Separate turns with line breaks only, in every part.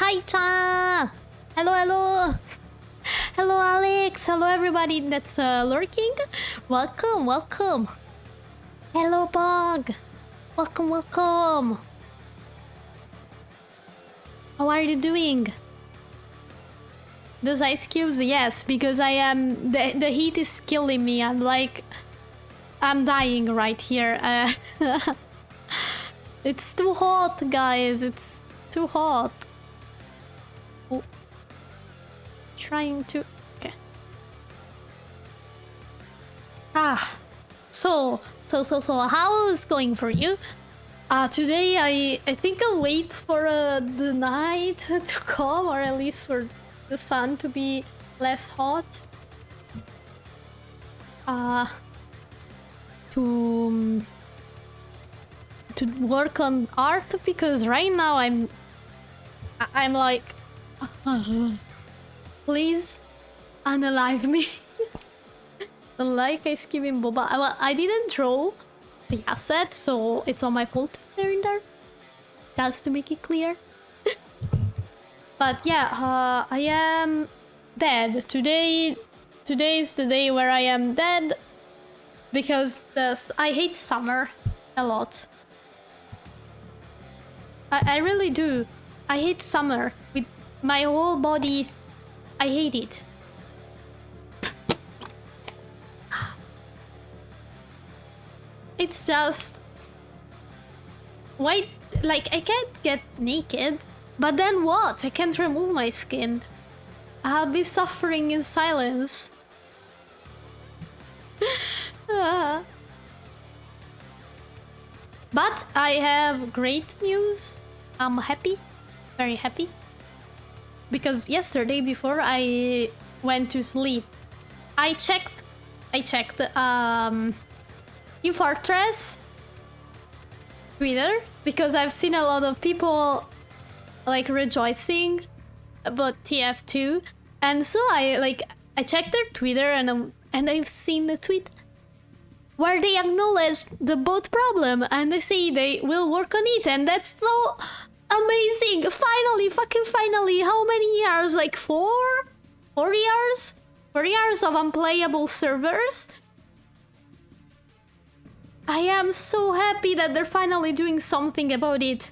Hi, Cha! Hello, hello! Hello, Alex! Hello, everybody that's lurking! Welcome, welcome! Hello, Bug! Welcome, welcome! How are you doing? Those ice cubes? Yes, because I am... The heat is killing me. I'm dying right here. It's too hot, guys. It's too hot. Oh. Trying to... Okay. So, how is going for you? Today I think I'll wait for the night to come, or at least for the sun to be less hot. To work on art, because right now I'm like, please unalive me. Like ice giving boba. Well, I didn't draw the asset, so it's not my fault there in there. Just to make it clear. But yeah, I am dead. Today's the day where I am dead, because I hate summer a lot. I really do. I hate summer with my whole body. I hate it. It's just... Why? Like, I can't get naked, but then what? I can't remove my skin. I'll be suffering in silence. But I have great news. I'm happy. Very happy. Because yesterday, before I went to sleep, I checked Team Fortress Twitter, because I've seen a lot of people like rejoicing about TF2, and so I checked their Twitter, and I've seen the tweet where they acknowledge the bot problem and they say they will work on it, and that's so amazing. Finally, fucking finally. How many years? Like 4 years? 4 years of unplayable servers. I am so happy that they're finally doing something about it.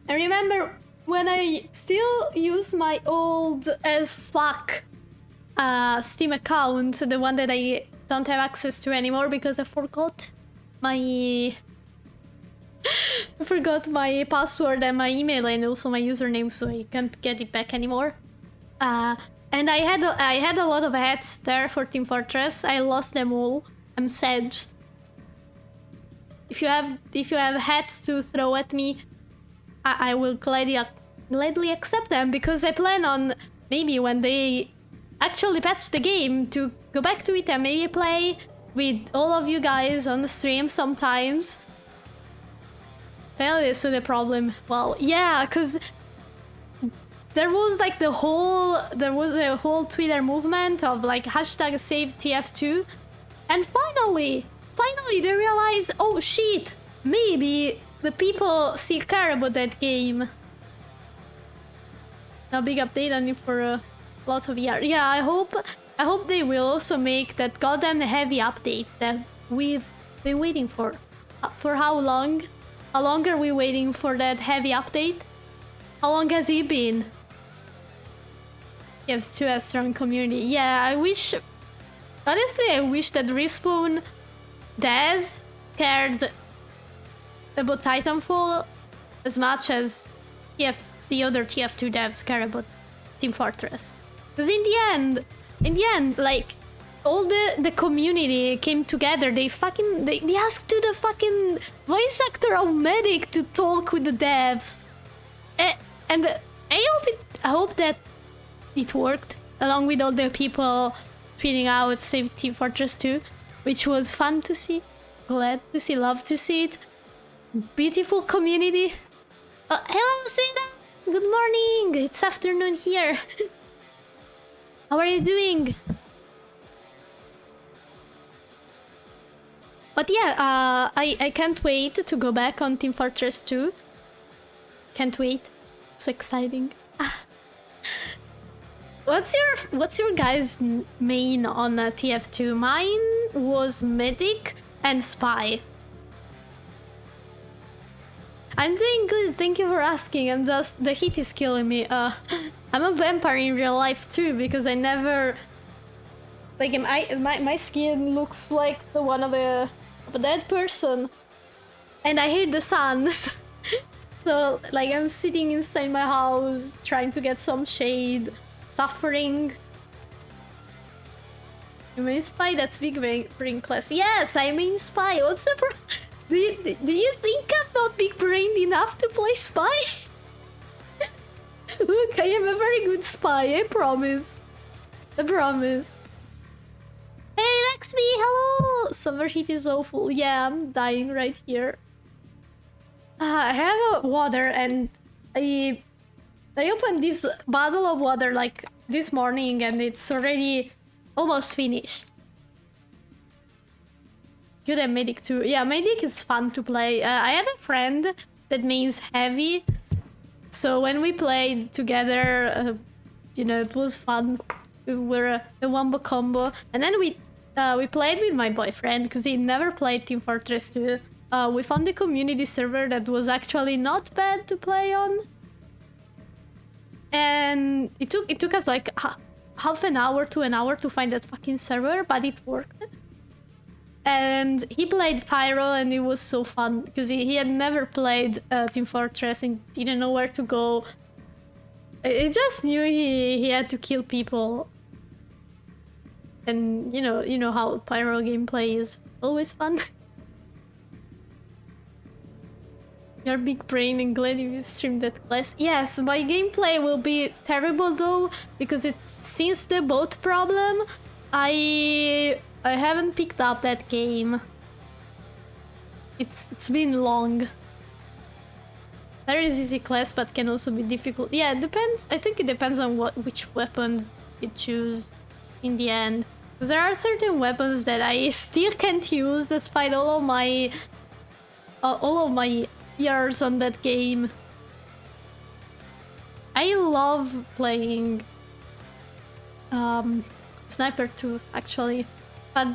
I remember when I still use my old as fuck Steam account, the one that I don't have access to anymore because I forgot my password and my email and also my username, so I can't get it back anymore. And I had a lot of hats there for Team Fortress. I lost them all. I'm sad. If you have hats to throw at me, I will gladly accept them, because I plan on maybe when they actually patch the game to go back to it and maybe play with all of you guys on the stream sometimes. Apparently, so the problem. Well, yeah, because there was like a whole Twitter movement of like hashtag save TF2. And finally they realize, oh shit, maybe the people still care about that game. A big update on it for lots of years. Yeah, I hope they will also make that goddamn heavy update that we've been waiting for. For how long? How long are we waiting for that heavy update? How long has it been? Gives to a strong community. Yeah, I wish... Honestly, I wish that Respawn devs cared about Titanfall as much as the other TF2 devs care about Team Fortress. Because in the end, like, all the community came together. They asked to the fucking voice actor of Medic to talk with the devs. And I hope that it worked, along with all the people tweeting out Save Team Fortress 2, which was fun to see, glad to see, love to see it. Beautiful community. Hello, Sina! Good morning! It's afternoon here. How are you doing? But yeah, I can't wait to go back on Team Fortress 2. Can't wait. So exciting. What's your guys' main on TF2? Mine was medic and spy. I'm doing good, thank you for asking. I'm just, the heat is killing me. I'm a vampire in real life too, because I never, like, my skin looks like the one of a dead person, and I hate the sun. So like I'm sitting inside my house trying to get some shade, suffering. You mean spy? That's big brain class. Yes, I mean spy. What's the problem? Do you think I'm not big-brained enough to play spy? Look, I am a very good spy, I promise. I promise. Hey, Rexby, hello! Summer heat is awful. Yeah, I'm dying right here. I have a water and I opened this bottle of water like this morning and it's already almost finished. Good at medic too. Yeah, medic is fun to play. I have a friend that means heavy, so when we played together, you know, it was fun. We were a wombo combo, and then we played with my boyfriend because he never played Team Fortress 2. We found a community server that was actually not bad to play on, and it took us like half an hour to an hour to find that fucking server, but it worked. And he played Pyro and it was so fun because he had never played Team Fortress and didn't know where to go. He just knew he had to kill people. And you know how Pyro gameplay is always fun. You're big brain and glad you streamed that class. Yes, my gameplay will be terrible though because it's since the bot problem. I haven't picked up that game. It's been long. There is easy class, but can also be difficult. Yeah, it depends. I think it depends on which weapons you choose in the end. Because there are certain weapons that I still can't use despite all of my years on that game. I love playing Sniper 2 actually. But,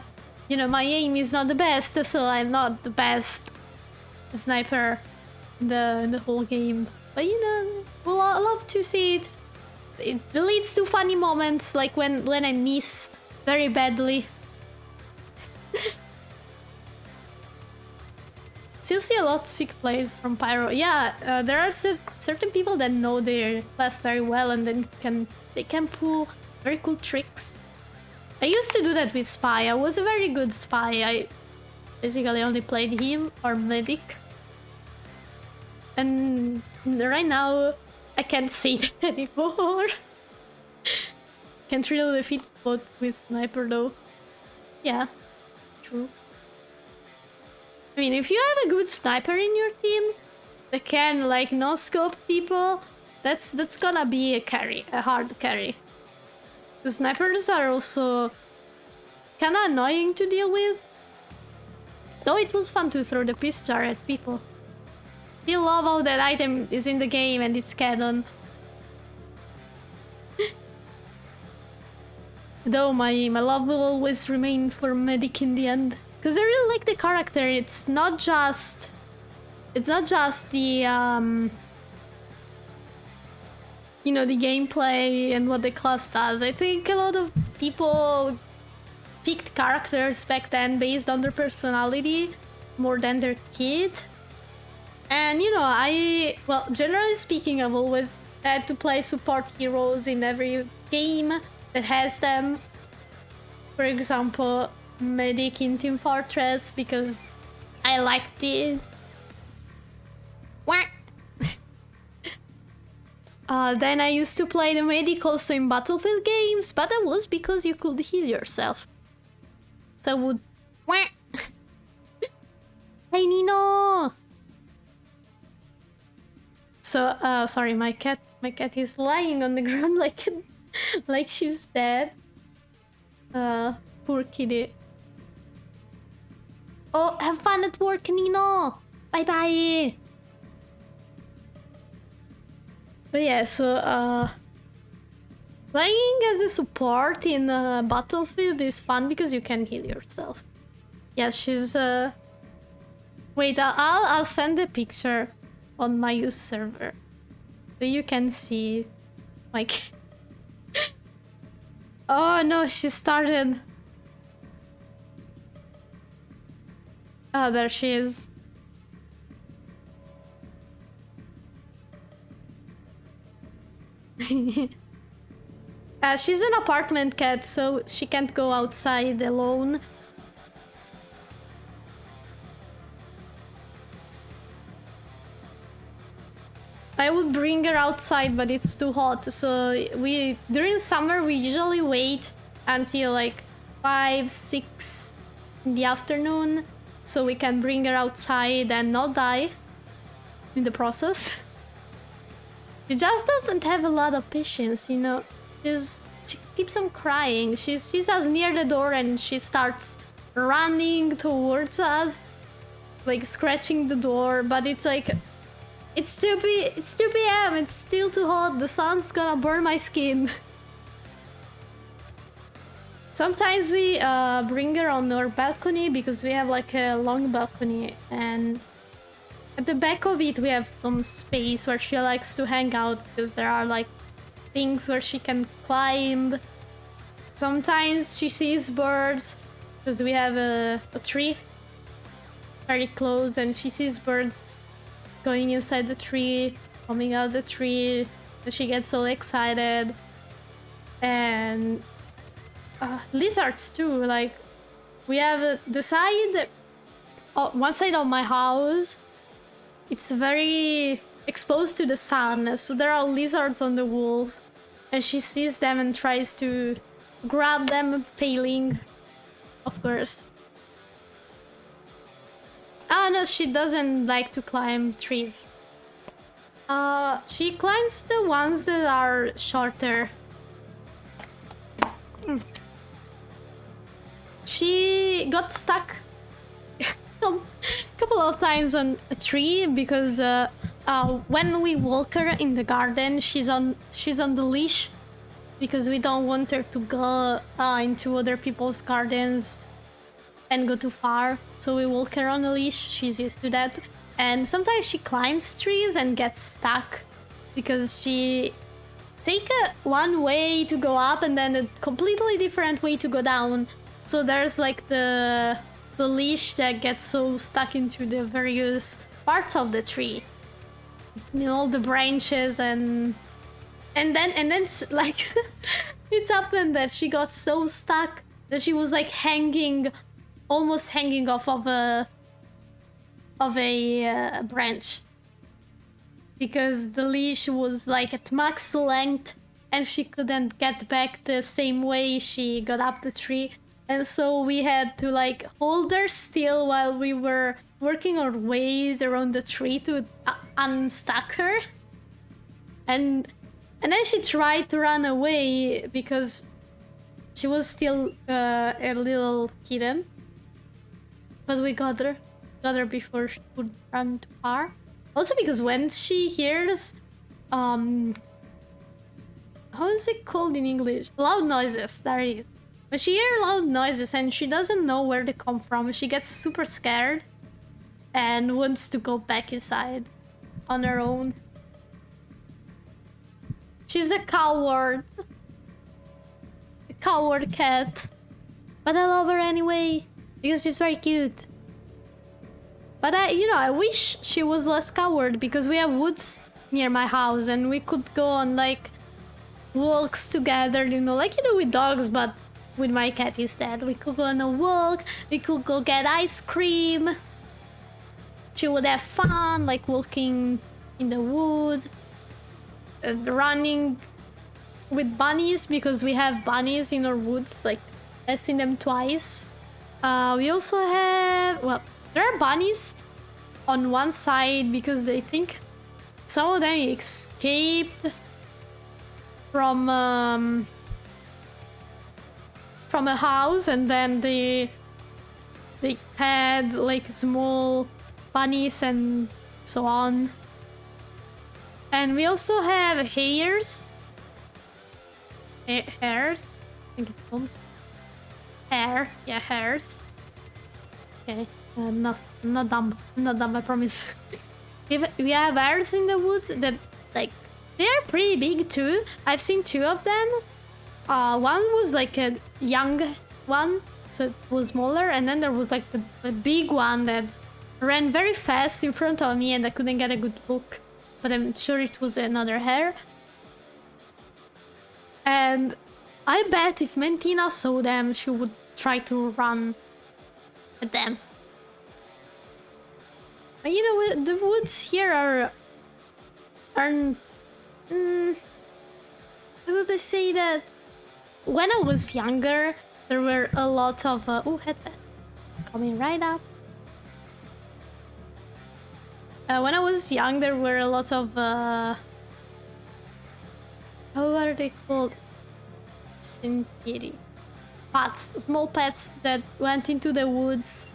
you know, my aim is not the best, so I'm not the best sniper in the whole game. But, you know, well, I love to see it. It leads to funny moments, like when I miss very badly. Still see a lot of sick plays from Pyro. Yeah, there are certain people that know their class very well and then they can pull very cool tricks. I used to do that with Spy. I was a very good Spy. I basically only played him or Medic. And right now, I can't say that anymore. Can't really defeat bot with Sniper though. Yeah, true. I mean, if you have a good Sniper in your team that can like no-scope people, that's gonna be a carry, a hard carry. The snipers are also kinda annoying to deal with. Though it was fun to throw the piss jar at people. Still love how that item is in the game and it's canon. Though my love will always remain for Medic in the end. Because I really like the character. It's not just the you know, the gameplay and what the class does. I think a lot of people picked characters back then based on their personality more than their kid. And you know, well, generally speaking, I've always had to play support heroes in every game that has them. For example, Medic in Team Fortress because I liked it. Then I used to play the Medic also in Battlefield games, but that was because you could heal yourself. So I would... Hey Nino! So, sorry, my cat is lying on the ground like she's dead. Poor kitty. Oh, have fun at work, Nino! Bye bye! But yeah, so playing as a support in a Battlefield is fun because you can heal yourself. Yeah, she's wait, I'll send a picture on my use server so you can see like oh no, she started. Oh, there she is. She's an apartment cat, so she can't go outside alone. I would bring her outside, but it's too hot. So during summer we usually wait until like 5, 6 in the afternoon, so we can bring her outside and not die in the process. She just doesn't have a lot of patience, you know. She keeps on crying. She sees us near the door and she starts running towards us, like scratching the door. But it's like, it's 2 p.m. It's still too hot. The sun's gonna burn my skin. Sometimes we bring her on our balcony because we have like a long balcony, and at the back of it we have some space where she likes to hang out because there are like things where she can climb. Sometimes she sees birds because we have a tree very close, and she sees birds going inside the tree, coming out the tree, and she gets all excited. And lizards too, like we have the side, one side of my house, it's very exposed to the sun, so there are lizards on the walls, and she sees them and tries to grab them, failing, of course. Ah no, she doesn't like to climb trees. She climbs the ones that are shorter. She got stuck a couple of times on a tree because when we walk her in the garden, she's on the leash because we don't want her to go into other people's gardens and go too far. So we walk her on a leash. She's used to that. And sometimes she climbs trees and gets stuck because she take one way to go up and then a completely different way to go down. So there's like the leash that gets so stuck into the various parts of the tree, you know, the branches, and then like it's happened that she got so stuck that she was like almost hanging off of a branch because the leash was like at max length and she couldn't get back the same way she got up the tree. And so we had to like hold her still while we were working our ways around the tree to unstuck her. And then she tried to run away because she was still a little kitten. But we got her before she could run too far. Also because when she hears how is it called in English? Loud noises, there it is. When she hears loud noises and she doesn't know where they come from, she gets super scared and wants to go back inside on her own. She's a coward. A coward cat. But I love her anyway, because she's very cute. But I wish she was less coward because we have woods near my house and we could go on like walks together, like you do with dogs, but with my cat instead. We could go on a walk, we could go get ice cream. She would have fun, like walking in the woods, running with bunnies because we have bunnies in our woods. Like I've seen them twice. We also have, well, there are bunnies on one side because they think some of them escaped from a house, and then they had like small bunnies and so on. And we also have hares. Hares? I think it's called. Hare. Yeah, hares. Okay. Not dumb. Not dumb, I promise. We have hares in the woods that, like, they are pretty big too. I've seen 2 of them. One was like a young one, so it was smaller, and then there was like the big one that ran very fast in front of me and I couldn't get a good look. But I'm sure it was another hare. And I bet if Mentina saw them, she would try to run at them. But you know, the woods here are I would say that when I was younger, there were a lot of headband coming right up. When I was young, there were a lot of how are they called? Synthetic paths, small paths that went into the woods.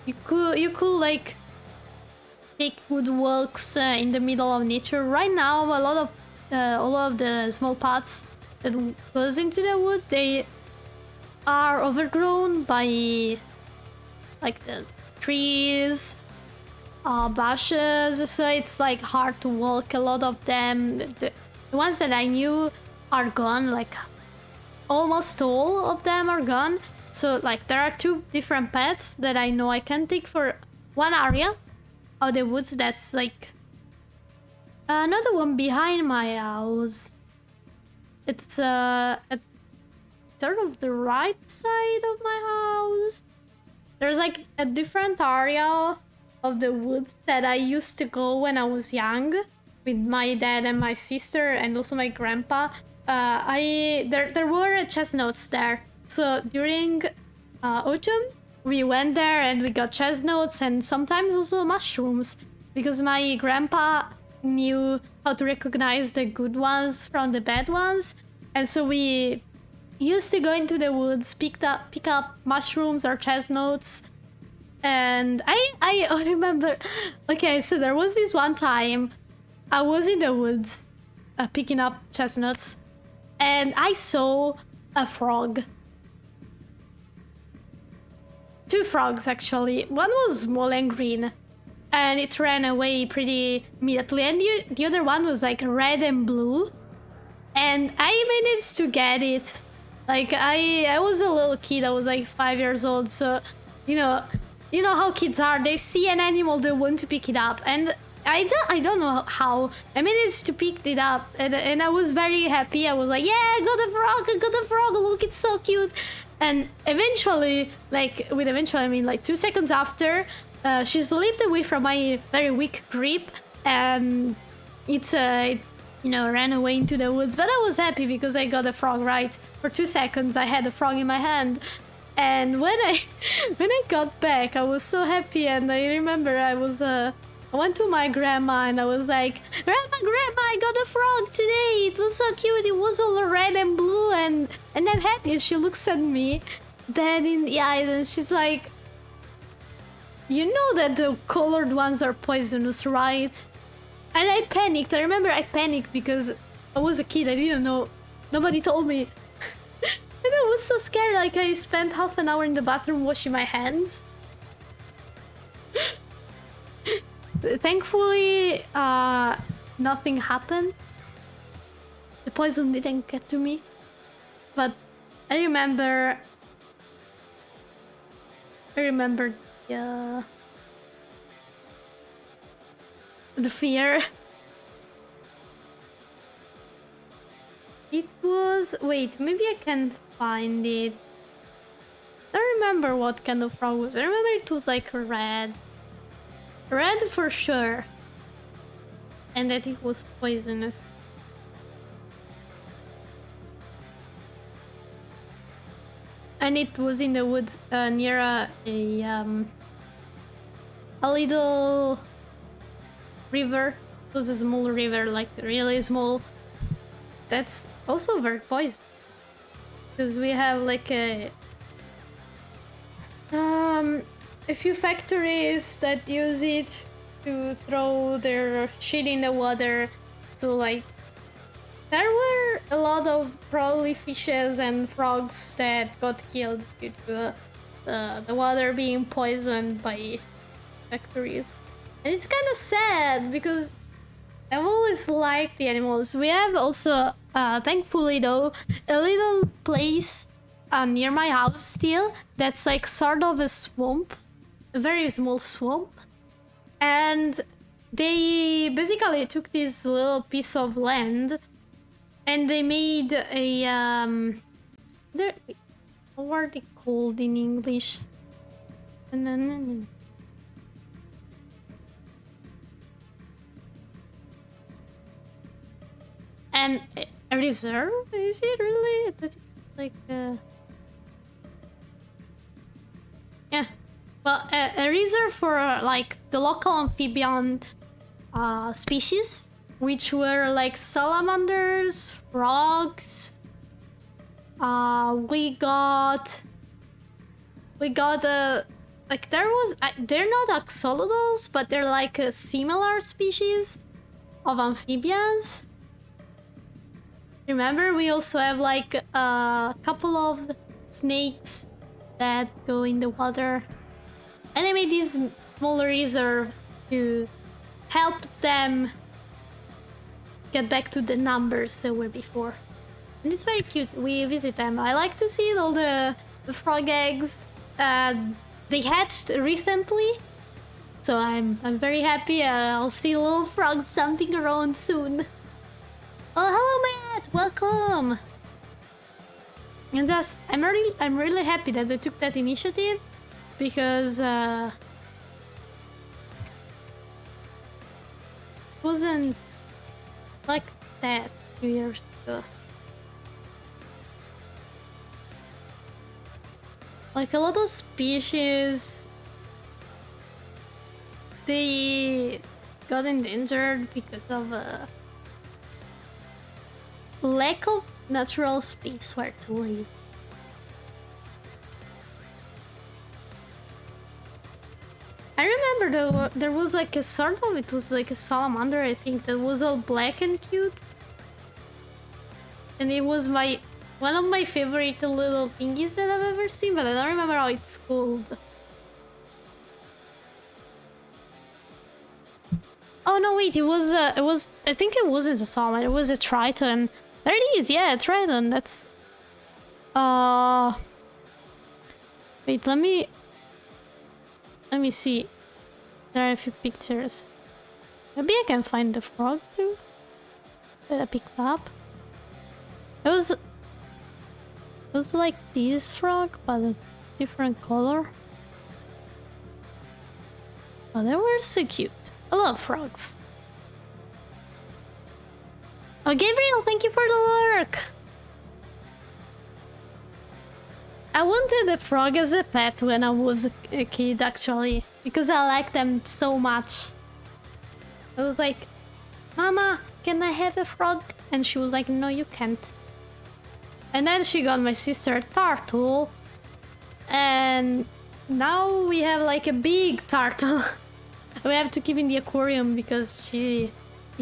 You could like take good walks in the middle of nature. Right now, a lot of all of the small paths that goes into the wood, they are overgrown by like the trees, bushes, so it's like hard to walk. A lot of them, the ones that I knew are gone, like almost all of them are gone. So like there are 2 different paths that I know I can take for one area of the woods. That's like another one behind my house. It's at sort of the right side of my house. There's like a different area of the woods that I used to go when I was young with my dad and my sister and also my grandpa. There were chestnuts there. So during autumn, we went there and we got chestnuts and sometimes also mushrooms, because my grandpa knew how to recognize the good ones from the bad ones. And so we used to go into the woods, pick up mushrooms or chestnuts. And I remember, okay, so there was this one time I was in the woods picking up chestnuts and I saw a frog. 2 frogs actually. One was small and green and it ran away pretty immediately, and the other one was like red and blue, and I managed to get it. Like I was a little kid, I was like 5 years old, so you know how kids are. They see an animal, they want to pick it up, and I don't know how I managed to pick it up, and I was very happy. I was like, yeah, I got a frog, look, it's so cute. And eventually, like with eventually I mean like 2 seconds after, she slipped away from my very weak grip, and it ran away into the woods. But I was happy because I got a frog, right? For 2 seconds I had a frog in my hand. And when I got back, I was so happy, and I remember I went to my grandma and I was like, Grandma, I got a frog today. It was so cute. It was all red and blue, and I'm happy. And she looks at me dead in the eyes and she's like, you know that the colored ones are poisonous, right? And I panicked. I remember I panicked because I was a kid. I didn't know. Nobody told me. And I was so scared. Like I spent half an hour in the bathroom washing my hands. Thankfully, nothing happened. The poison didn't get to me. But I remember the fear. It was... Wait, maybe I can find it. I don't remember what kind of frog it was. I remember it was like red. Red for sure. And that it was poisonous. And it was in the woods near a little river. It was a small river, like really small. That's also very poisonous. Because we have like a few factories that use it to throw their shit in the water. So like, there were a lot of probably fishes and frogs that got killed due to the water being poisoned by factories. And it's kind of sad because I've always liked the animals. We have also, thankfully though, a little place near my house still that's like sort of a swamp, a very small swamp. And they basically took this little piece of land and they made a, what are they called in English? And a reserve? Is it really? It's like yeah. Well, a reserve for like the local amphibian species, which were like salamanders, frogs. We got like there was they're not axolotls, but they're like a similar species of amphibians. Remember, we also have like a couple of snakes that go in the water. And I made this small reserve to help them get back to the numbers they were before. And it's very cute. We visit them. I like to see all the frog eggs. They hatched recently. So I'm very happy. I'll see little frogs jumping around soon. Oh, hello, Matt! Welcome! And just, I'm really happy that they took that initiative because it wasn't like that 2 years ago. Like a lot of species, they got endangered because of lack of natural space where to live. I remember there was like a sort of, it was like a salamander, I think, that was all black and cute. And it was one of my favorite little thingies that I've ever seen, but I don't remember how it's called. Oh no, wait, it was, I think it wasn't a salamander, it was a triton. There it is, yeah, Triton, that's... Wait, let me see. There are a few pictures. Maybe I can find the frog too? That I picked up. It was like this frog, but a different color. Oh, they were so cute. I love frogs. Oh, Gabriel, thank you for the lurk! I wanted a frog as a pet when I was a kid, actually, because I like them so much. I was like, Mama, can I have a frog? And she was like, no, you can't. And then she got my sister a turtle, and now we have like a big turtle. We have to keep in the aquarium because he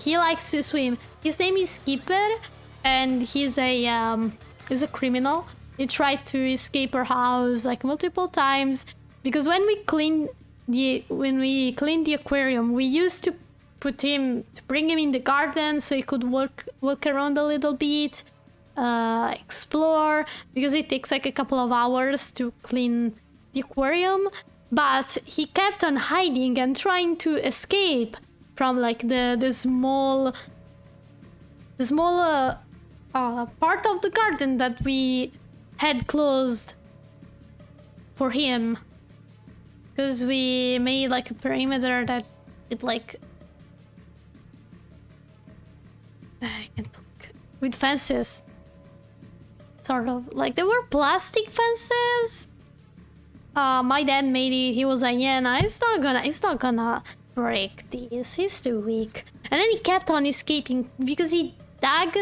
likes to swim. His name is Skipper, and he's a criminal. He tried to escape our house like multiple times because when we cleaned the aquarium, we used to bring him in the garden so he could walk around a little bit, explore, because it takes like a couple of hours to clean the aquarium. But he kept on hiding and trying to escape from like the small part of the garden that we had closed for him, because we made like a perimeter that it like I can't look, with fences, sort of like they were plastic fences. My dad made it. He was like, yeah, nah, it's not gonna break this. He's too weak. And then he kept on escaping because he dug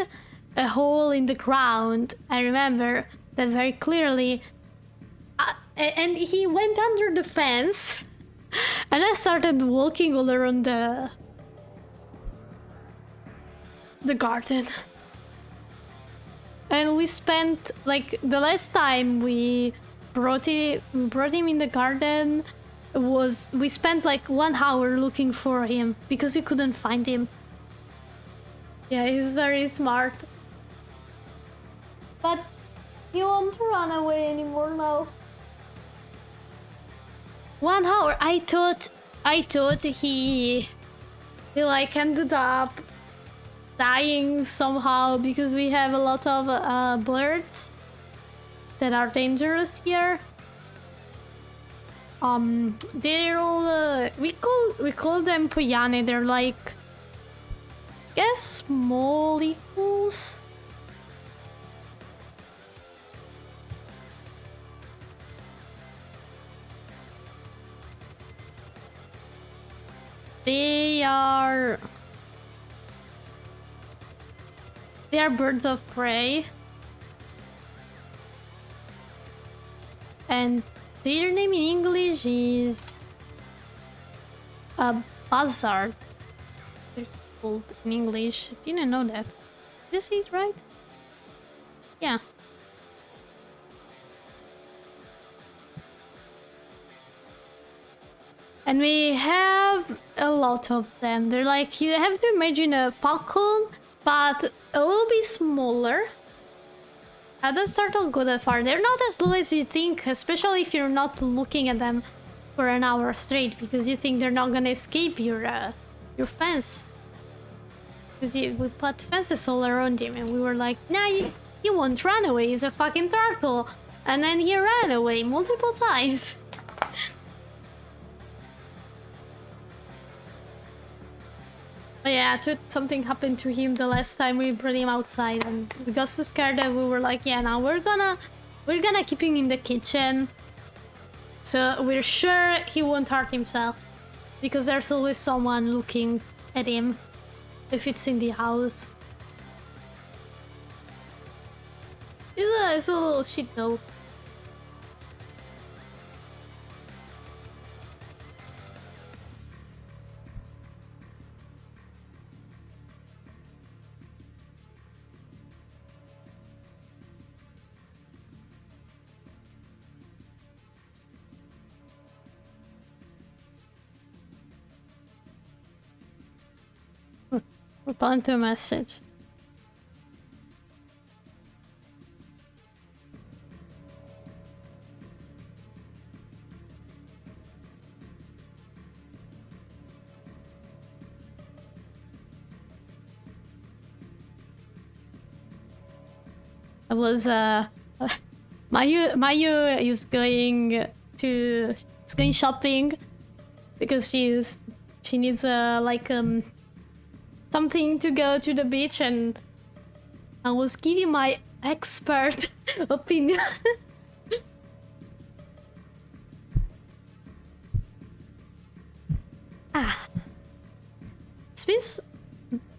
a hole in the ground. I remember that very clearly. And he went under the fence And I started walking all around the garden. And we spent, like, the last time we brought him in the garden was, we spent like 1 hour looking for him because we couldn't find him. Yeah, he's very smart. But he won't run away anymore now. 1 hour. I thought he like ended up dying somehow because we have a lot of birds that are dangerous here. They're all we call them poyane. They're like, I guess, small eagles. They are birds of prey. And their name in English is a buzzard. They're called in English. I didn't know that. Did I say it right? Yeah. And we have a lot of them. They're like, you have to imagine a falcon, but a little bit smaller. That's turtle go that far. They're not as low as you think, especially if you're not looking at them for an hour straight, because you think they're not gonna escape your fence. Because we put fences all around him, and we were like, nah, he won't run away. He's a fucking turtle. And then he ran away multiple times. But yeah, something happened to him the last time we brought him outside, and we got so scared that we were like, yeah, now we're gonna keep him in the kitchen, so we're sure he won't hurt himself, because there's always someone looking at him if it's in the house. It's a little shit though. Reply to a message. I was Mayu is going shopping because she needs like something to go to the beach, and I was giving my expert opinion.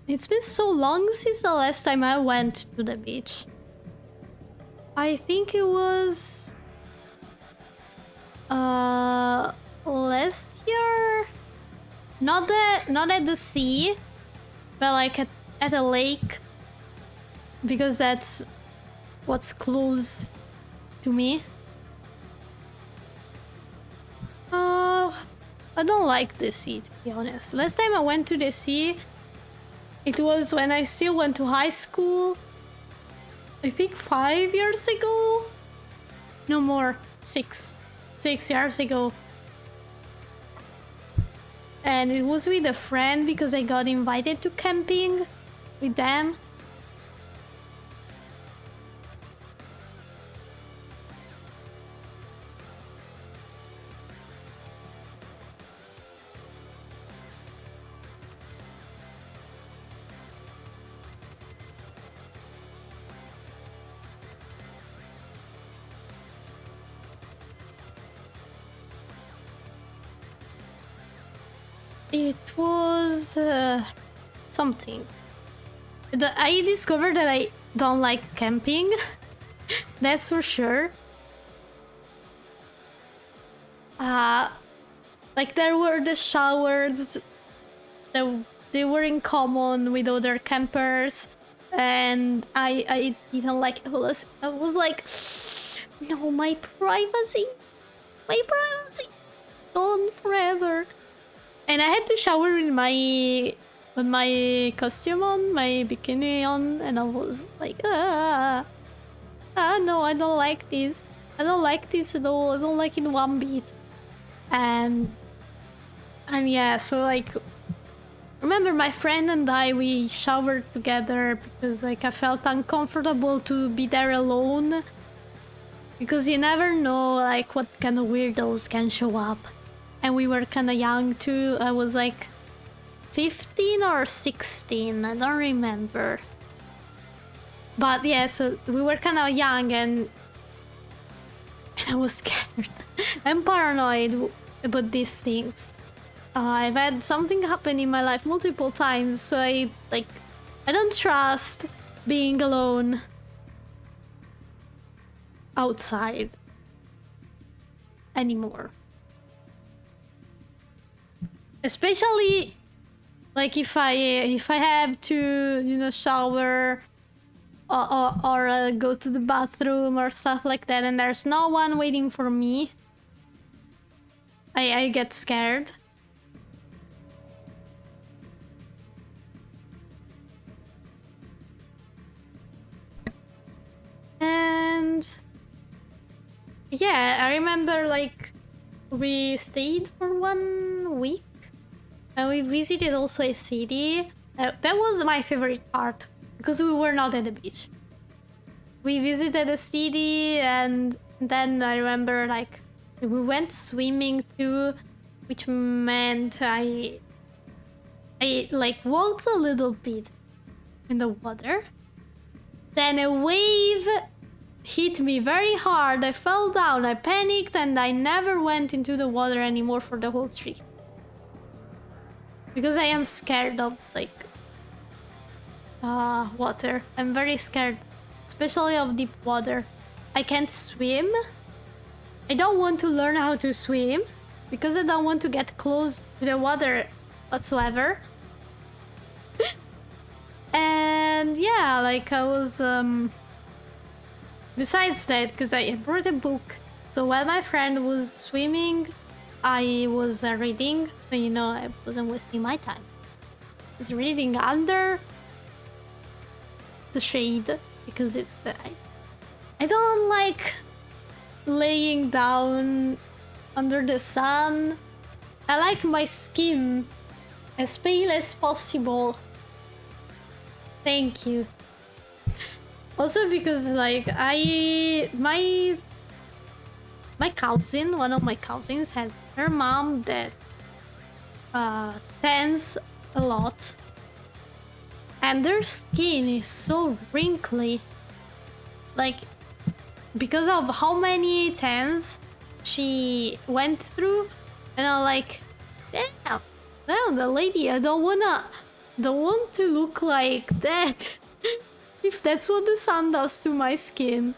It's been so long since the last time I went to the beach. I think it was last year. Not at the sea, but like at a lake, because that's what's close to me. I don't like the sea, to be honest. Last time I went to the sea, it was when I still went to high school. I think 5 years ago? No more. 6 years ago. And it was with a friend because I got invited to camping with them. It was something. I discovered that I don't like camping. That's for sure. Like there were the showers that they were in common with other campers, and I didn't like it. I was like, no, my privacy, gone forever. And I had to shower with my costume on, my bikini on, and I was like, no, I don't like this. I don't like this at all. I don't like it one bit. And yeah, so like, remember my friend and I, we showered together because like I felt uncomfortable to be there alone. Because you never know like what kind of weirdos can show up. And we were kind of young too. I was like 15 or 16, I don't remember. But yeah, so we were kind of young and I was scared. I'm paranoid about these things. I've had something happen in my life multiple times, so I don't trust being alone outside anymore. Especially like if I have to, you know, shower or go to the bathroom or stuff like that, and there's no one waiting for me, I get scared. And yeah, I remember like we stayed for 1 week and we visited also a city. That was my favorite part because we were not at the beach. We visited a city and then I remember like we went swimming too, which meant I like walked a little bit in the water. Then a wave hit me very hard. I fell down, I panicked, and I never went into the water anymore for the whole trip. Because I am scared of like water. I'm very scared, especially of deep water. I can't swim. I don't want to learn how to swim because I don't want to get close to the water whatsoever. And yeah, like I was besides that, because I brought a book, so while my friend was swimming I was reading, so you know, I wasn't wasting my time. I was reading under the shade because I don't like laying down under the sun. I like my skin as pale as possible. Thank you. Also because like my cousin, one of my cousins, has her mom that tans a lot, and their skin is so wrinkly, like because of how many tans she went through. And I'm like, damn, the lady, I don't want to look like that if that's what the sun does to my skin.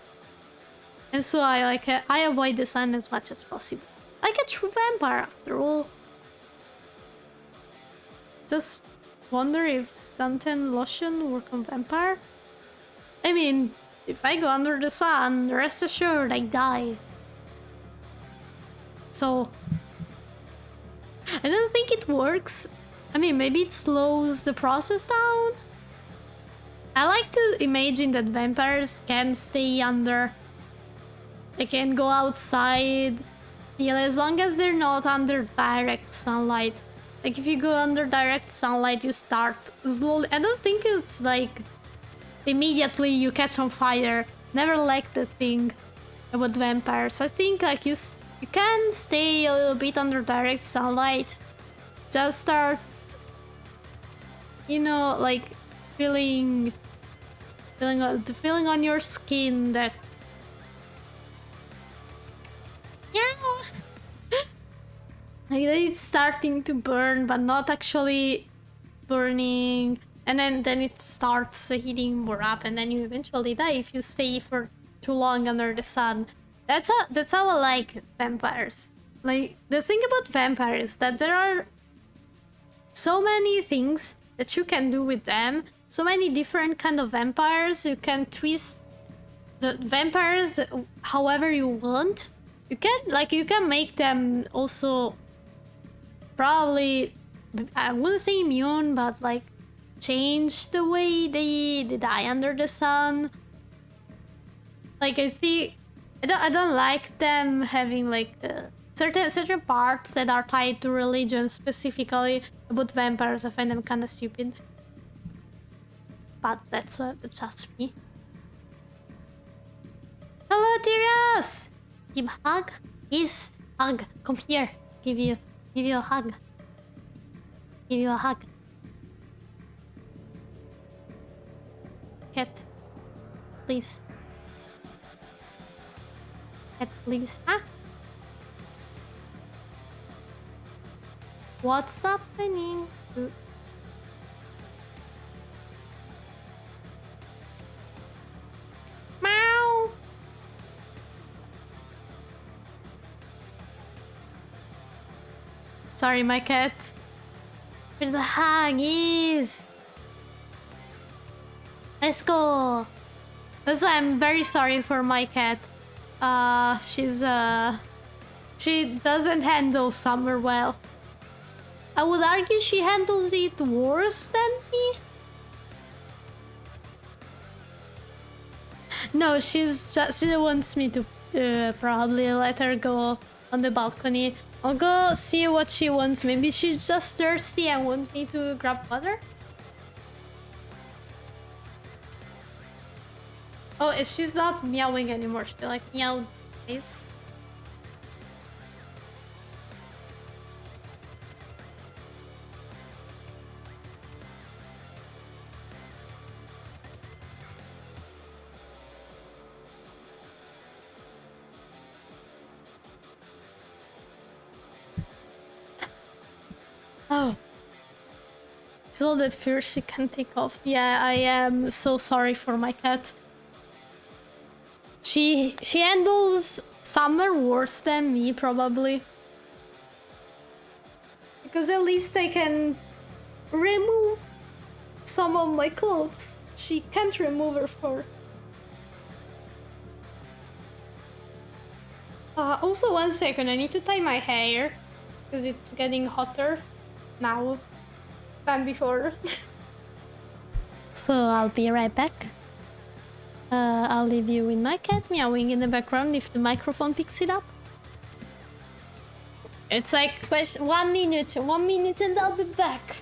And so I avoid the sun as much as possible, like a true vampire after all. Just wonder if suntan lotion work on vampire. I mean, if I go under the sun, rest assured I die. So I don't think it works. I mean, maybe it slows the process down. I like to imagine that vampires can stay under. They can go outside. Yeah, as long as they're not under direct sunlight. Like if you go under direct sunlight, you start slowly. I don't think it's like immediately you catch on fire. Never liked the thing about vampires. I think like you can stay a little bit under direct sunlight. Just start, you know, like feeling the feeling on your skin that like it's starting to burn, but not actually burning, and then it starts heating more up, and then you eventually die if you stay for too long under the sun. That's how I like vampires. Like, the thing about vampires is that there are so many things that you can do with them. So many different kind of vampires. You can twist the vampires however you want. You can make them also probably, I wouldn't say immune, but like change the way they die under the sun. Like, I think I don't like them having like certain parts that are tied to religion specifically about vampires. I find them kind of stupid. But that's just me. Hello, Tyrius! Give a hug? Yes, hug. Come here. Give you a hug. Give you a hug. Cat, please. Cat, please. Huh? What's happening? Meow. Sorry, my cat. Where the hug is? Let's go. Also, I'm very sorry for my cat. She doesn't handle summer well. I would argue she handles it worse than me. No, she wants me to probably let her go on the balcony. I'll go see what she wants. Maybe she's just thirsty and wants me to grab water. Oh, she's not meowing anymore. She like meowed face. Oh. It's all that fear she can take off. Yeah, I am so sorry for my cat. She handles summer worse than me, probably. Because at least I can remove some of my clothes. She can't remove her fur. Also, 1 second, I need to tie my hair. Because it's getting hotter now than before. So I'll be right back. I'll leave you with my cat meowing in the background if the microphone picks it up. It's like 1 minute, 1 minute and I'll be back.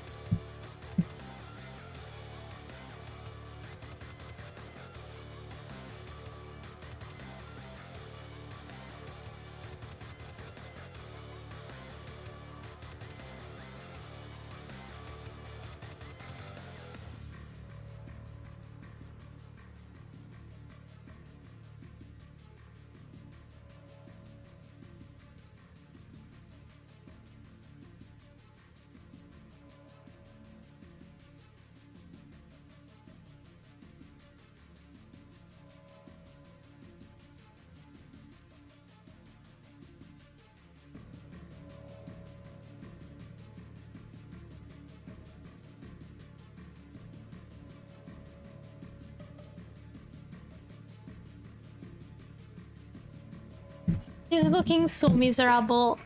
She's looking so miserable.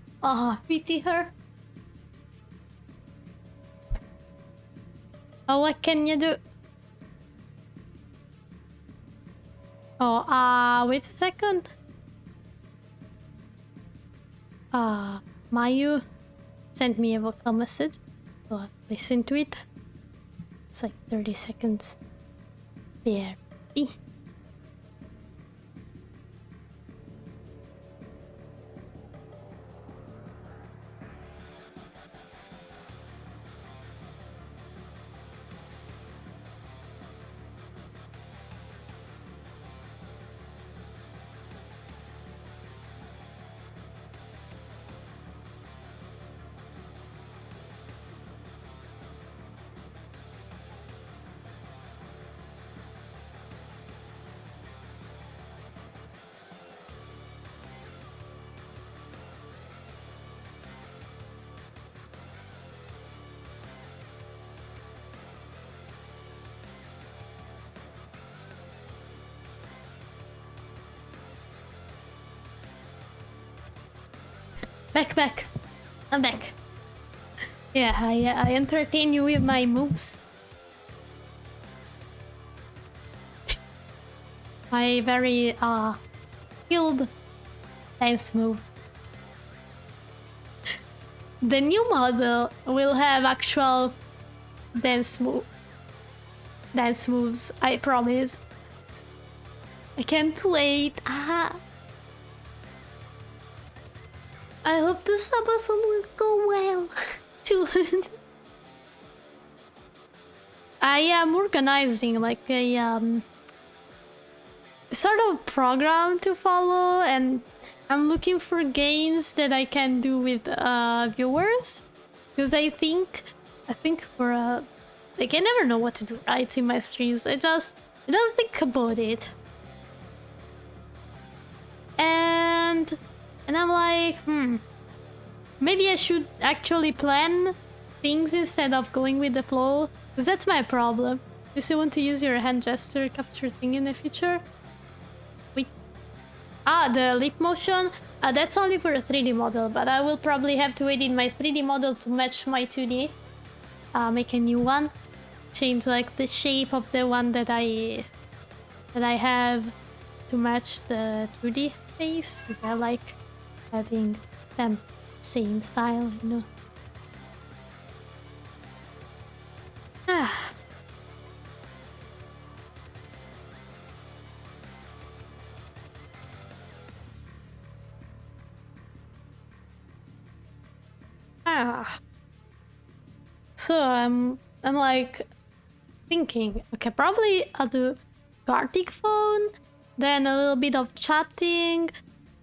Pity her. Oh, what can you do? Oh, wait a second. Mayu sent me a vocal message. So I'll listen to it. It's like 30 seconds. There. Back. I'm back. Yeah, I entertain you with my moves. My very skilled dance move. The new model will have actual dance moves, I promise. I can't wait. I hope the Subathon will go well. Too. I am organizing like a sort of program to follow, and I'm looking for games that I can do with viewers, because I think for like, I never know what to do right in my streams. I don't think about it, and I'm like, maybe I should actually plan things instead of going with the flow, because that's my problem. You still want to use your hand gesture capture thing in the future? The lip motion, that's only for a 3D model, but I will probably have to edit my 3D model to match my 2D. Make a new one. Change like the shape of the one that I have to match the 2D face, because I like having them same style, you know. So I'm like thinking, okay, probably I'll do Gartic phone, then a little bit of chatting,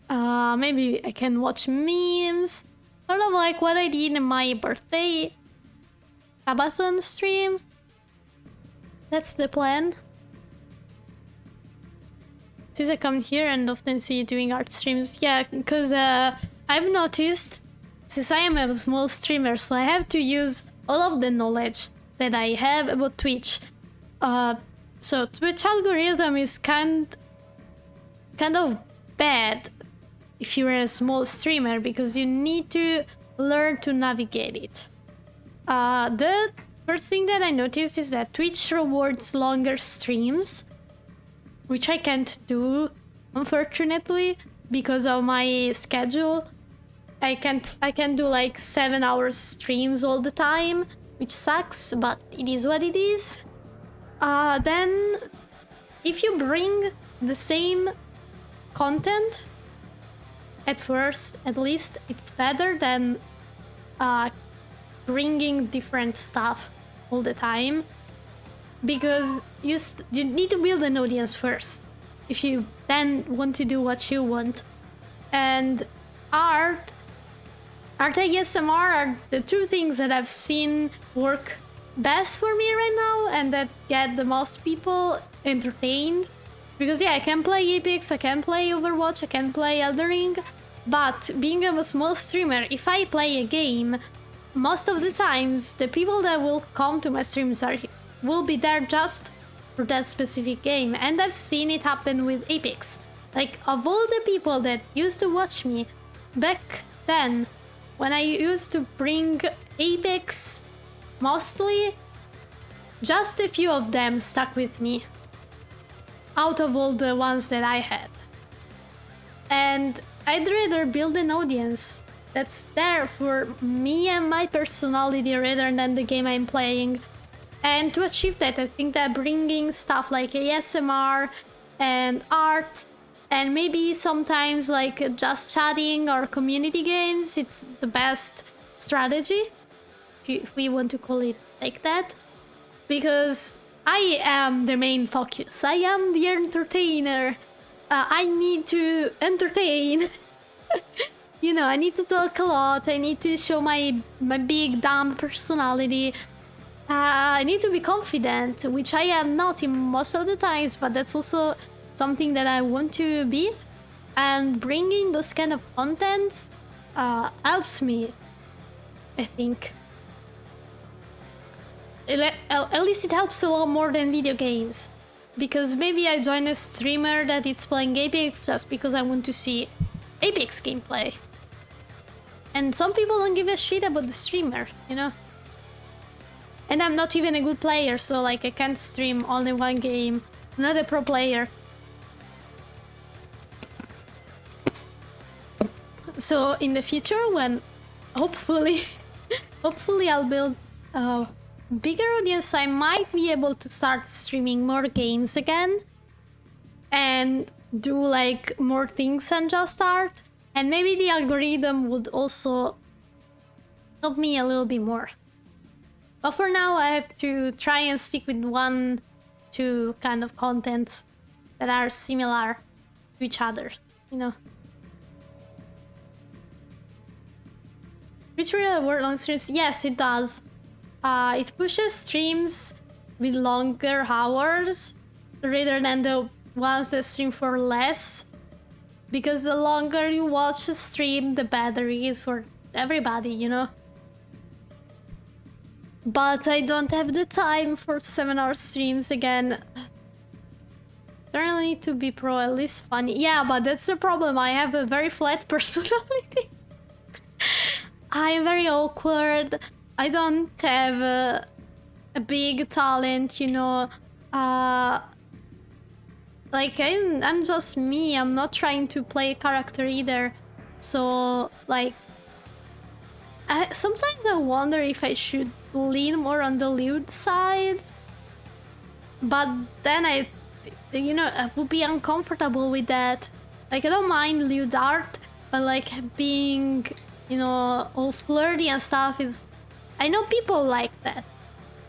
maybe I can watch memes, sort of like what I did in my birthday Subathon stream. That's the plan. Since I come here and often see you doing art streams, yeah, because I've noticed, since I am a small streamer, so I have to use all of the knowledge that I have about Twitch. So Twitch algorithm is kind of bad if you're a small streamer, because you need to learn to navigate it. The first thing that I noticed is that Twitch rewards longer streams, which I can't do, unfortunately, because of my schedule. I can't do like 7 hours streams all the time, which sucks, but it is what it is. Then if you bring the same content at first, at least it's better than bringing different stuff all the time, because you need to build an audience first if you then want to do what you want. And art ASMR are the two things that I've seen work best for me right now, and that get the most people entertained. Because yeah, I can play Apex, I can play Overwatch, I can play Elden Ring, but being a small streamer, if I play a game, most of the times the people that will come to my streams will be there just for that specific game. And I've seen it happen with Apex. Like, of all the people that used to watch me back then, when I used to bring Apex, mostly, just a few of them stuck with me out of all the ones that I had. And I'd rather build an audience that's there for me and my personality rather than the game I'm playing. And to achieve that, I think that bringing stuff like ASMR and art, and maybe sometimes like just chatting or community games, it's the best strategy, if we want to call it like that. Because I am the main focus. I am the entertainer. I need to entertain. You know, I need to talk a lot. I need to show my big dumb personality. I need to be confident, which I am not in most of the times, but that's also something that I want to be. And bringing those kind of contents helps me, I think. At least it helps a lot more than video games. Because maybe I join a streamer that is playing Apex just because I want to see Apex gameplay. And some people don't give a shit about the streamer, you know? And I'm not even a good player, so like I can't stream only one game. I'm not a pro player. So in the future, when hopefully I'll build a bigger audience, I might be able to start streaming more games again and do like more things than just art. And maybe the algorithm would also help me a little bit more. But for now, I have to try and stick with 1-2 kind of contents that are similar to each other, you know. Which really work long streams? Yes, it does. It pushes streams with longer hours rather than the ones that stream for less. Because the longer you watch a stream, the better it is for everybody, you know? But I don't have the time for 7-hour streams again. Certainly need to be pro, at least funny. Yeah, but that's the problem. I have a very flat personality. I'm very awkward. I don't have a big talent, you know. Like, I'm just me. I'm not trying to play a character either. So, like, sometimes I wonder if I should lean more on the lewd side. But then I would be uncomfortable with that. Like, I don't mind lewd art, but like being, you know, all flirty and stuff is... I know people like that.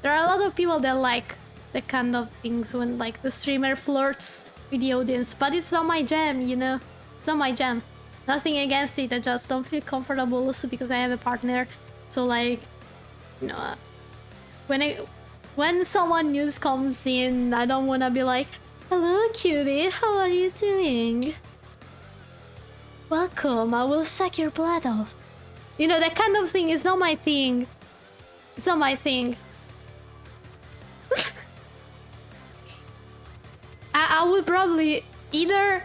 There are a lot of people that like the kind of things when like the streamer flirts with the audience, but it's not my jam, you know? It's not my jam. Nothing against it, I just don't feel comfortable also because I have a partner. So like, you know, when someone new comes in, I don't wanna be like, hello cutie, how are you doing? Welcome, I will suck your blood off. You know, that kind of thing is not my thing. It's not my thing. I would probably either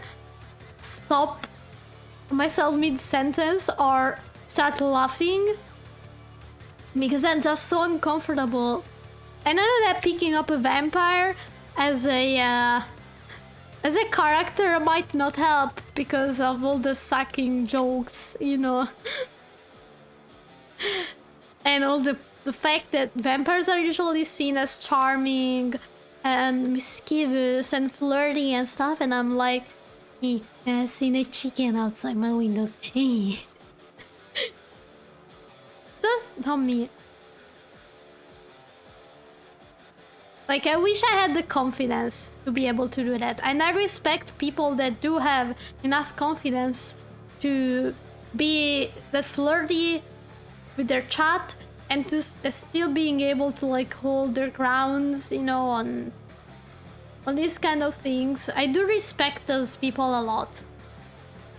stop myself mid-sentence or start laughing because I'm just so uncomfortable. And I know that picking up a vampire as a character might not help because of all the sucking jokes, you know. And all the fact that vampires are usually seen as charming and mischievous and flirty and stuff, and I'm like, hey, I've seen a chicken outside my windows. Hey. That's not me. Like, I wish I had the confidence to be able to do that. And I respect people that do have enough confidence to be that flirty with their chat and to still being able to like hold their grounds, you know, on these kind of things. I do respect those people a lot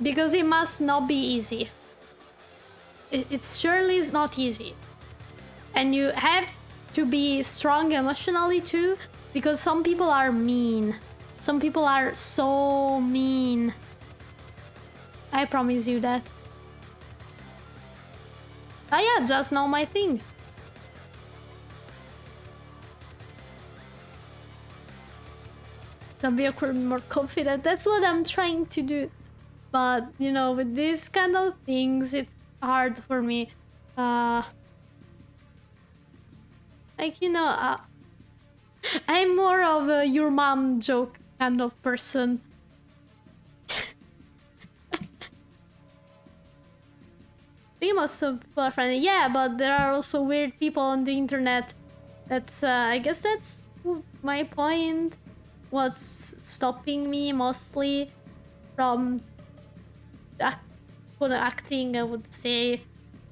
because it must not be easy. It surely is not easy, and you have to be strong emotionally too, because some people are mean. Some people are so mean. I promise you that. Ah yeah, just not my thing. Don't be awkward, more confident. That's what I'm trying to do. But, you know, with these kind of things, it's hard for me. Like, you know, I'm more of a your mom joke kind of person. I think most of people are friendly. Yeah, but there are also weird people on the internet. That's, I guess that's my point. What's stopping me mostly from acting, I would say,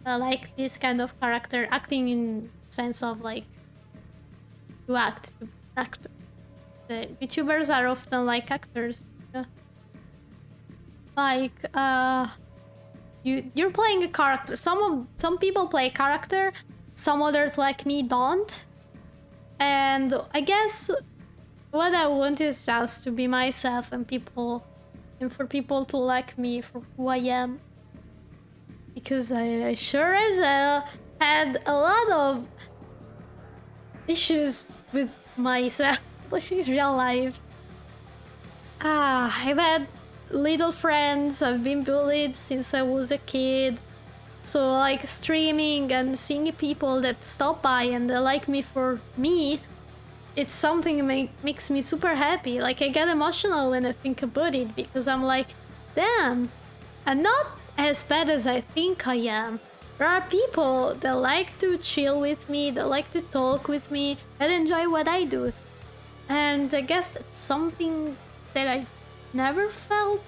like this kind of character. Acting in sense of like to act. The VTubers are often like actors. Yeah. Like, you're playing a character. Some people play a character, some others like me don't. And I guess what I want is just to be myself and for people to like me for who I am. because I sure as hell had a lot of issues with myself in real life. I've had little friends, I've been bullied since I was a kid. So like streaming and seeing people that stop by and they like me for me, it's something that makes me super happy. Like I get emotional when I think about it because I'm like, damn, I'm not as bad as I think I am. There are people that like to chill with me, that like to talk with me, that enjoy what I do. And I guess that's something that I never felt,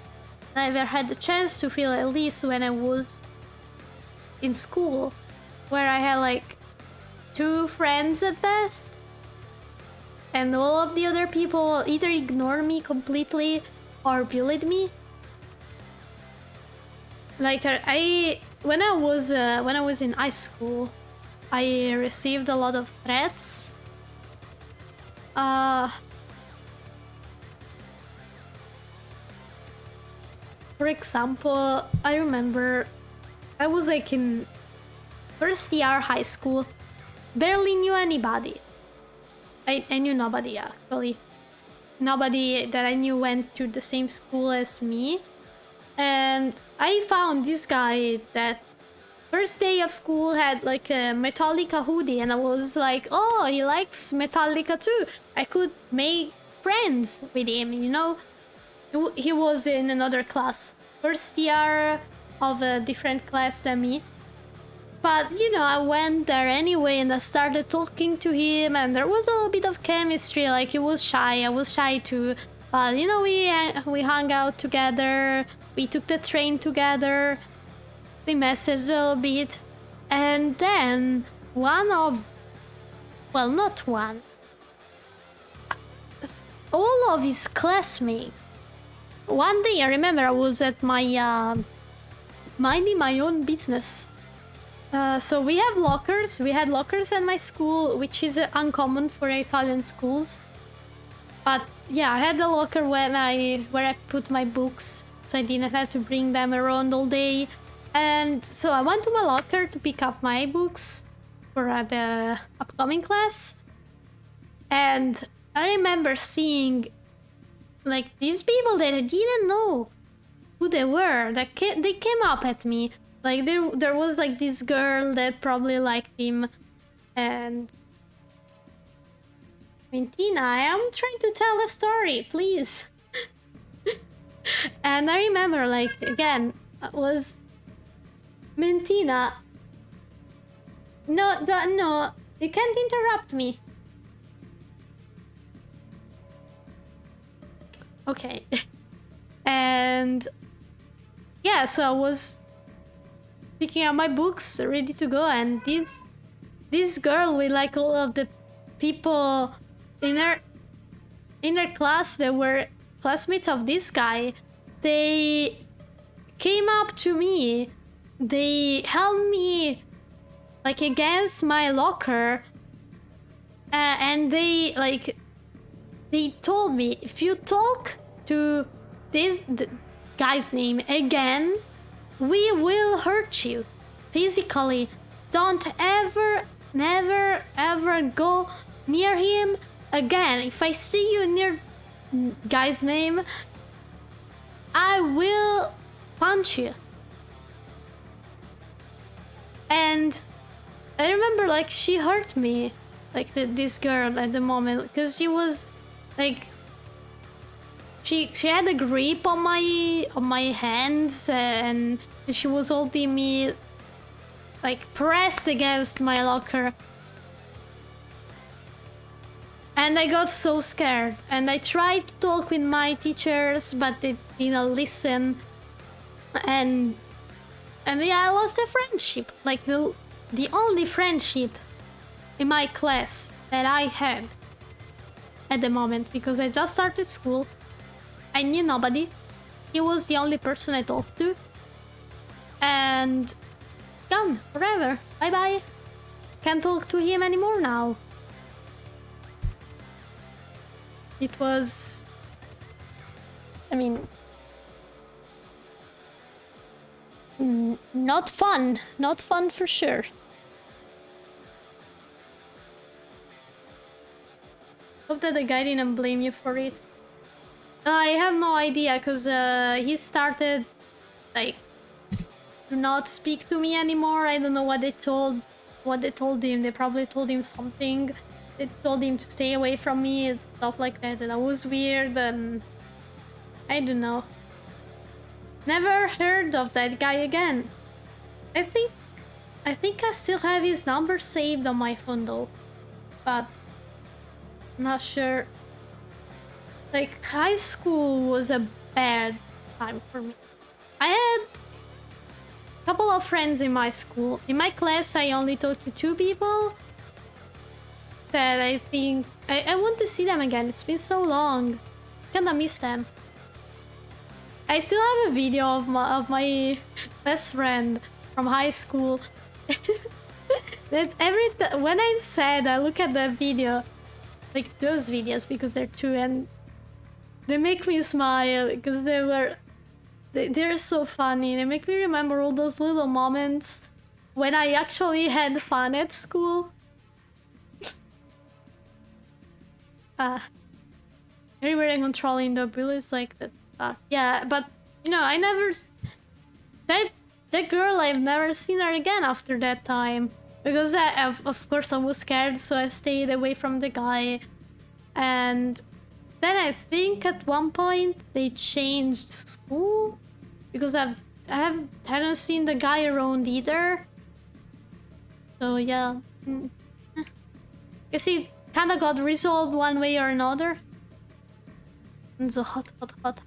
never had the chance to feel, at least when I was in school, where I had like 2 friends at best. And all of the other people either ignored me completely or bullied me. Like when I was in high school, I received a lot of threats. For example, I remember I was like in first year high school, barely knew anybody. I knew nobody actually. Nobody that I knew went to the same school as me. And I found this guy that first day of school had like a Metallica hoodie, and I was like, oh, he likes Metallica too. I could make friends with him, you know? He was in another class, first year of a different class than me. But, you know, I went there anyway and I started talking to him, and there was a little bit of chemistry. Like, he was shy, I was shy too. But, you know, we hung out together, we took the train together, we messaged a little bit. And then all of his classmates. One day, I remember I was at my minding my own business. So we had lockers at my school, which is uncommon for Italian schools. But yeah, I had the locker where I put my books, so I didn't have to bring them around all day. And so I went to my locker to pick up my books for the upcoming class. And I remember seeing like these people that I didn't know who they were. They came up at me. Like there was like this girl that probably liked him, and Mentina, I am trying to tell a story, please. And I remember, like, again, was Mentina. No, you can't interrupt me. Okay. And yeah, so I was picking up my books, ready to go, and this girl with like all of the people in her class that were classmates of this guy, they came up to me, they held me like against my locker, and they told me, if you talk to this guy's name again, we will hurt you physically. Don't never ever go near him again. If I see you near guy's name, I will punch you. And I remember, like, she hurt me, like this girl at the moment, because she was like, she had a grip on my hands, and she was holding me like pressed against my locker. And I got so scared, and I tried to talk with my teachers, but they didn't listen. And yeah, I lost a friendship, like the only friendship in my class that I had at the moment, because I just started school. I knew nobody. He was the only person I talked to. And gone forever. Bye bye. Can't talk to him anymore now. It was, I mean, Not fun. Not fun for sure. Hope that the guy didn't blame you for it. I have no idea, because he started, like, to not speak to me anymore. I don't know what they told him. They probably told him something. They told him to stay away from me and stuff like that. And that was weird, and I don't know. Never heard of that guy again. I think I still have his number saved on my phone though, but I'm not sure. Like, high school was a bad time for me. I had a couple of friends in my school. In my class, I only talked to 2 people that I think I want to see them again. It's been so long. Kinda miss them. I still have a video of my best friend from high school. That's when I'm sad, I look at that video, like those videos, because they're 2, and they make me smile because they're so funny. They make me remember all those little moments when I actually had fun at school. Everywhere I'm controlling the bullies like that. Yeah, but you know, I never. That girl, I've never seen her again after that time, because of course I was scared, so I stayed away from the guy. And then I think at one point they changed school, because I hadn't seen the guy around either. So yeah, guess it kind of got resolved one way or another. Hanzo hot,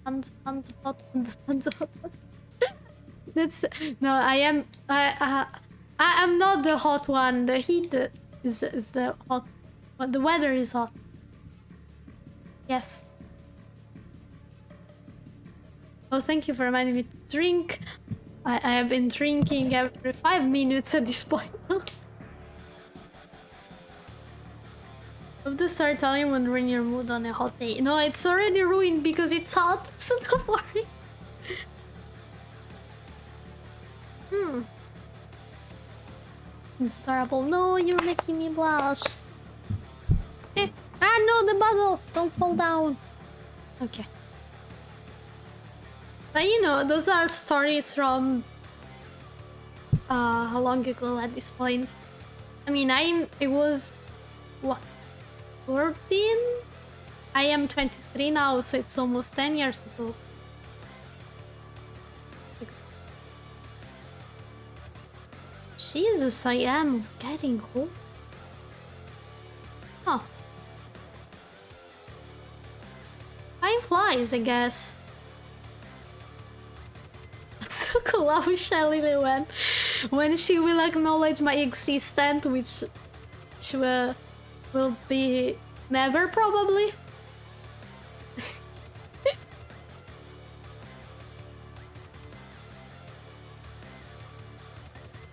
Hanzo hot. That's no, I'm not the hot one. The heat is the hot. But the weather is hot. Yes. Oh, thank you for reminding me to drink. I have been drinking every 5 minutes at this point. Hope to start telling when ruin your mood on a hot day. No, it's already ruined because it's hot, so don't worry. It's terrible. No, you're making me blush. Ah, no, the bottle! Don't fall down. Okay. But you know, those are stories from how long ago at this point. I mean, it was what, 14? I am 23 now, so it's almost 10 years ago. Jesus, I am getting old. Huh. Time flies, I guess. It's so cool how Shelly went when she will acknowledge my existence, which will be never, probably.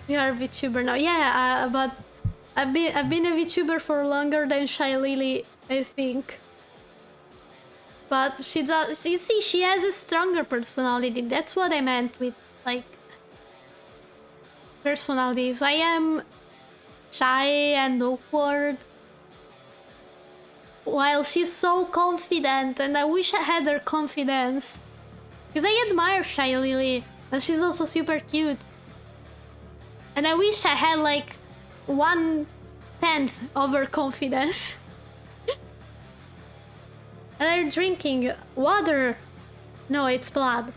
You are a VTuber now. Yeah, but I've been a VTuber for longer than Shy Lily, I think. But she does. You see, she has a stronger personality. That's what I meant with like personalities. I am shy and awkward, while she's so confident, and I wish I had her confidence, because I admire Shy Lily, and she's also super cute. And I wish I had like 1/10 of her confidence. And I'm drinking water. No, it's blood.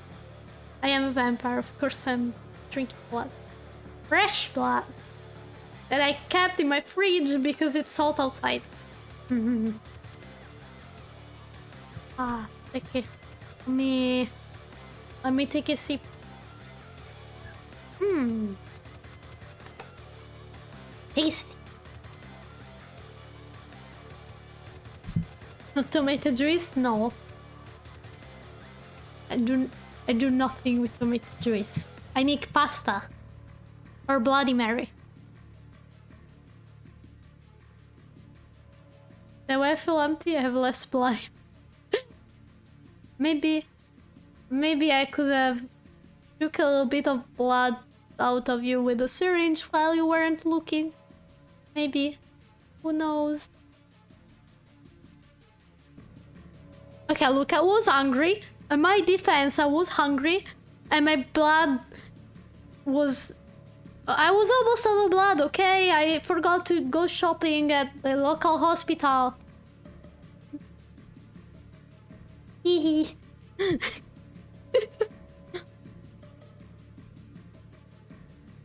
I am a vampire, of course I'm drinking blood. Fresh blood. That I kept in my fridge because it's hot outside. Okay. Let me take a sip. Tasty. Tomato juice? No. I do nothing with tomato juice. I make pasta. Or Bloody Mary. The way I feel empty, I have less blood. Maybe I could have took a little bit of blood out of you with a syringe while you weren't looking. Maybe. Who knows? Okay, look, I was hungry. In my defense, I was hungry. And my blood was... I was almost out of blood, okay? I forgot to go shopping at the local hospital. Hehe.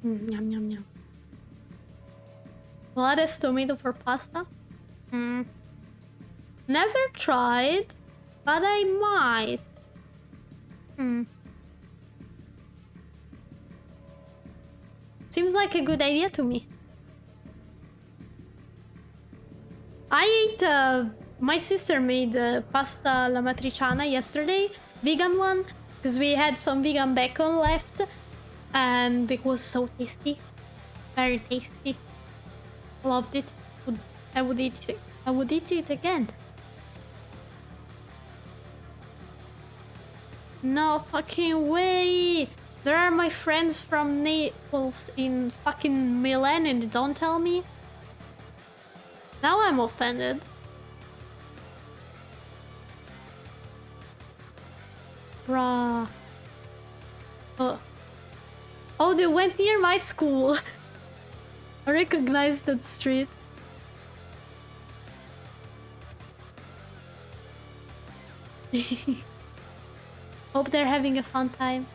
Yum, yum, yum. Lettuce tomato for pasta? Never tried, but I might. Seems like a good idea to me. I ate, my sister made pasta alla matriciana yesterday, vegan one, because we had some vegan bacon left, and it was so tasty. Very tasty. Loved it. I would eat it. I would eat it again. No fucking way! There are my friends from Naples in fucking Milan and don't tell me? Now I'm offended. Bruh. Oh, they went near my school. I recognize that street. Hope they're having a fun time.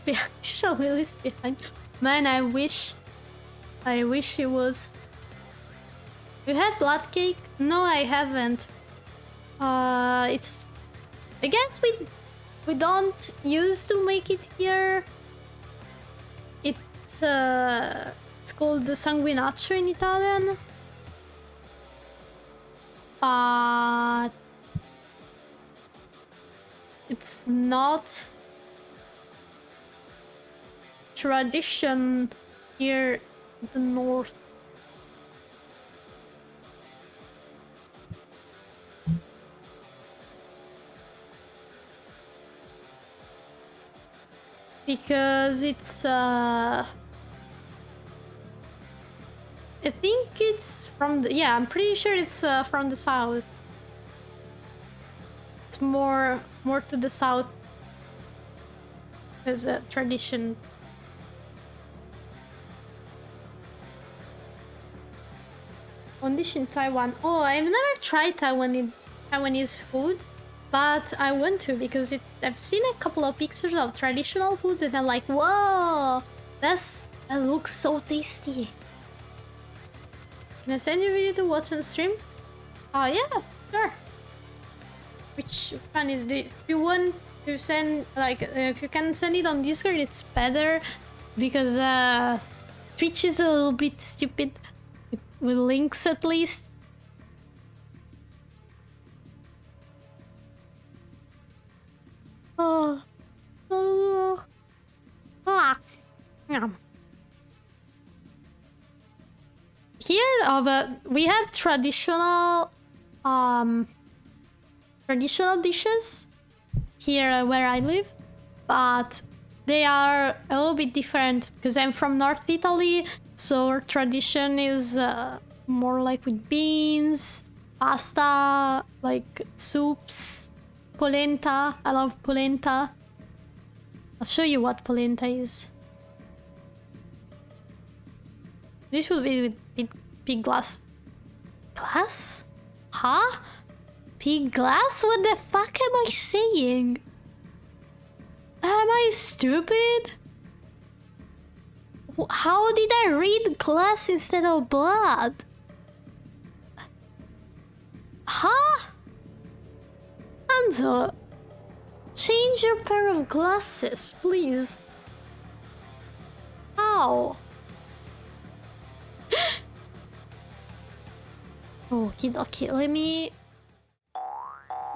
Behind. Man, I wish it was. You had blood cake? No, I haven't. It's. I guess we don't used to make it here. It's called the sanguinaccio in Italian. But it's not tradition here in the north. Because it's I think it's from the, yeah, I'm pretty sure it's from the south. It's more to the south as a tradition. On dish in Taiwan. Oh, I've never tried Taiwanese food, but I want to because I've seen a couple of pictures of traditional foods and I'm like, whoa, that looks so tasty. Can I send you a video to watch on stream? Oh yeah, sure. Which one is this? If you want to send, like, if you can send it on Discord, it's better because Twitch is a little bit stupid with links at least. Oh. Yeah. Here, we have traditional dishes here where I live, but they are a little bit different because I'm from North Italy, so our tradition is more like with beans, pasta, like soups, polenta. I love polenta. I'll show you what polenta is. This will be with pig glass. Glass? Huh? Pig glass? What the fuck am I saying? Am I stupid? How did I read glass instead of blood? Huh? Hanzo, change your pair of glasses, please. How? Okie dokie, let me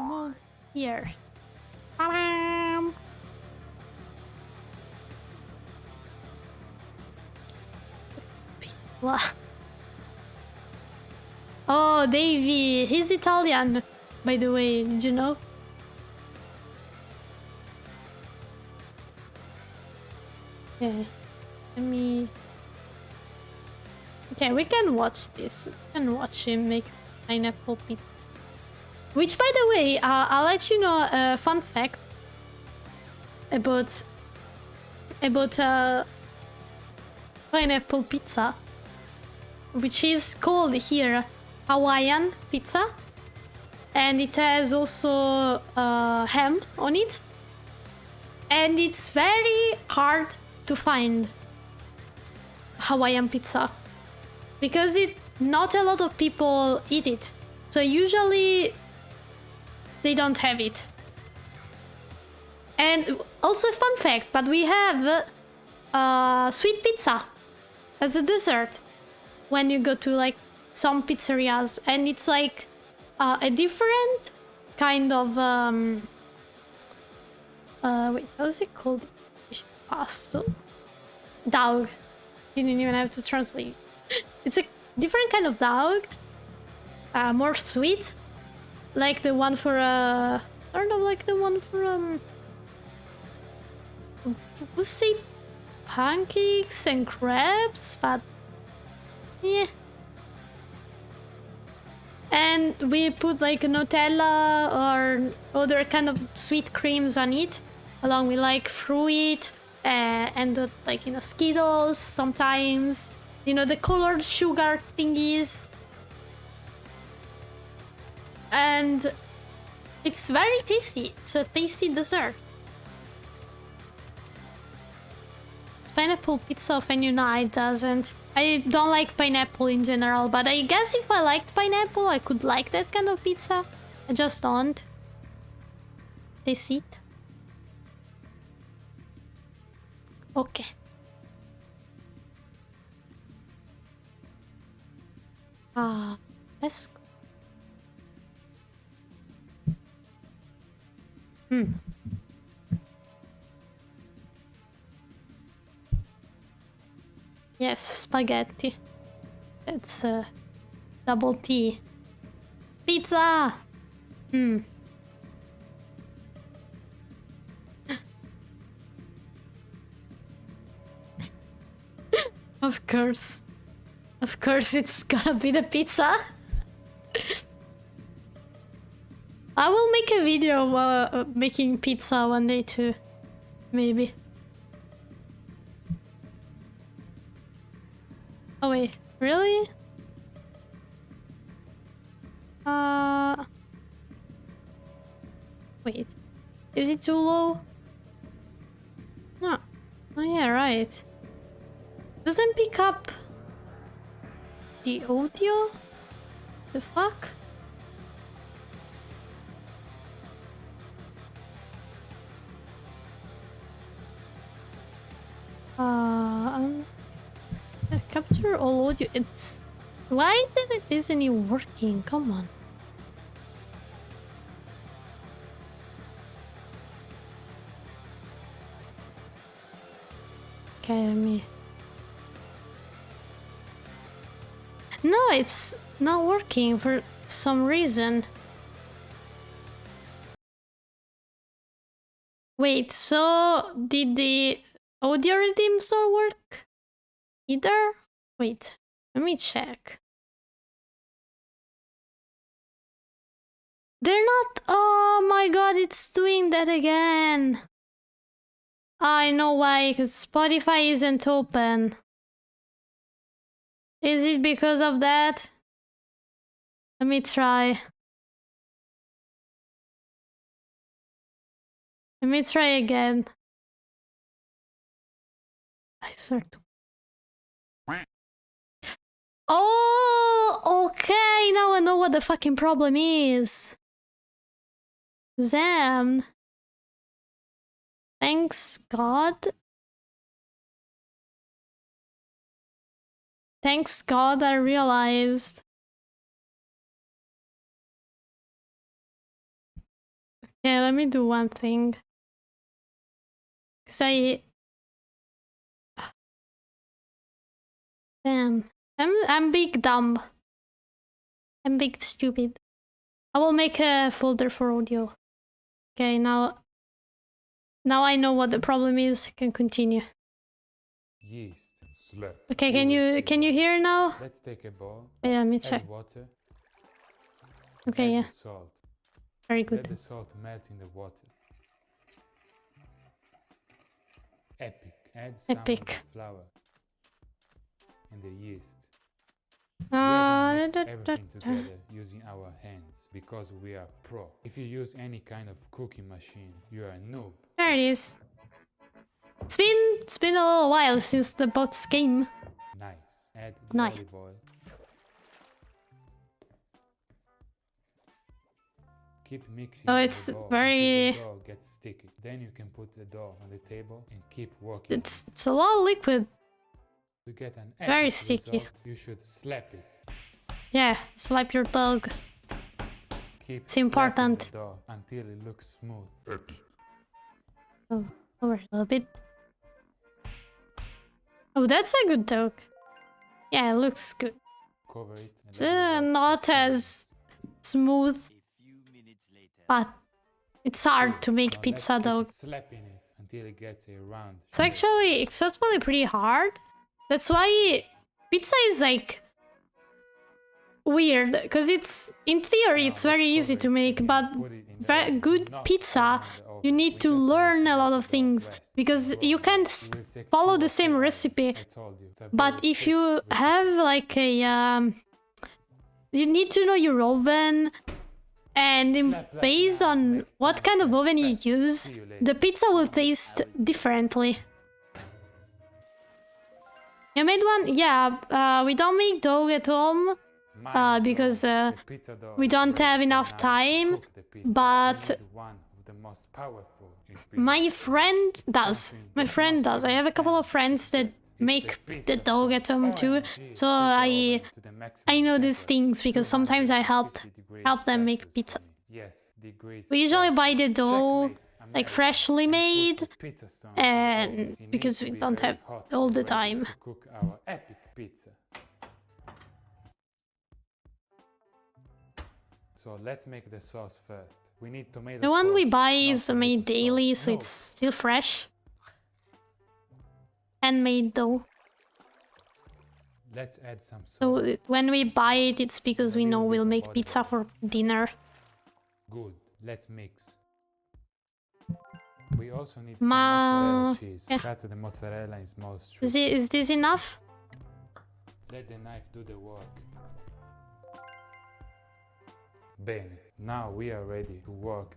move here. Oh, Davey, he's Italian, by the way, did you know? Okay, let me... Okay, we can watch this. We can watch him make pineapple pizza. Which, by the way, I'll let you know a fun fact about pineapple pizza, which is called here Hawaiian pizza, and it has also ham on it, and it's very hard to find Hawaiian pizza because not a lot of people eat it, so usually they don't have it. And also a fun fact, but we have sweet pizza as a dessert when you go to like some pizzerias, and it's like a different kind of wait, how is it called? Pasta. Dog. Didn't even have to translate. It's a different kind of dog, more sweet, like the one for sort of like the one for we'll say pancakes and crepes, but yeah. And we put like Nutella or other kind of sweet creams on it, along with like fruit and like, you know, Skittles sometimes, you know, the colored sugar thingies. And it's very tasty. It's a tasty dessert. It's pineapple pizza offend you? No, it doesn't. I don't like pineapple in general, but I guess if I liked pineapple, I could like that kind of pizza. I just don't. Taste it. Okay. Let's go. Yes, spaghetti. It's double T. Pizza! Of course. Of course it's gonna be the pizza. I will make a video of making pizza one day too. Maybe. Oh wait, really? Wait. Is it too low? No. Oh yeah, right. Doesn't pick up the audio? The fuck? Capture all audio. It's... Why isn't it working? Come on. Okay, let me... No, it's not working for some reason. Wait, so did the audio redeems not work either? Wait, let me check. They're not... Oh my god, it's doing that again. I know why, because Spotify isn't open. Is it because of that? Let me try. Let me try again. I swear to... Oh, okay, now I know what the fucking problem is. Then... Thanks God. Thanks God I realized. Okay, let me do one thing. Cause damn. I'm big dumb. I'm big stupid. I will make a folder for audio. Okay, now I know what the problem is. I can continue.
yeast. Slap.
Okay, can you hear now?
Let's take a bowl.
Wait, let me
Add
check.
water.
Okay,
Add
yeah.
the salt.
Very
Let
good.
the salt melt in the water. Epic. Add some of the
Epic.
flour and the yeast. We are gonna mix everything together using our hands because we are pro. If you use any kind of cooking machine, you are a noob.
There it is. It's been a little while since the bots came.
Nice. Add the
Nice.
olive oil. Keep mixing
Oh,
the
it's
dough
very-
until the dough gets sticky. Then you can put the dough on the table and keep working.
It's a lot of liquid.
To get an
very
epic
sticky.
result, you should slap it.
Yeah, slap your dog.
Keep
It's important.
slapping the dough until it looks smooth.
Oh, over a little bit. Oh, that's a good dog. Yeah, it looks good.
Cover it. And
It's
let it rest
not
for 10
as smooth, but it's hard to make
Now
pizza
let's keep
though.
slapping it until it gets a round
It's actually pretty hard. That's why pizza is like weird, because it's in theory it's very easy to make, but very good pizza you need to learn a lot of things because you can't follow the same recipe. But if you have like a you need to know your oven, and based on what kind of oven you use, the pizza will taste differently. You made one? Yeah, we don't make dough at home because we don't have enough time, but my friend does. I have a couple of friends that make the dough at home too, so I know these things because sometimes I help them make pizza. We usually buy the dough like freshly made, and because we don't have all the time.
Cook our epic pizza. So let's make the sauce first. We need tomato.
The one we
sauce,
buy
not
is
tomato
made daily,
sauce.
so
No.
it's still fresh. Handmade dough.
Let's add some salt.
So when we buy it, it's because we know we'll make pizza for dinner.
Good. Let's mix. We also need some mozzarella cheese.
Yeah.
Cut the mozzarella in small strips.
Is this enough?
Let the knife do the work. Bene. Now we are ready to work.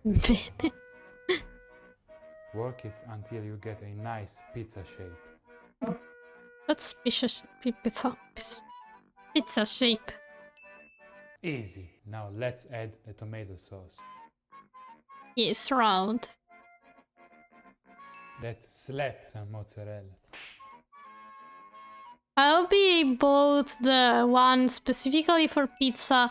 Work it until you get a nice pizza shape.
That's pizza shape.
Easy. Now let's add the tomato sauce.
Yes, round.
Let's slap some mozzarella.
I'll be both the one specifically for pizza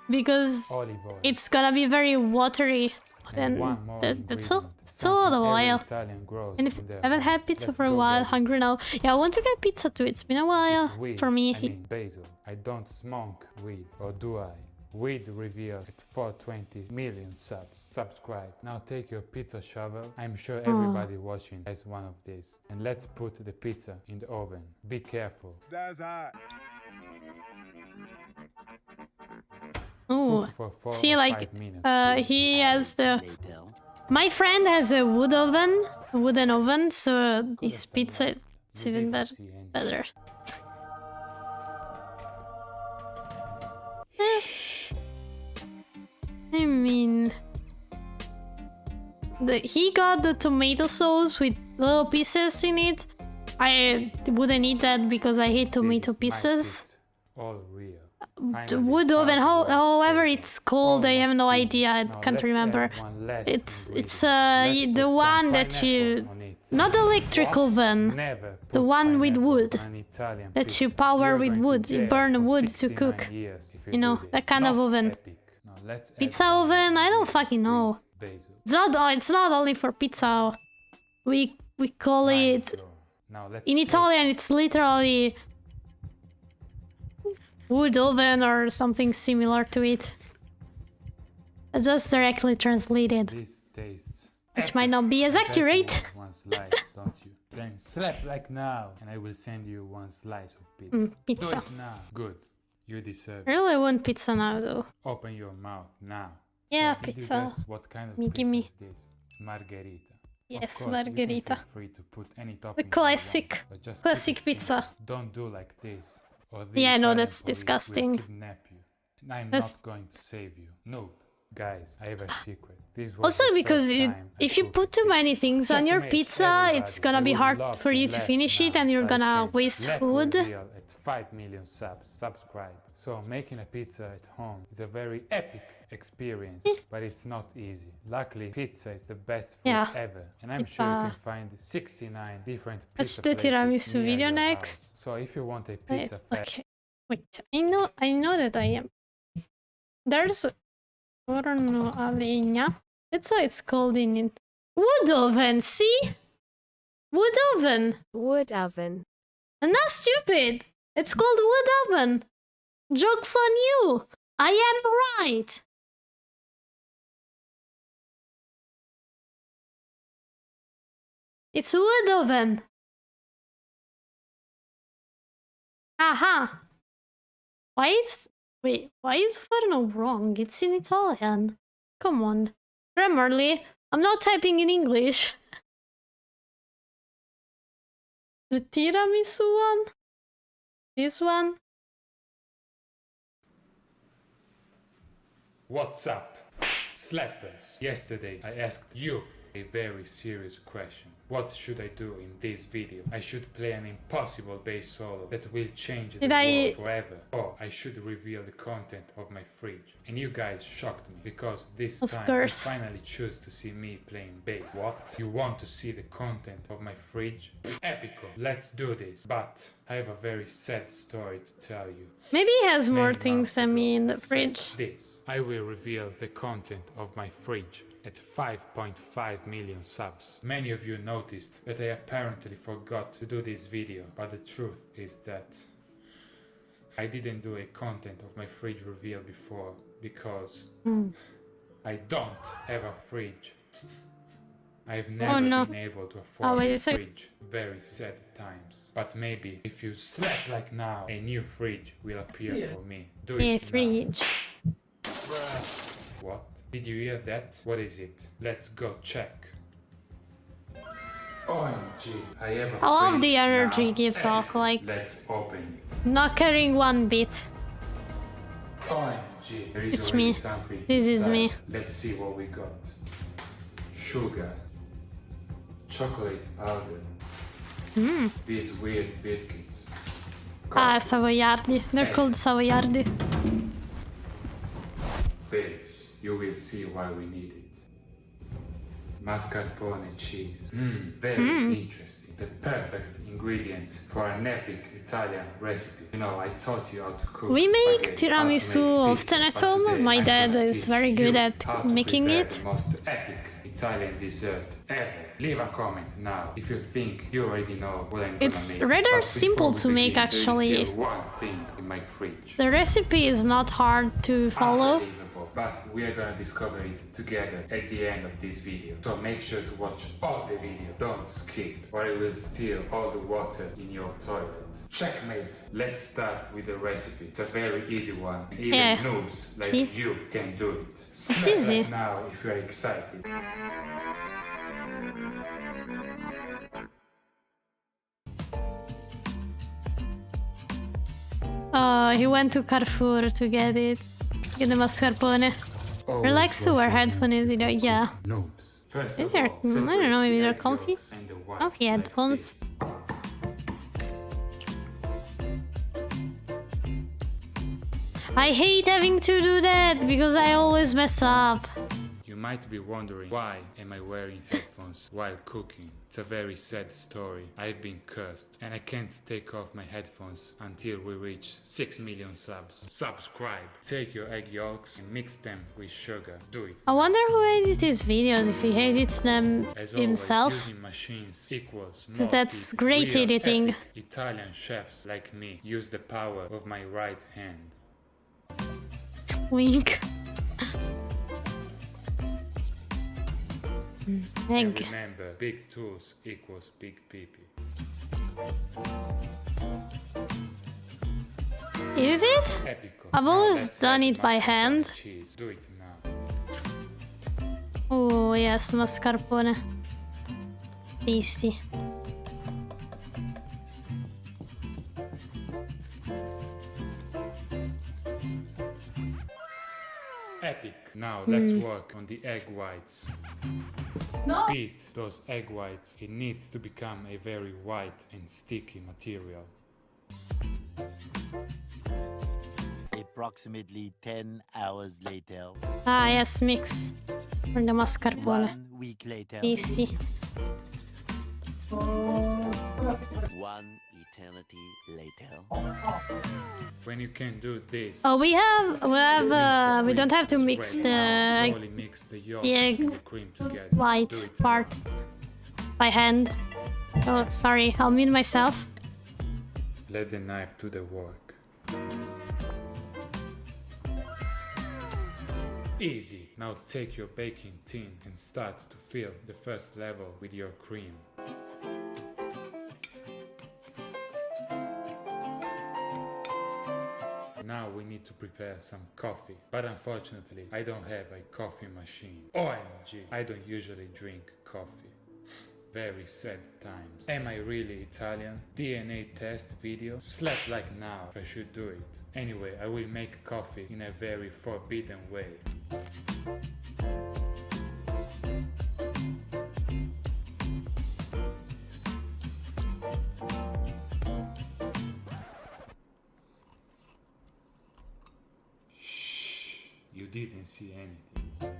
because
Olive oil.
it's gonna be very watery.
And
And
one more
that's a
ingredient.
it's a lot of
Something every
while.
Italian grows
And if
in their
I haven't
home.
had pizza
Let's
for a
go
while,
get it.
hungry now. Yeah, I want to get pizza too. It's been a while
It's weed.
for me.
I mean basil. I don't smoke weed, or do I? Weed reveal at 420 million subs. Subscribe. Now take your pizza shovel. I'm sure everybody watching has one of these. And let's put the pizza in the oven. Be careful.
That's hot.
Oh,
Cook for 4
see,
or
like
5 minutes.
he has the. My friend has a wooden oven, so his pizza it's even better. Eh. I mean, he got the tomato sauce with little pieces in it. I wouldn't eat that because I hate tomato pieces.
All real.
The wood oven, however it's called, I have no idea. I can't remember. It's the one that you, not the electric oven, the one with wood that you power with wood. You burn wood to cook. You know, that kind of oven. Pizza oven? I don't fucking know. It's not only for pizza. We call it in Italian. It's literally wood oven or something similar to it. Just directly translated.
This tastes
Which might not be as accurate.
One slice, don't you? Then Slap like now, and I will send you one slice of pizza.
Pizza.
Do it now. Good. You deserve
I
it.
really want pizza now, though.
Open your mouth now.
Yeah,
So did you
pizza.
guess what kind of
Gimme.
pizza is this? Margherita.
Yes,
Of course,
margherita.
You can feel free to put any topping
The
you
classic.
want, but just keep
Classic
it
pizza.
simple. Don't do like this, or the
Yeah, I know,
Italian
that's
police
disgusting.
will kidnap you. And I'm
That's-
not going to save you. No. Guys, I have a secret. This was
Also,
the
because
first time I
if you
cooked
put too
pizza.
many things on your
Checkmate,
pizza,
everybody.
it's gonna
I
be
would
hard
love
for you to
laugh
finish it
now,
and you're
but I
gonna
can't.
waste
Left
food.
reveal at 5 million subscribe. So making a pizza at home is a very epic experience, but it's not easy. Luckily, pizza is the best food
Yeah.
ever, and I'm
It's,
sure you can find 69 different
Watch
pizza
the
places
tiramisu
near
video
your
next.
house. So if you want a
Wait,
pizza fest,
okay. Wait, I know that I am. There's forno a legna. That's how it's called in wood oven, see? Wood oven.
Wood oven.
I'm not stupid. It's called wood oven. Joke's on you. I am right. It's wood oven. Aha. Why is forno wrong? It's in Italian. Come on. Grammarly, I'm not typing in English. The tiramisu one? This one?
what's up, slappers? Yesterday I asked you a very serious question. What should I do in this video? I should play an impossible bass solo that will change the world forever, or I should reveal the content of my fridge. And you guys shocked me, because this time you finally choose to see me playing bass. What? You want to see the content of my fridge? Epico, let's do this. But I have a very sad story to tell you.
Maybe he has more
Many
things
months
than me
ago,
in the
I said
fridge.
This. I will reveal the content of my fridge at 5.5 million subs. Many of you noticed that I apparently forgot to do this video, but the truth is that I didn't do a content of my fridge reveal before because I don't have a fridge. I've never been able to afford a fridge. Very sad times. But maybe if you slap like now, a new fridge will appear for me. Do it now.
Fridge.
What? Did you hear that? What is it? Let's go check. OMG, I have a
I love
fridge
the energy
now.
it gives off, like,
Let's open it.
not carrying one bit.
OMG, there is
It's
already
me.
something
This is
inside.
me.
Let's see what we got. Sugar. Chocolate powder. These weird biscuits.
Ah, Savoiardi. They're called Savoiardi.
Base. You will see why we need it. Mascarpone cheese. Very interesting. The perfect ingredients for an epic Italian recipe. You know, I taught you how to cook.
We make
spaghetti,
tiramisu
how to make pizza,
often at
but
home.
today
My
I'm
dad
gonna
is
teach
very good
you
at
how to
making
prepare
it.
the most epic Italian dessert ever. Leave a comment now if you think you already know what I'm gonna
It's
make.
rather
But
simple
before
to
we
make,
begin,
actually.
There is still one thing in my fridge.
The recipe is not hard to follow.
Unbelievable, but we are gonna discover it together at the end of this video. So make sure to watch all the video, don't skip, or it will steal all the water in your toilet. Checkmate! Let's start with the recipe. It's a very easy one. And even noobs like you can do it.
It's easy.
Like now if you are excited.
He went to Carrefour to get it. Get the mascarpone. Relax to wear headphones in video. Yeah.
Noobs. First
Is
of
there?
all,
I don't know, maybe they're
separate
comfy.
yolks and the whites
Comfy
like
headphones.
this.
I hate having to do that because I always mess up.
You might be wondering, why am I wearing headphones while cooking? It's a very sad story. I've been cursed and I can't take off my headphones until we reach 6 million subs. Subscribe. Take your egg yolks and mix them with sugar. Do it.
I wonder who edits his videos, if he edits them
As
himself.
always, using machines equals
Because that's great
real
editing.
epic Italian chefs like me use the power of my right hand.
Wink.
And
Egg.
remember, big tools equals big pee-pee.
Is it?
Epico.
I've
Now
always
let's
done
add
it by
mascarpone
hand.
cheese. Do it now.
Oh yes, mascarpone. Tasty.
Epic. Now let's work on the egg whites.
No.
Beat those egg whites. It needs to become a very white and sticky material.
Approximately 10 hours later.
Ah yes, mix. For the mascarpone.
1 week later.
Tasty.
1 eternity later.
When you can do this,
Oh, we don't have to mix the
slowly mix the yolks
egg
and the cream together.
white
Do it
part by hand. Oh, sorry, I'll mute myself.
Let the knife do the work. Easy. Now take your baking tin and start to fill the first level with your cream. Now we need to prepare some coffee, but unfortunately I don't have a coffee machine. OMG, I don't usually drink coffee. Very sad times. Am I really Italian? DNA test video? Slap like now if I should do it. Anyway, I will make coffee in a very forbidden way. You didn't see anything.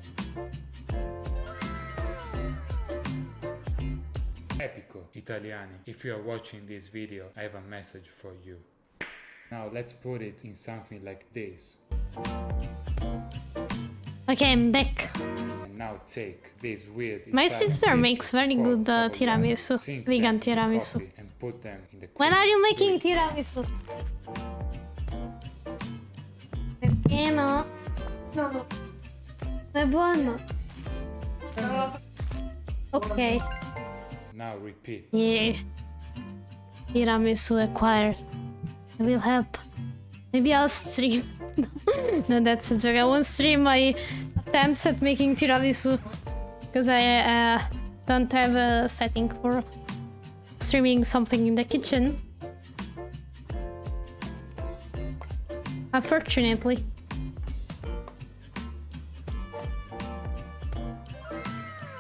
Epico, Italiani, if you are watching this video, I have a message for you. Now let's put it in something like this.
Okay, I'm back.
And now take this weird
My
Italian
sister
biscuit
makes very
called
good tiramisu,
Sink
vegan
them in
tiramisu.
coffee and put them in the
When
cream.
are you
Do
making
it.
tiramisu? Perché no? No. È buono. Ok.
Now repeat.
Yeah. Tiramisu acquired. I will help. Maybe I'll stream. No, that's a joke. I won't stream my attempts at making tiramisu. Because I don't have a setting for streaming something in the kitchen. Unfortunately.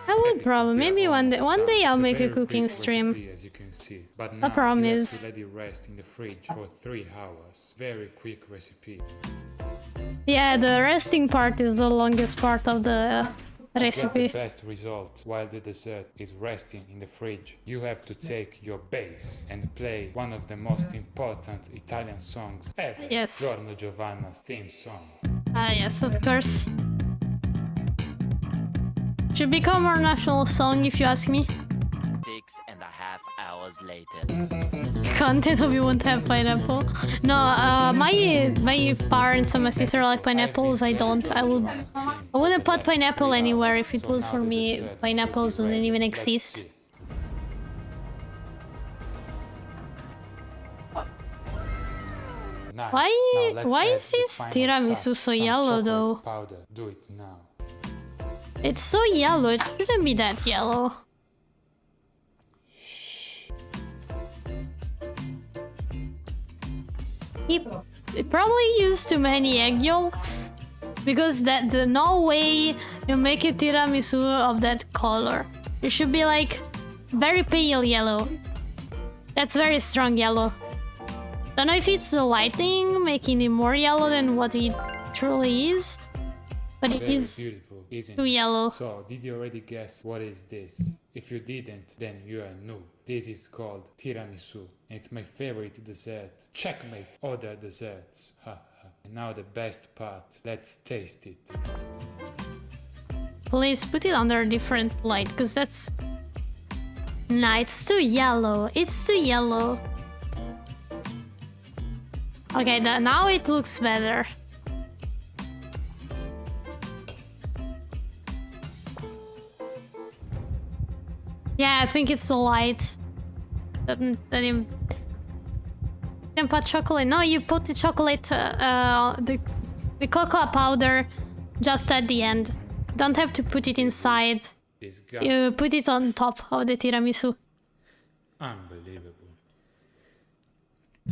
I would probably. Maybe one day I'll make a cooking stream.
As you can see. But now
problem
you have
is-
to let it rest in the fridge for 3 hours. Very quick recipe.
Yeah, the resting part is the longest part of the
To get
recipe.
the best result while the dessert is resting in the fridge, you have to take your bass and play one of the most important Italian songs ever.
Yes.
Giorno Giovanna's theme song.
Ah, yes, of course. Should become our national song if you ask me.
6.5 hours later.
Content of you won't have pineapple. No, my parents and my sister like pineapples. I don't. I wouldn't put pineapple anywhere if it was for me. Pineapples wouldn't even exist.
Nice.
Why-
Now let's
why
add
is
the
this
final
tiramisu
touch,
so
some
yellow,
chocolate
though?
Powder. Do it now.
It's so yellow. It shouldn't be that yellow. He probably used too many egg yolks because no way you make a tiramisu of that color. It should be like very pale yellow. That's very strong yellow. Don't know if it's the lighting making it more yellow than what it truly is, but it
Very
is
beautiful, isn't
too
it?
yellow.
So, did you already guess what is this? If you didn't, then you are noob. This is called tiramisu. And it's my favorite dessert. Checkmate other desserts. Ha ha. And now the best part. Let's taste it.
Please put it under a different light, because that's... Nah, it's too yellow. It's too yellow. Okay, now it looks better. I think it's the light. That you can put chocolate. No, you put the chocolate, the cocoa powder just at the end. Don't have to put it inside. You put it on top of the tiramisu.
Unbelievable.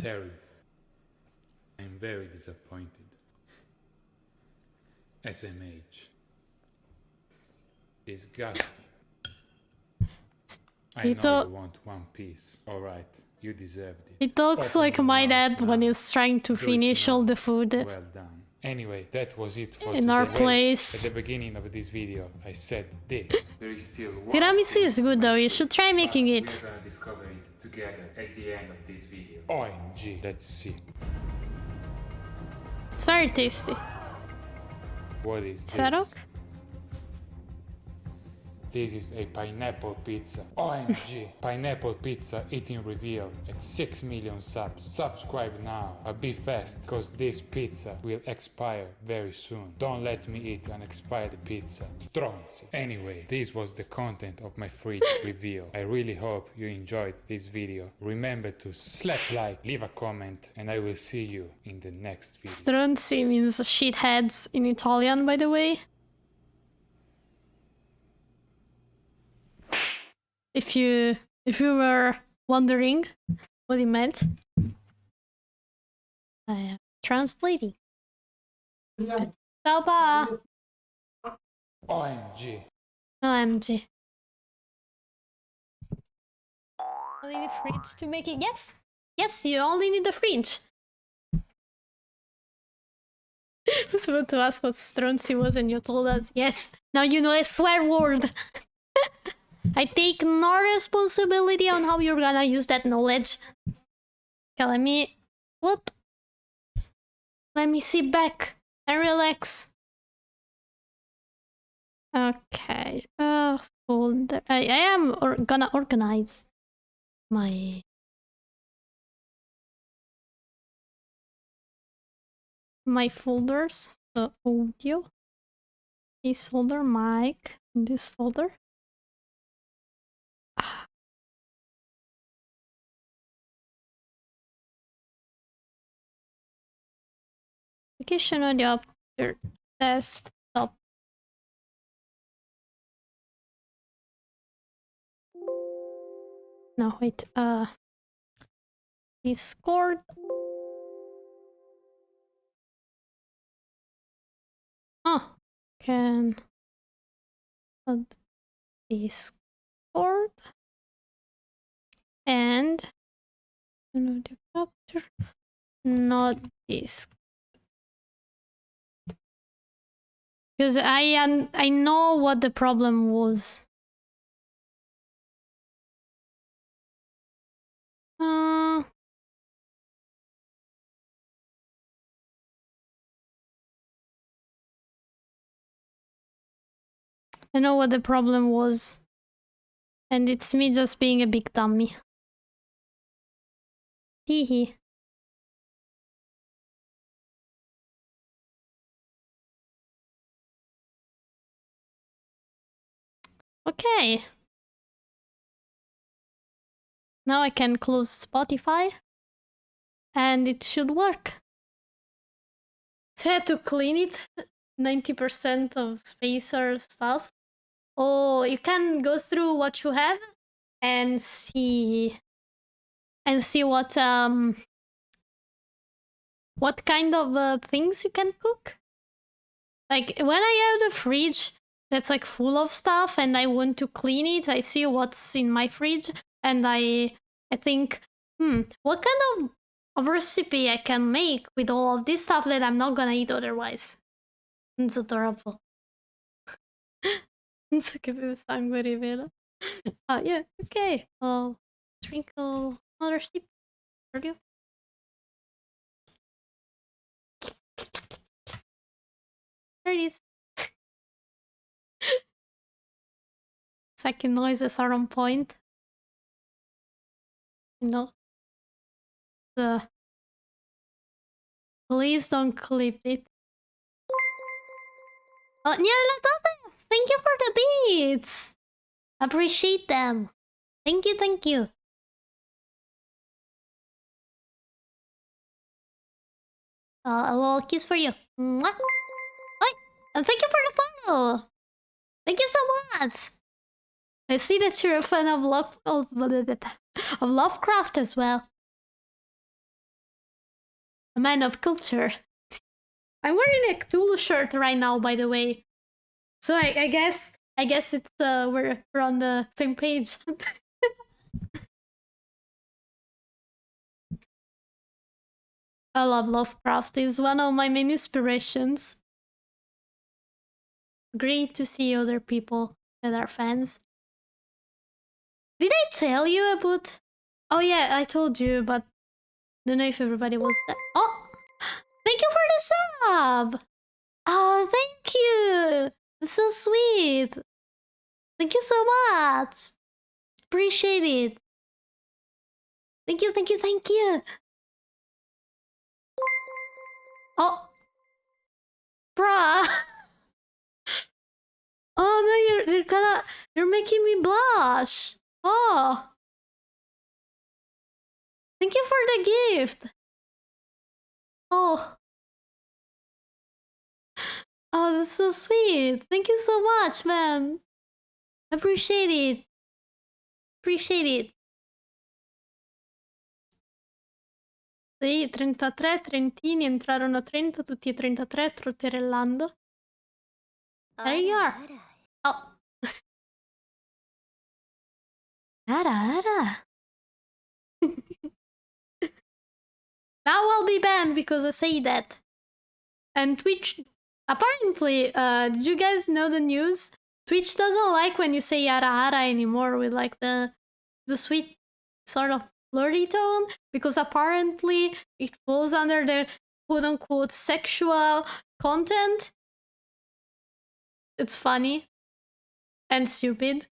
Terrible. I'm very disappointed. SMH. Disgusting. I know you want one piece. Alright, you deserved it.
It looks like my dad when he's trying to finish all the food.
Well done. Anyway, that was it for
in
today.
our place.
At the beginning of this video, I said this. There is still one
Tiramisu is good though, you should try making it.
We're gonna discover it together at the end of this video. OMG, let's see.
It's very tasty.
What is this?
Sarok?
This is a pineapple pizza. OMG! Pineapple pizza eating reveal at 6 million subs. Subscribe now, but be fast, cause this pizza will expire very soon. Don't let me eat an expired pizza. Stronzi. Anyway, this was the content of my fridge reveal. I really hope you enjoyed this video. Remember to slap like, leave a comment, and I will see you in the next video.
Stronzi means shitheads in Italian, by the way. If you were wondering what it meant, I am translating. Ciao, pa.
OMG.
OMG. Only need a fridge to make it. Yes, yes, you only need the fridge. I was about to ask what stronzi was, and you told us yes. Now you know a swear word. I take no responsibility on how you're gonna use that knowledge. Okay, let me... Whoop. Let me sit back and relax. Okay. Folder. I am gonna organize my... folders. So, audio. This folder, mic. This folder. Application audio after desktop. No, wait. Discord. Oh, can add Discord and audio capture. Not this. Because I know what the problem was. I know what the problem was. And it's me just being a big dummy. Hehe. Okay. Now I can close Spotify. And it should work. So I had to clean it. 90% of spacer stuff. Oh, you can go through what you have and see what kind of things you can cook. Like when I have the fridge that's like full of stuff and I want to clean it, I see what's in my fridge and I think, what kind of recipe I can make with all of this stuff that I'm not gonna eat otherwise. It's adorable. Non so che bevo sangue, rivela. Yeah, okay. I'll drink another sip for you. There it is. Second noises are on point. You know. Please don't clip it. Oh, Nyarlathotep! Thank you for the beats! Appreciate them. Thank you, thank you. A little kiss for you. Mwah. Oi, and thank you for the follow. Thank you so much. I see that you're a fan of Lovecraft as well. A man of culture. I'm wearing a Cthulhu shirt right now, by the way. So I guess it's we're on the same page. I love Lovecraft. He's one of my main inspirations. Great to see other people that are fans. Did I tell you about? Oh yeah, I told you, but don't know if everybody was there. Oh, thank you for the sub. Oh, thank you. It's so sweet. Thank you so much. Appreciate it. Thank you, thank you, thank you. Oh, bruh. Oh no, you're making me blush. Oh, thank you for the gift. Oh, oh, that's so sweet. Thank you so much, man. Appreciate it. Appreciate it. Sì, 33 trentini entrarono a Trento, tutti e 33 trotterellando. There you are. Oh. Ara. Now I'll be banned because I say that. And Twitch, apparently, did you guys know the news? Twitch doesn't like when you say ara anymore with like the sweet sort of flirty tone, because apparently it falls under the quote-unquote sexual content. It's funny and stupid.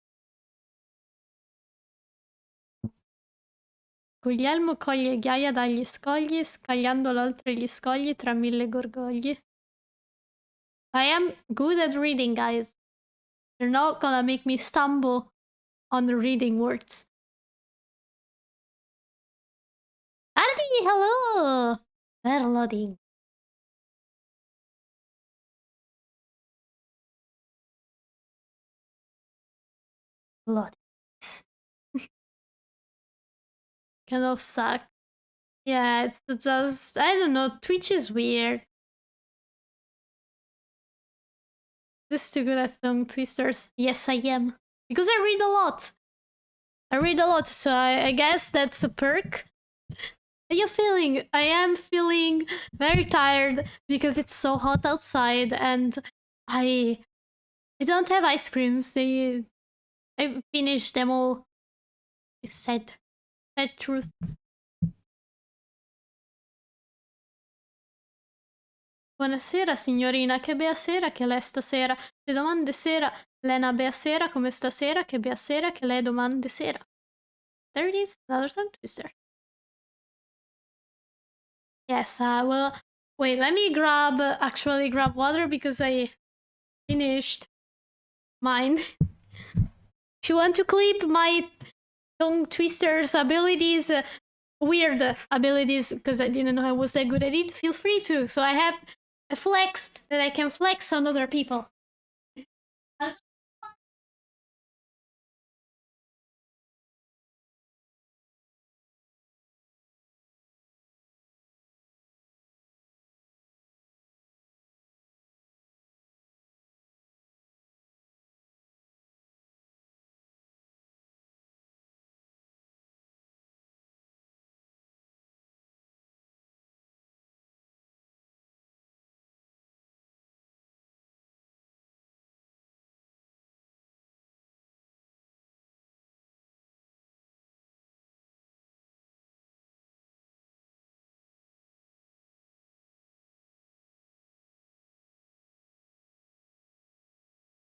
Guglielmo coglie ghiaia dagli scogli, scagliandolo oltre gli scogli tra mille gorgogli. I am good at reading, guys. You're not gonna make me stumble on the reading words. Ardi, hello! They're loading. Loading. Kind of suck. Yeah, it's just, I don't know, Twitch is weird. Just too good at tongue twisters. Yes, I am. Because I read a lot. So I guess that's a perk. How you feeling? I am feeling very tired because it's so hot outside and I don't have ice creams. I finished them all. It's sad truth. Buonasera signorina, che bea sera che lei stasera. Le domande sera, lei una bea sera come stasera, che bea sera che lei domande sera. There it is, another tongue twister. Yes, well, wait, let me actually grab water because I finished mine. If you want to clip my tongue twisters abilities, weird abilities, because I didn't know I was that good at it, feel free to. So I have a flex that I can flex on other people.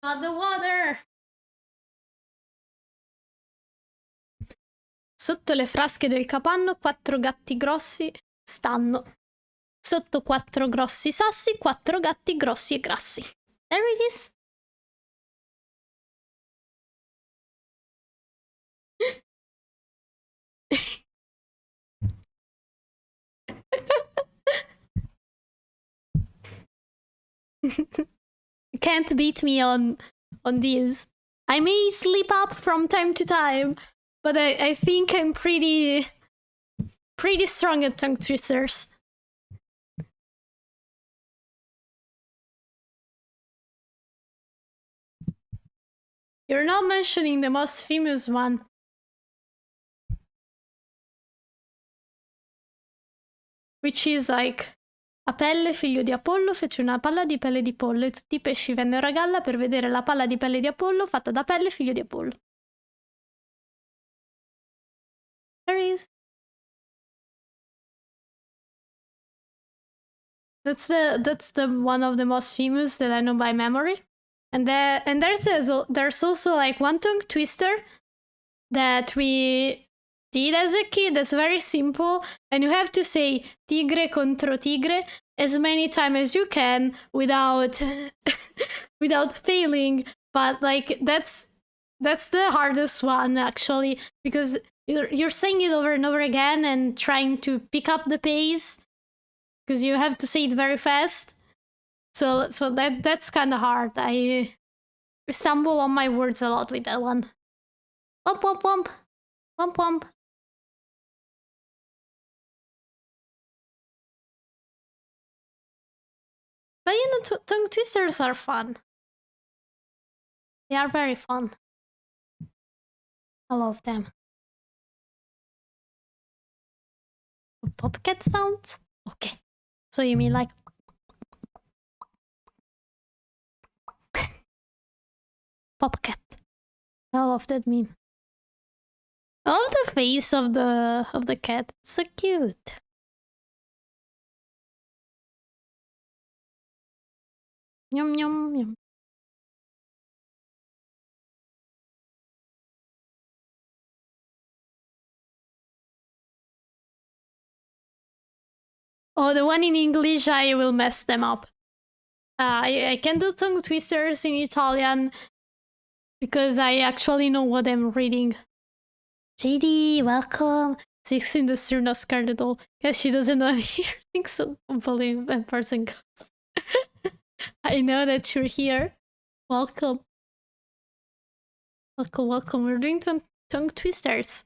Not the water! Sotto le frasche del capanno 4 gatti grossi stanno. Sotto 4 grossi sassi 4 gatti grossi e grassi. There it is. Can't beat me on these. I may slip up from time to time, but I think I'm pretty strong at tongue twisters. You're not mentioning the most famous one. Which is like... Apelle, figlio di Apollo, fece una palla di pelle di pollo e tutti i pesci vennero a galla per vedere la palla di pelle di Apollo fatta da Apelle, figlio di Apollo. There is. That's the one of the most famous that I know by memory. And there's also like one tongue twister that we did as a kid that's very simple, and you have to say tigre contro tigre as many times as you can without without failing. But like that's the hardest one actually, because you're saying it over and over again and trying to pick up the pace because you have to say it very fast. So that's kind of hard. I stumble on my words a lot with that one. Womp womp womp. Womp womp. But you know, tongue twisters are fun. They are very fun. I love them. Popcat sounds? Okay. So you mean like... Popcat. I love that meme. I love the face of the cat. It's so cute. Yum yum yum. Oh, the one in English, I will mess them up. I can do tongue twisters in Italian because I actually know what I'm reading. JD, welcome. 6 in the Surna Scarlet Doll. Yes, she doesn't know I'm here. I think so. Believe in person goes. I know that you're here. Welcome. Welcome, welcome. We're doing tongue twisters.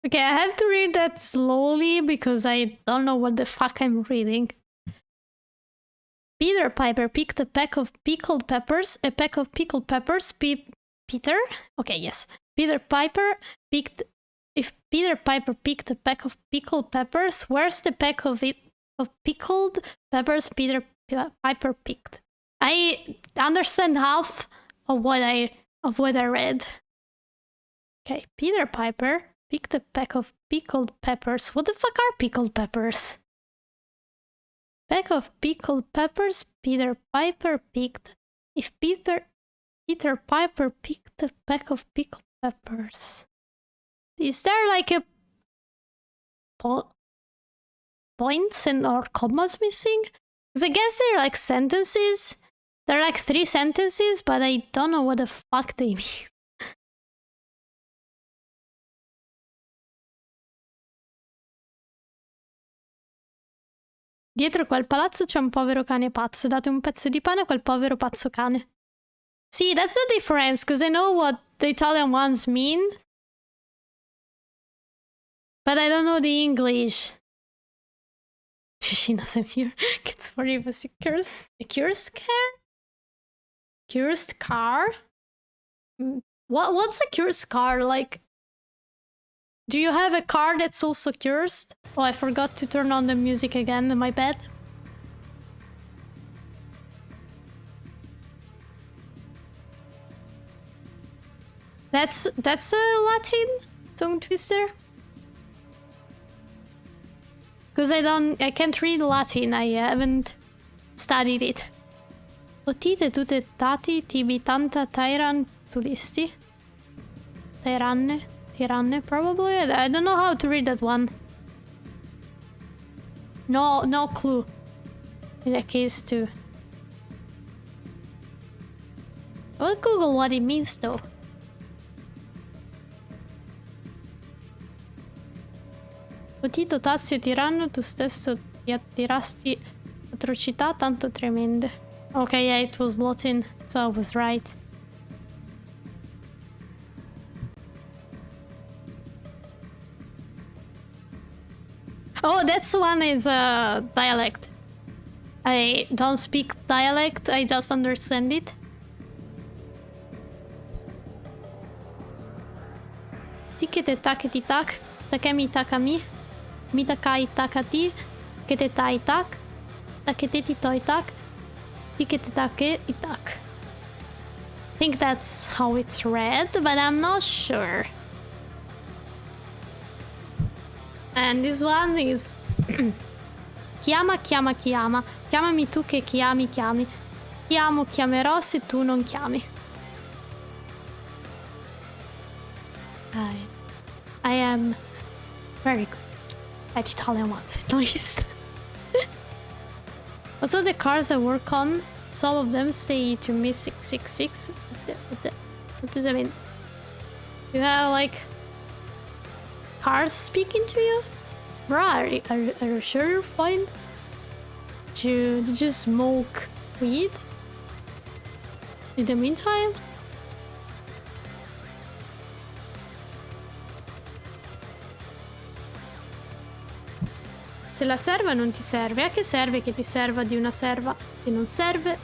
Okay, I have to read that slowly because I don't know what the fuck I'm reading. Peter Piper picked a peck of pickled peppers. A peck of pickled peppers. Peter? Okay, yes. Peter Piper picked... If Peter Piper picked a peck of pickled peppers, where's the peck of pickled peppers Peter Piper picked? I understand half of what I read. Okay, Peter Piper picked a peck of pickled peppers. What the fuck are pickled peppers? Peck of pickled peppers Peter Piper picked. If Peter Piper picked a peck of pickled peppers. Is there like a points or commas missing? Because I guess they're like sentences. They're like 3 sentences, but I don't know what the fuck they mean. Dietro quel palazzo c'è un povero cane pazzo. Date un pezzo di pane a quel povero pazzo cane. See, that's the difference, because I know what the Italian ones mean. But I don't know the English. She doesn't hear. Gets worried was a cursed car? Cursed car? What's a cursed car? Like, do you have a car that's also cursed? Oh, I forgot to turn on the music again, my bad. That's a Latin tongue twister? Because I can't read Latin, I haven't studied it. Otite tutte tati tibi tanta tairan turisti. Tiranne, probably? I don't know how to read that one. No clue. In that case too. I'll Google what it means though. O Tito Tazio tiranno, tu stesso ti attirasti a Atrocità tanto tremende. Okay, yeah, it was Latin, so I was right. Oh, that's one is a dialect. I don't speak dialect, I just understand it. Tikete taketi tak, takemi takami, mitakai takati, kete tai tak, taketeti toi tak, tikete take itak. I think that's how it's read, but I'm not sure. And this one is chiama, chiama, chiama. Chiamami tu che chiami, chiami. Chiamo, chiamerò se tu non chiami. I am very good at Italian ones, at least. Also, the cars I work on, some of them say to me 666. What does that mean? You have like cars speaking to you? Bruh, are you sure you're fine? Did you smoke weed? In the meantime? Se la serva non ti serve, a che serve che ti serva di una serva che non serve?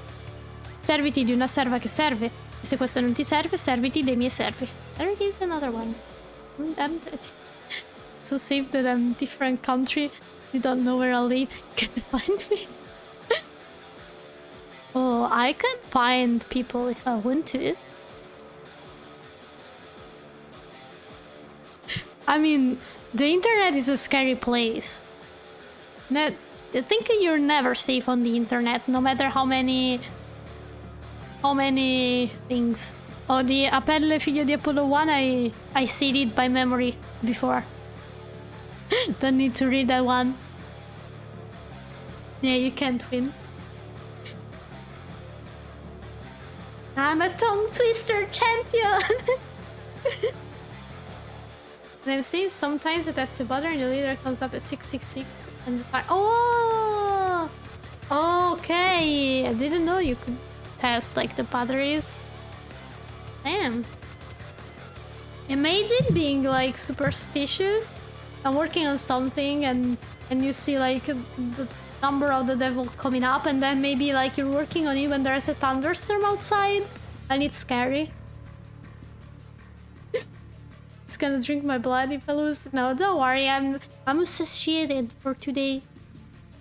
Serviti di una serva che serve. E se questa non ti serve, serviti dei miei servi. There is another one. I'm dead. So safe that I'm in different country. You don't know where I live. You can't find me. Oh, I can find people if I want to. I mean, the internet is a scary place. I think you're never safe on the internet, no matter how many things. Oh, the Apelle figlio di Apollo 1, I said it by memory before. Don't need to read that one. Yeah, you can't win. I'm a tongue twister champion! And I've seen sometimes it has to bother and the leader comes up at 666 and the time. Oh! Okay! I didn't know you could test like the batteries. Damn. Imagine being like superstitious and working on something and you see like the number of the devil coming up and then maybe like you're working on it when there's a thunderstorm outside and it's scary. It's gonna drink my blood if I lose. No, don't worry, I'm satiated for today.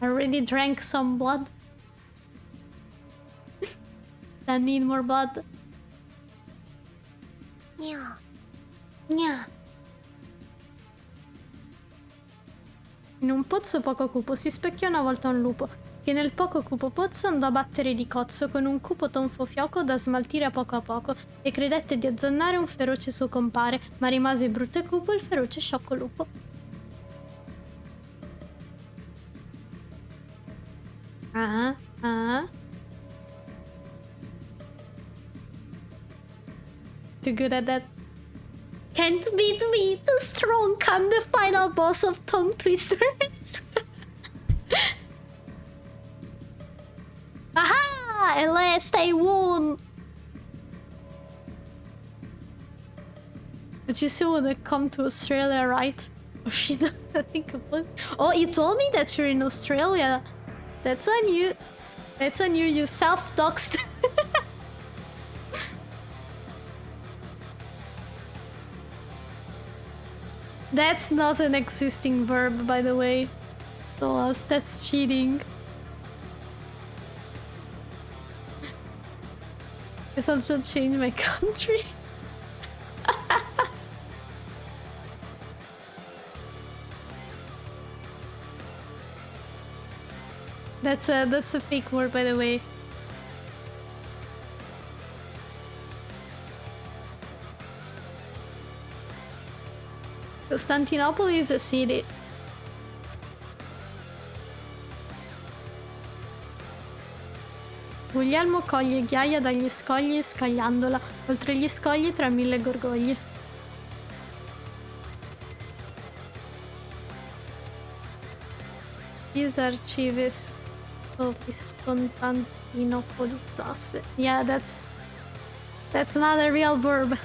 I already drank some blood. I need more blood. Yeah. Yeah. In un pozzo poco cupo si specchiò una volta un lupo, che nel poco cupo pozzo andò a battere di cozzo con un cupo tonfo fioco da smaltire a poco, e credette di azzannare un feroce suo compare, ma rimase brutto e cupo il feroce sciocco lupo. Too good at that. Can't beat me, too strong, I'm the final boss of Tongue Twisters. Aha! At last I won! But you still wanna come to Australia, right? Oh shit, I think it was... Oh, you told me that you're in Australia. That's on you. That's on you, you self-doxed. That's not an existing verb, by the way. Stolas, that's cheating. Guess I'll just change my country. That's a fake word, by the way. Costantinopoli is a city. Guglielmo coglie ghiaia dagli scogli scagliandola, oltre gli scogli tra mille gorgogli. These archives. Viscontantinopolizzasse. Yeah, that's not a real verb.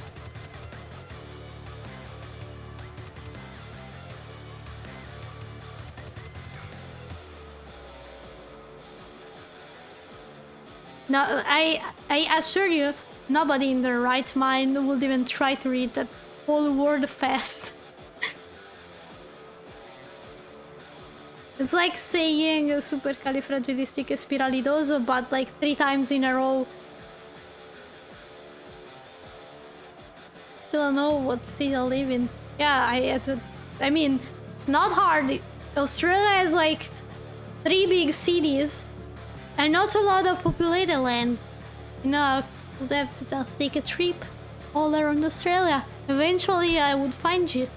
No, I assure you, nobody in their right mind would even try to read that whole word fast. It's like saying supercalifragilisticexpialidoso, but like 3 times in a row. Still don't know what city I live in. Yeah, I mean, it's not hard. Australia has like 3 big cities and not a lot of populated land. You know, I would have to just take a trip all around Australia. Eventually, I would find you.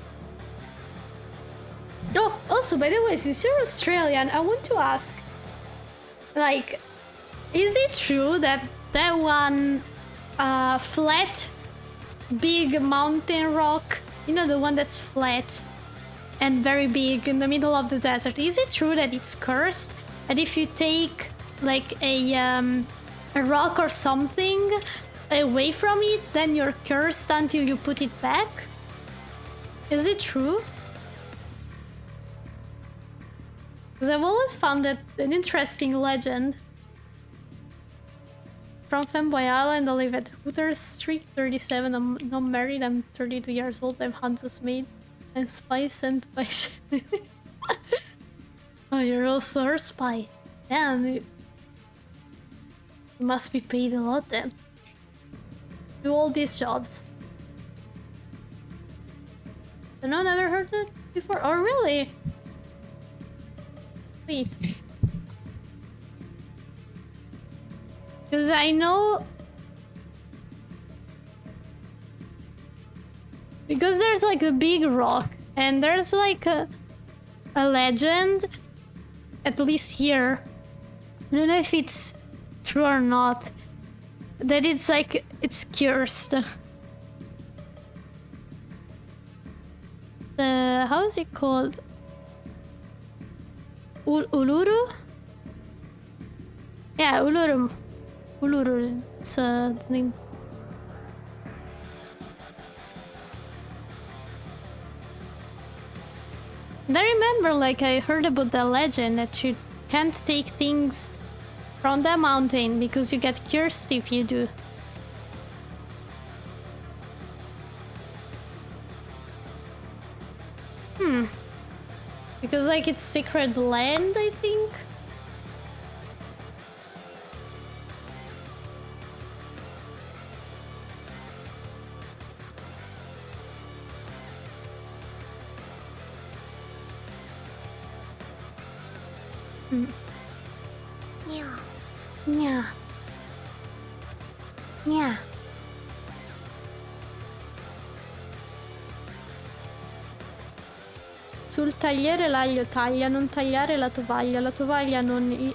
Oh, also, by the way, since you're Australian, I want to ask, like, is it true that that one flat, big mountain rock, you know, the one that's flat and very big in the middle of the desert, is it true that it's cursed? And if you take, like, a rock or something away from it, then you're cursed until you put it back? Is it true? Because I've always found that an interesting legend. From Fanboy Island, I live at Hooter Street 37. I'm not married, I'm 32 years old, I'm Hanzo's maid. And spy sent by... Oh, you're also her spy. Damn, you must be paid a lot then. Do all these jobs. No, never heard that before. Oh, really? Wait. Because I know... Because there's like a big rock, and there's like a legend, at least here. I don't know if it's true or not, that it's like, it's cursed. How is it called? Uluru? Yeah, Uluru. Uluru, it's the name. And I remember, like, I heard about the legend that you can't take things from the mountain because you get cursed if you do. Because, like, it's sacred land, I think? Yeah. Yeah. Sul tagliere l'aglio taglia, non tagliare la tovaglia. La tovaglia non...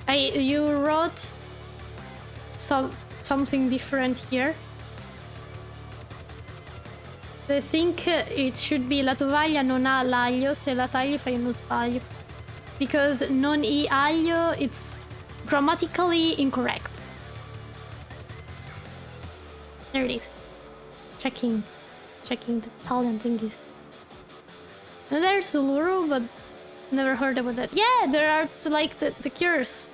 You wrote something different here. I think it should be la tovaglia non ha l'aglio, se la tagli fai uno sbaglio. Because non I aglio, it's grammatically incorrect. There it is. Checking the Italian thingies. And there's Uluru, but never heard about that. Yeah, there are like the cures.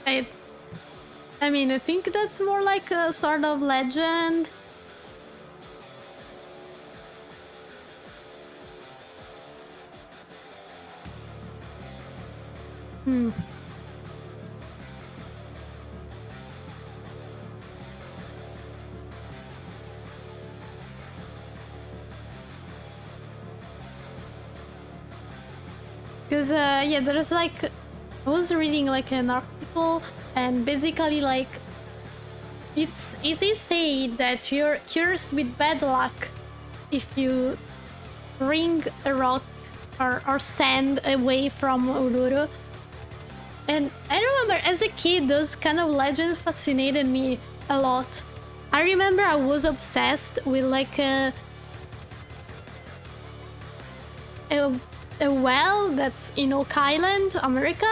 I mean, I think that's more like a sort of legend. Because, yeah, there's like... I was reading like an article, and basically like... It is said that you're cursed with bad luck if you bring a rock or sand away from Uluru. And I remember as a kid, those kind of legends fascinated me a lot. I remember I was obsessed with like a a well that's in Oak Island, America,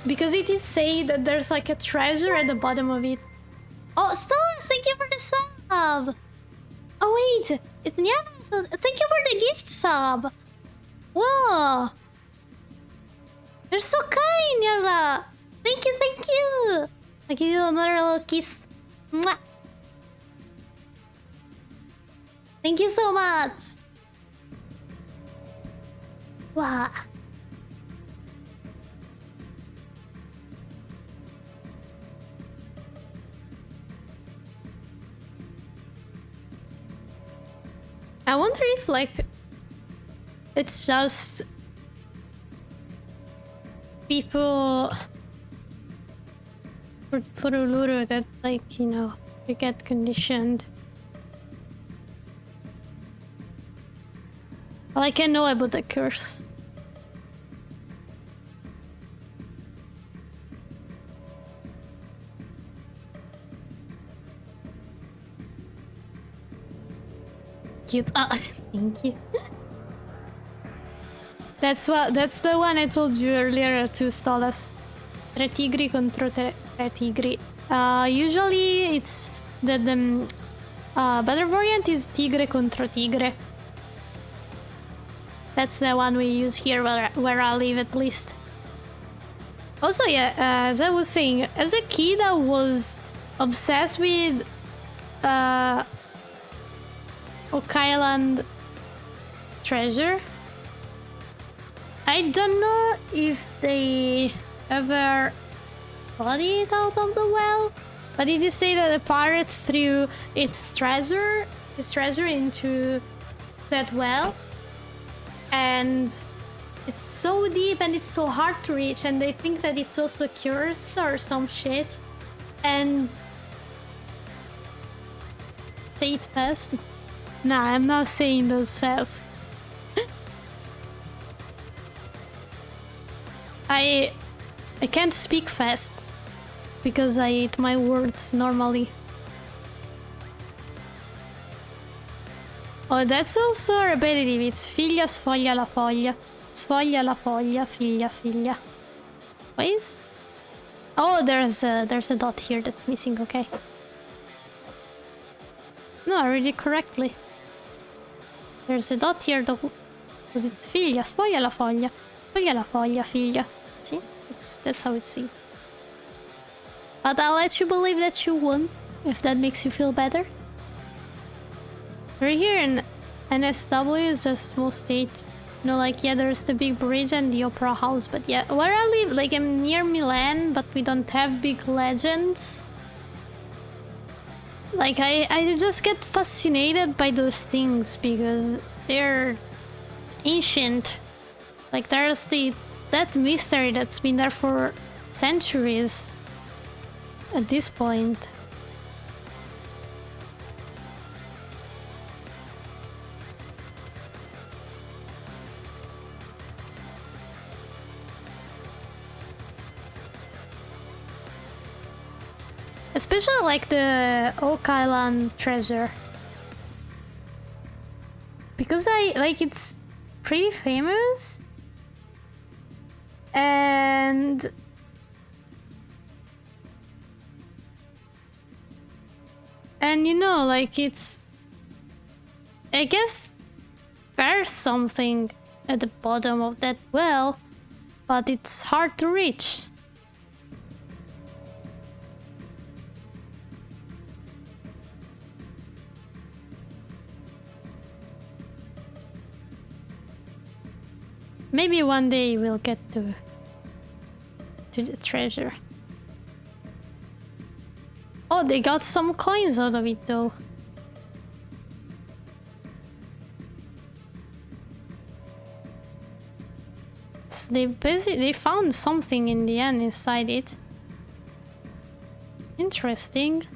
because it is said that there's like a treasure at the bottom of it. Oh, Stolas, thank you for the sub! Oh wait, it's Nyala. Thank you for the gift sub! Whoa! You're so kind, Nyala! Thank you, thank you! I'll give you another little kiss. Mwah. Thank you so much! Wow. I wonder if, like, it's just people for Uluru that, like, you know, they get conditioned. Like, I know about the curse. Cute. Thank you. That's the one I told you earlier, 2 Stolas. Tre tigri contro tre tigri. Usually it's the better variant is tigre contro tigre. That's the one we use here where I live, at least. Also, yeah, as I was saying, as a kid I was obsessed with Oak Island treasure. I don't know if they ever got it out of the well, but it is said that a pirate threw his treasure into that well, and it's so deep and it's so hard to reach, and they think that it's also cursed or some shit. And say it fast. Nah, I'm not saying those fast. I can't speak fast because I eat my words normally. Oh, that's also repetitive. It's figlia sfoglia la foglia. Sfoglia la foglia, figlia, figlia. What is? Oh, there's a dot here that's missing, okay. No, I read it correctly. There's a dot here though. Was it figlia? Sfoglia la foglia. Sfoglia la foglia, figlia. See? That's how it's seen. But I'll let you believe that you won, if that makes you feel better. We're here in NSW, is just small state. You know, like, yeah, there's the big bridge and the opera house, but yeah, where I live, like, I'm near Milan, but we don't have big legends. Like, I just get fascinated by those things because they're ancient. Like, there's that mystery that's been there for centuries at this point. Especially like the Oak Island treasure. Because it's pretty famous. And you know, like, it's, I guess there's something at the bottom of that well, but it's hard to reach. Maybe one day we'll get to the treasure. Oh, they got some coins out of it though. So they found something in the end inside it. Interesting.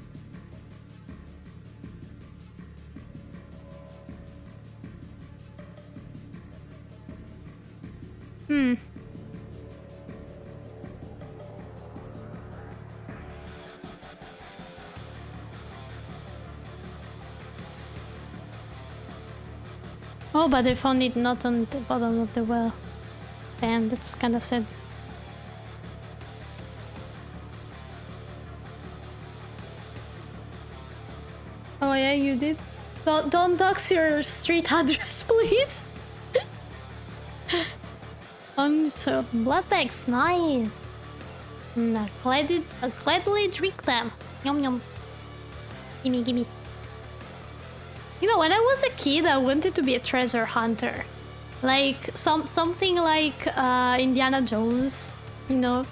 Oh, but they found it not on the bottom of the well. 10. That's kind of sad. Oh yeah, you did. Don't dox your street address, please. So blood bags, nice. I'll gladly drink them. Yum yum. Gimme. You know, when I was a kid, I wanted to be a treasure hunter, like something like Indiana Jones. You know,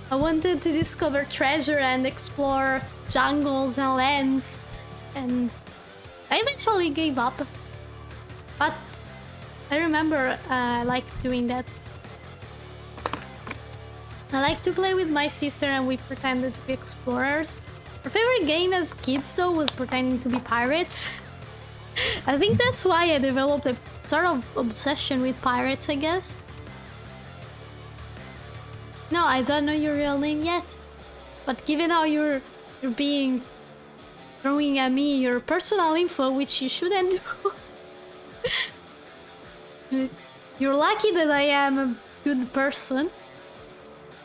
I wanted to discover treasure and explore jungles and lands, and I eventually gave up. But I remember I liked doing that. I like to play with my sister and we pretended to be explorers. Our favorite game as kids though was pretending to be pirates. I think that's why I developed a sort of obsession with pirates, I guess. No, I don't know your real name yet. But given how you're throwing at me your personal info, which you shouldn't do. You're lucky that I am a good person.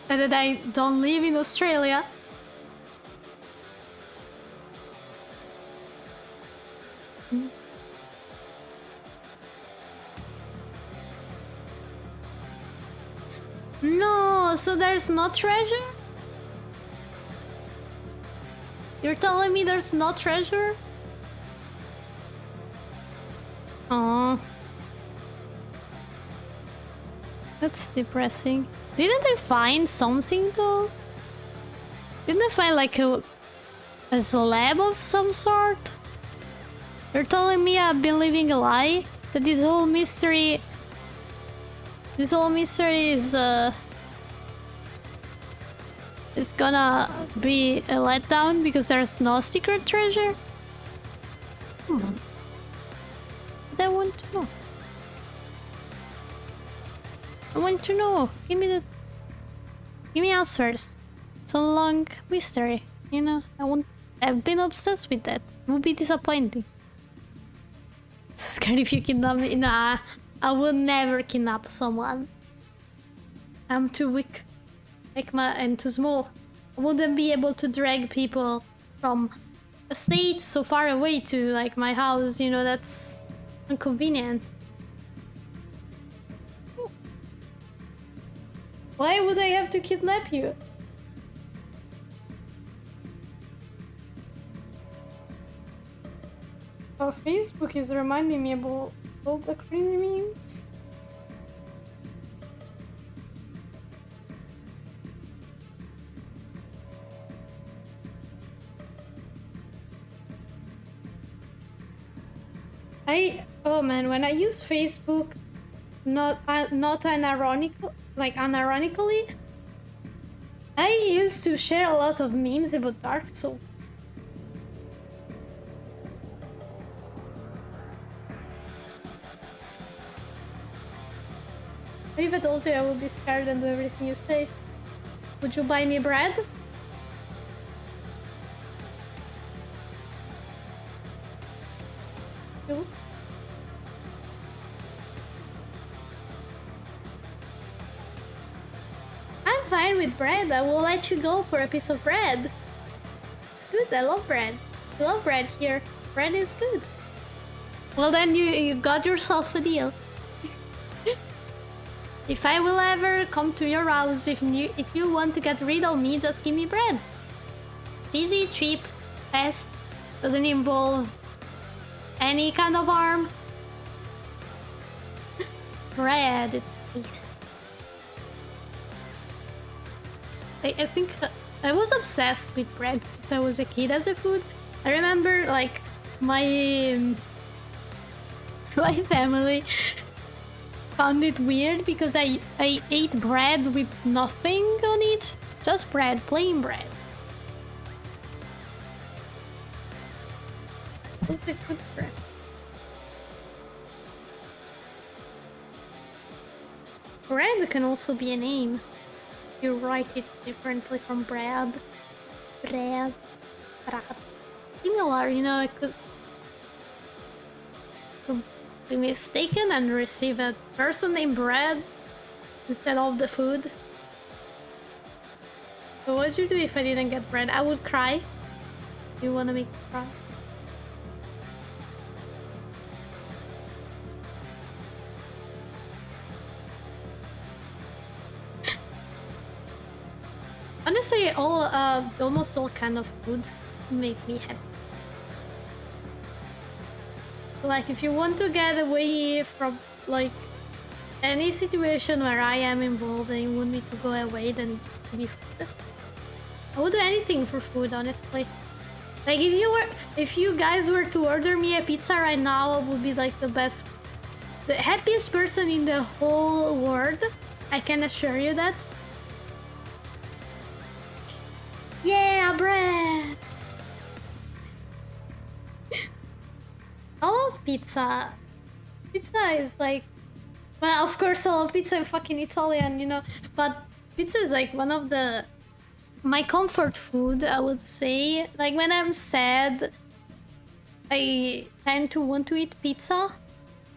And that I don't live in Australia. No, so there's no treasure? You're telling me there's no treasure? Oh, that's depressing. Didn't I find something though? Didn't I find like a slab of some sort? You're telling me I've been living a lie? That this whole mystery is gonna be a letdown because there's no secret treasure? Come on. But I want to know. I want to know. Give me answers. It's a long mystery, you know. I've been obsessed with that. It would be disappointing. Scared if you kidnap me. Nah, I would never kidnap someone. I'm too weak. And too small. I wouldn't be able to drag people from a state so far away to like my house, you know, that's inconvenient. Why would I have to kidnap you? Oh, Facebook is reminding me about all the crazy memes. Oh man, when I use Facebook, not unironically, I used to share a lot of memes about Dark Souls. What if I told you I would be scared and do everything you say? Would you buy me bread? You? I'm fine with bread. I will let you go for a piece of bread. It's good. I love bread. I love bread here. Bread is good. Well, then you got yourself a deal. If I will ever come to your house, if you want to get rid of me, just give me bread. It's easy, cheap, fast, doesn't involve any kind of harm. Bread, it's I think I was obsessed with bread since I was a kid as a food. I remember like my family found it weird because I ate bread with nothing on it. Just bread, plain bread. It was a good bread. Bread can also be a name. You write it differently from bread. Bread. Similar, you know, I could be mistaken and receive a person named Bread instead of the food. So what would you do if I didn't get bread? I would cry. You wanna make me cry? Honestly, almost all kind of foods make me happy. Like, if you want to get away from, like, any situation where I am involved and you want me to go away, then it would be food. I would do anything for food, honestly. Like, if you guys were to order me a pizza right now, I would be, like, the happiest person in the whole world. I can assure you that. Yeah, bread! I love pizza. Pizza is like... Well, of course I love pizza, I'm fucking Italian, you know. But pizza is like one of my comfort food, I would say. Like, when I'm sad, I tend to want to eat pizza.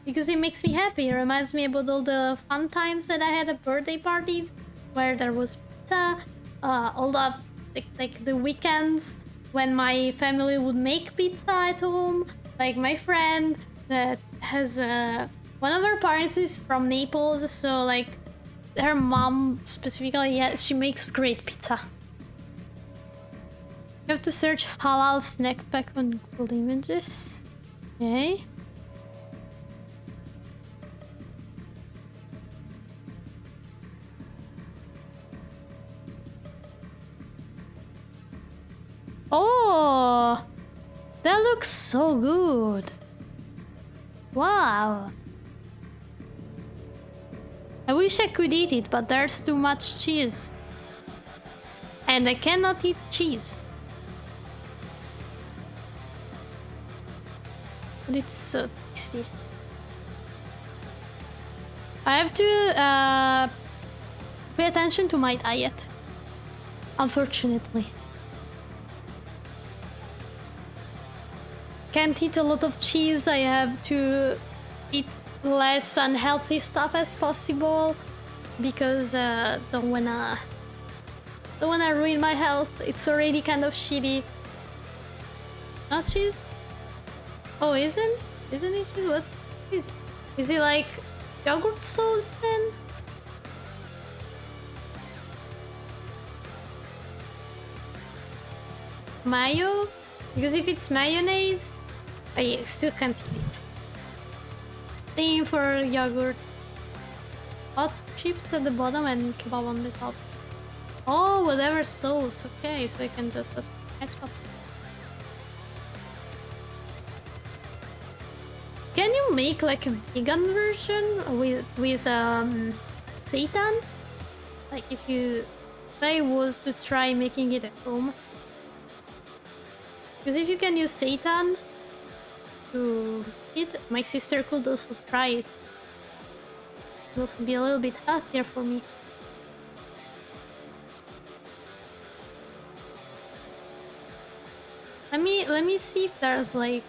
Because it makes me happy. It reminds me about all the fun times that I had at birthday parties. Where there was pizza. All the... Like the weekends when my family would make pizza at home. Like my friend that has one of her parents is from Naples, so like her mom specifically, yeah, she makes great pizza. You have to search halal snack pack on Google Images. Okay. Oh, that looks so good. Wow. I wish I could eat it, but there's too much cheese. And I cannot eat cheese. But it's so tasty. I have to pay attention to my diet. Unfortunately. Can't eat a lot of cheese. I have to eat less unhealthy stuff as possible because don't wanna ruin my health. It's already kind of shitty. Not cheese? Oh, isn't it cheese? What is it? Is it like yogurt sauce then? Mayo? Because if it's mayonnaise, I still can't eat it. Same for yogurt. Hot chips at the bottom and kebab on the top. Oh, whatever sauce. Okay, so I can just add ketchup. Can you make like a vegan version with seitan? Like if I was to try making it at home. Because if you can use seitan to eat, my sister could also try it. It would also be a little bit healthier for me. Let me see if there's like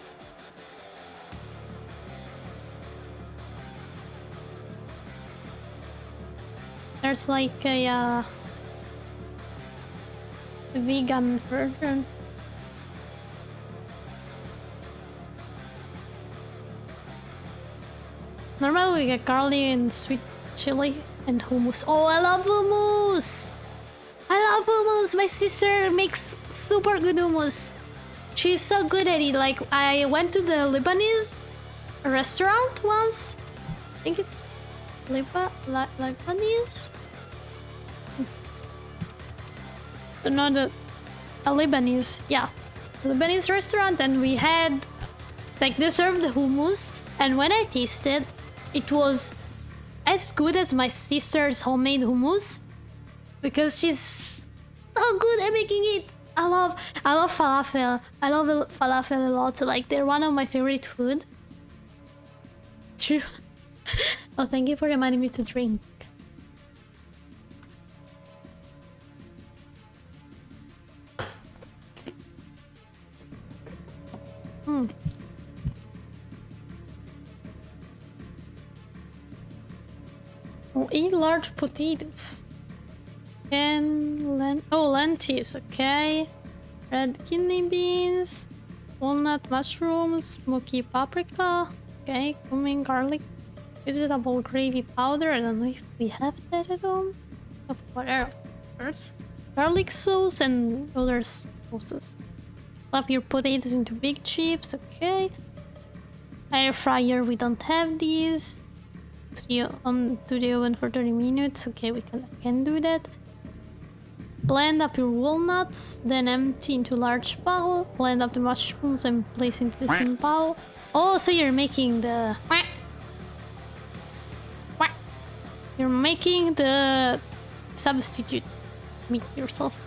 a vegan version. Normally we get garlic and sweet chili and hummus. Oh, I love hummus! I love hummus! My sister makes super good hummus. She's so good at it. Like, I went to the Lebanese restaurant once. I think it's Lebanese? Not a Lebanese, yeah. Lebanese restaurant, and we had, like, they served hummus, and when I tasted, it was as good as my sister's homemade hummus, because she's so good at making it. I love falafel. I love falafel a lot. Like, they're one of my favorite food. True. Oh, thank you for reminding me to drink. Oh, eat large potatoes. Lentils, okay. Red kidney beans, walnut mushrooms, smoky paprika, okay, cumin, garlic, vegetable gravy powder. I don't know if we have that at home. Of course. Garlic sauce and other sauces. Slap your potatoes into big chips, okay. Air fryer, we don't have these. To the oven for 30 minutes, okay, I can do that. Blend up your walnuts, then empty into large bowl. Blend up the mushrooms and place into the same bowl. Oh, so you're making the... You're making the substitute meat yourself.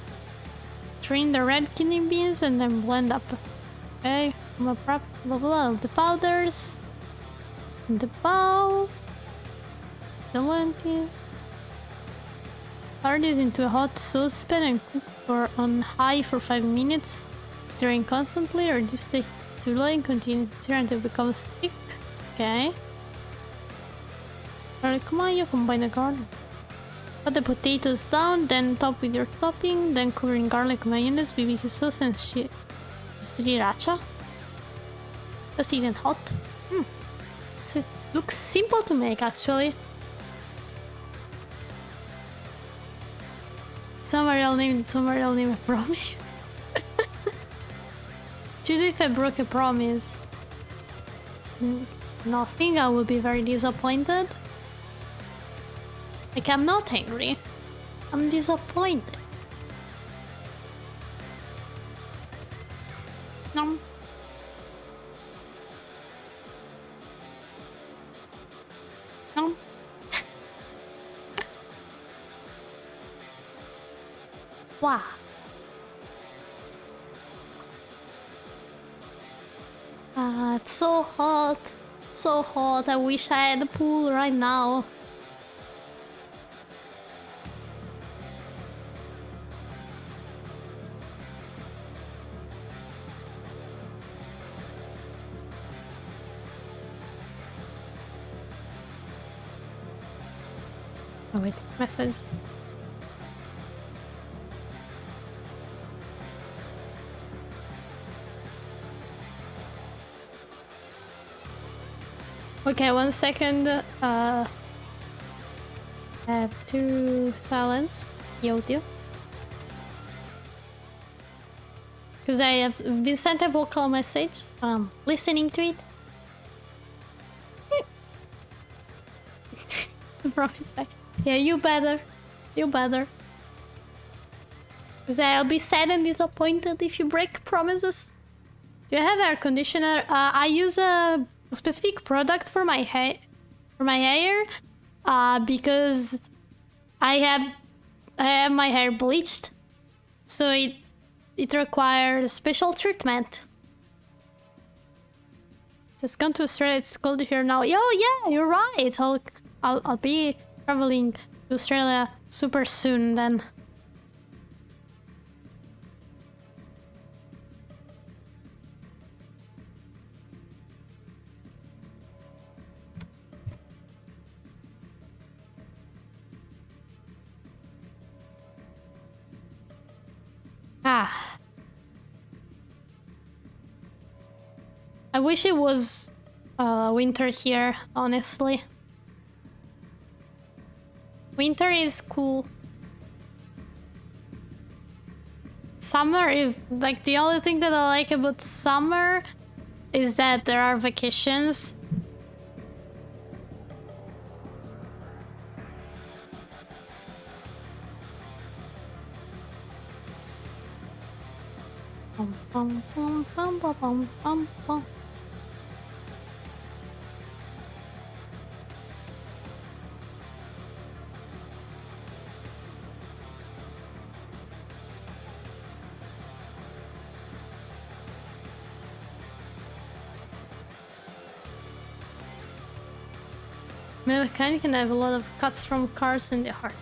Drain the red kidney beans and then blend up. Okay, blah blah blah. The powders. In the bowl. The lentil. Pour this into a hot saucepan and cook on high for 5 minutes, stirring constantly. Reduce the to low and continue to stir until it becomes thick. Okay. Garlic mayo, combine the garlic. Put the potatoes down, then top with your topping, then cover in garlic mayonnaise, BBQ sauce, and sriracha. That's even hot. It looks simple to make, actually. Somebody else name a promise. Judy, if I broke a promise, nothing, I will be very disappointed. Like, I'm not angry. I'm disappointed. No. No. Wow. It's so hot. So hot. I wish I had a pool right now. Oh wait, message. Okay, 1 second. I have to silence the audio. Because I have been sent a vocal message. Listening to it. Promise back. Yeah, you better. You better. Because I'll be sad and disappointed if you break promises. Do you have air conditioner? I use a specific product for my hair. Because I have my hair bleached, so it requires special treatment. It's gone to Australia. It's cold here now. Oh yeah, you're right. I'll be traveling to Australia super soon then. I wish it was winter here, honestly. Winter is cool. Summer is like the only thing that I like about summer is that there are vacations. Bum, bum, bum, bum, bum, bum, bum. My mechanic can have a lot of cuts from cars in the heart.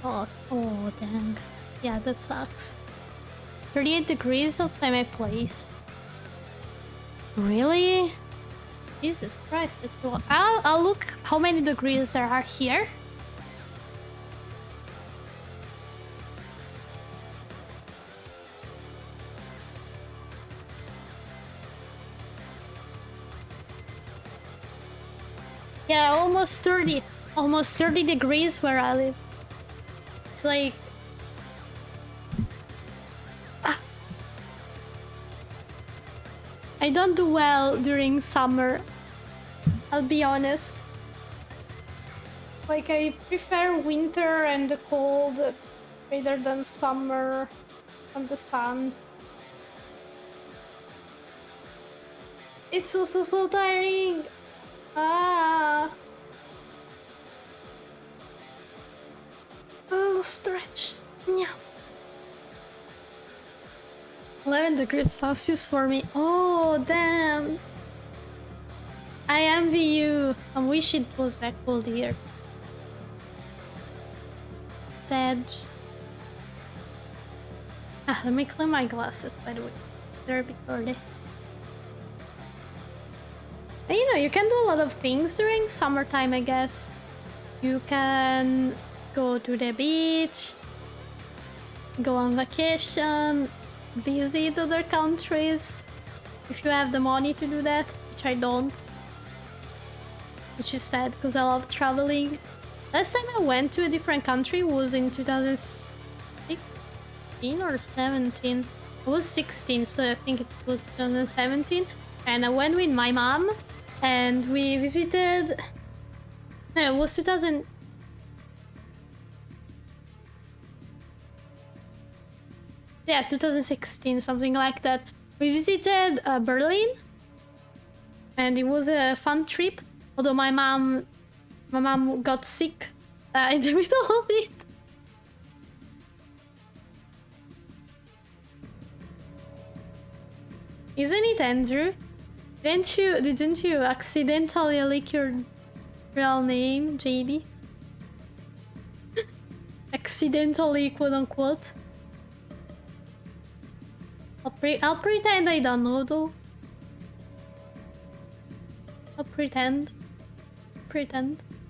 Oh, dang. Yeah, that sucks. 38 degrees outside my place. Really? Jesus Christ, that's a lot. I'll look how many degrees there are here. Yeah, almost 30. Almost 30 degrees where I live. It's like... I don't do well during summer. I'll be honest. Like, I prefer winter and the cold rather than summer and the sun. It's also so tiring. Ah. Oh, stretched. Yeah. 11 degrees Celsius for me. Oh, damn. I envy you. I wish it was that cold here. Sad. Ah, let me clean my glasses, by the way. They're a bit early. And you know, you can do a lot of things during summertime, I guess. You can go to the beach, go on vacation, visit other countries, if you have the money to do that, which I don't. Which is sad, because I love traveling. Last time I went to a different country was in 2016 or 17. I was 16, so I think it was 2017. And I went with my mom, and we visited... No, it was 2000... Yeah, 2016, something like that. We visited Berlin, and it was a fun trip. Although my mom got sick in the middle of it. Isn't it, Andrew? Didn't you accidentally leak your real name, JD? Accidentally, quote unquote. I'll pretend I don't know, though. I'll pretend.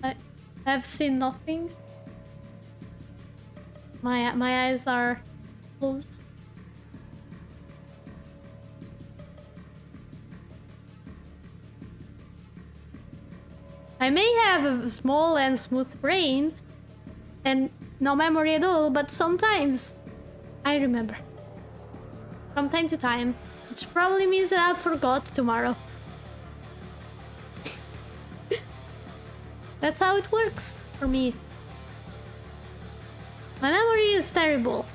I have seen nothing. My eyes are closed. I may have a small and smooth brain and no memory at all, but sometimes I remember. From time to time, which probably means that I'll forget tomorrow. That's how it works for me. My memory is terrible.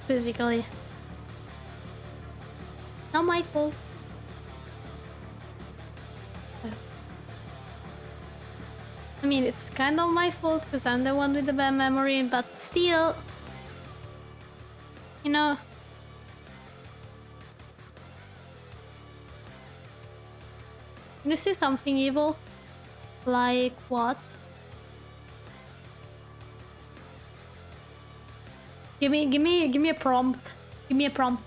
Physically. Not my fault. I mean, it's kind of my fault because I'm the one with the bad memory, but still... You know... Can you see something evil? Like what? Give me a prompt. Give me a prompt.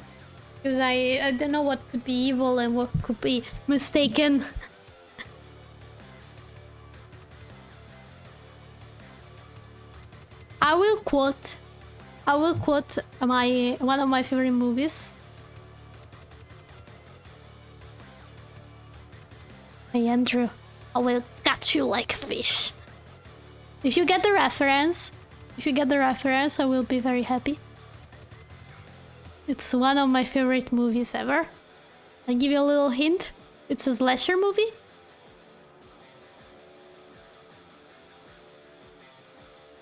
Because I don't know what could be evil and what could be mistaken. I will quote one of my favorite movies. Hey Andrew, I will catch you like a fish. If you get the reference, I will be very happy. It's one of my favorite movies ever. I'll give you a little hint. It's a slasher movie.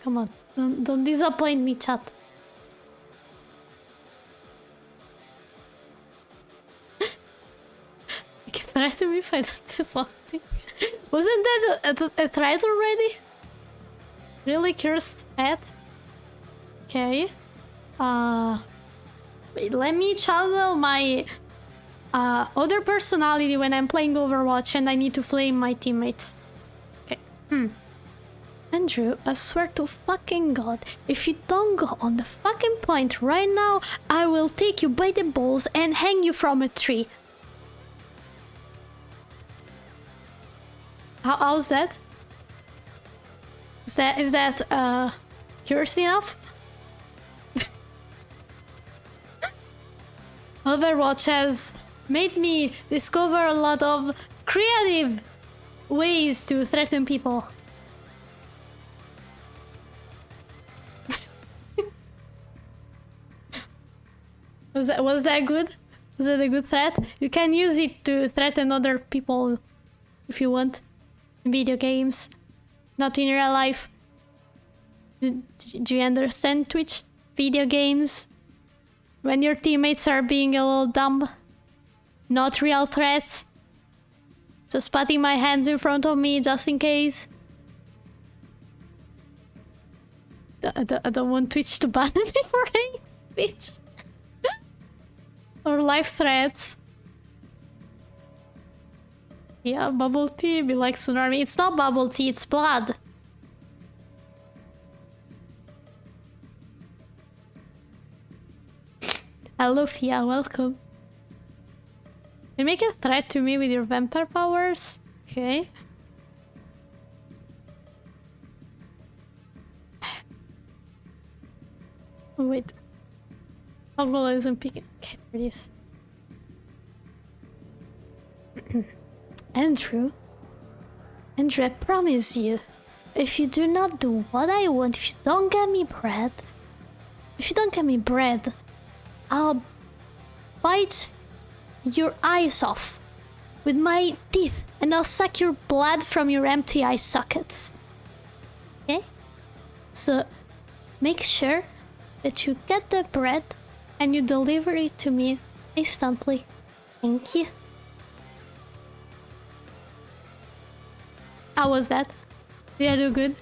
Come on, don't disappoint me, chat. You can threaten me if I don't do something. Wasn't that a threat already? Really cursed at? Okay. Wait, let me channel my other personality when I'm playing Overwatch and I need to flame my teammates. Okay. Andrew, I swear to fucking God, if you don't go on the fucking point right now, I will take you by the balls and hang you from a tree. How's that? Is that curious enough? Overwatch has made me discover a lot of creative ways to threaten people. Was that good? Was that a good threat? You can use it to threaten other people if you want. In video games, not in real life. Do you understand, Twitch? Video games, when your teammates are being a little dumb, not real threats. Just putting my hands in front of me just in case. I don't want Twitch to ban me for hate speech. Or life threats. Yeah, bubble tea be like tsunami. It's not bubble tea, it's blood. Hello, Fia, welcome. You make a threat to me with your vampire powers? Okay. Oh, wait. Toggle isn't picking. Okay, there it is. Andrew, I promise you, if you do not do what I want, if you don't get me bread, I'll bite your eyes off with my teeth and I'll suck your blood from your empty eye sockets. Okay? So, make sure that you get the bread and you deliver it to me instantly. Thank you. How was that? Did I do good?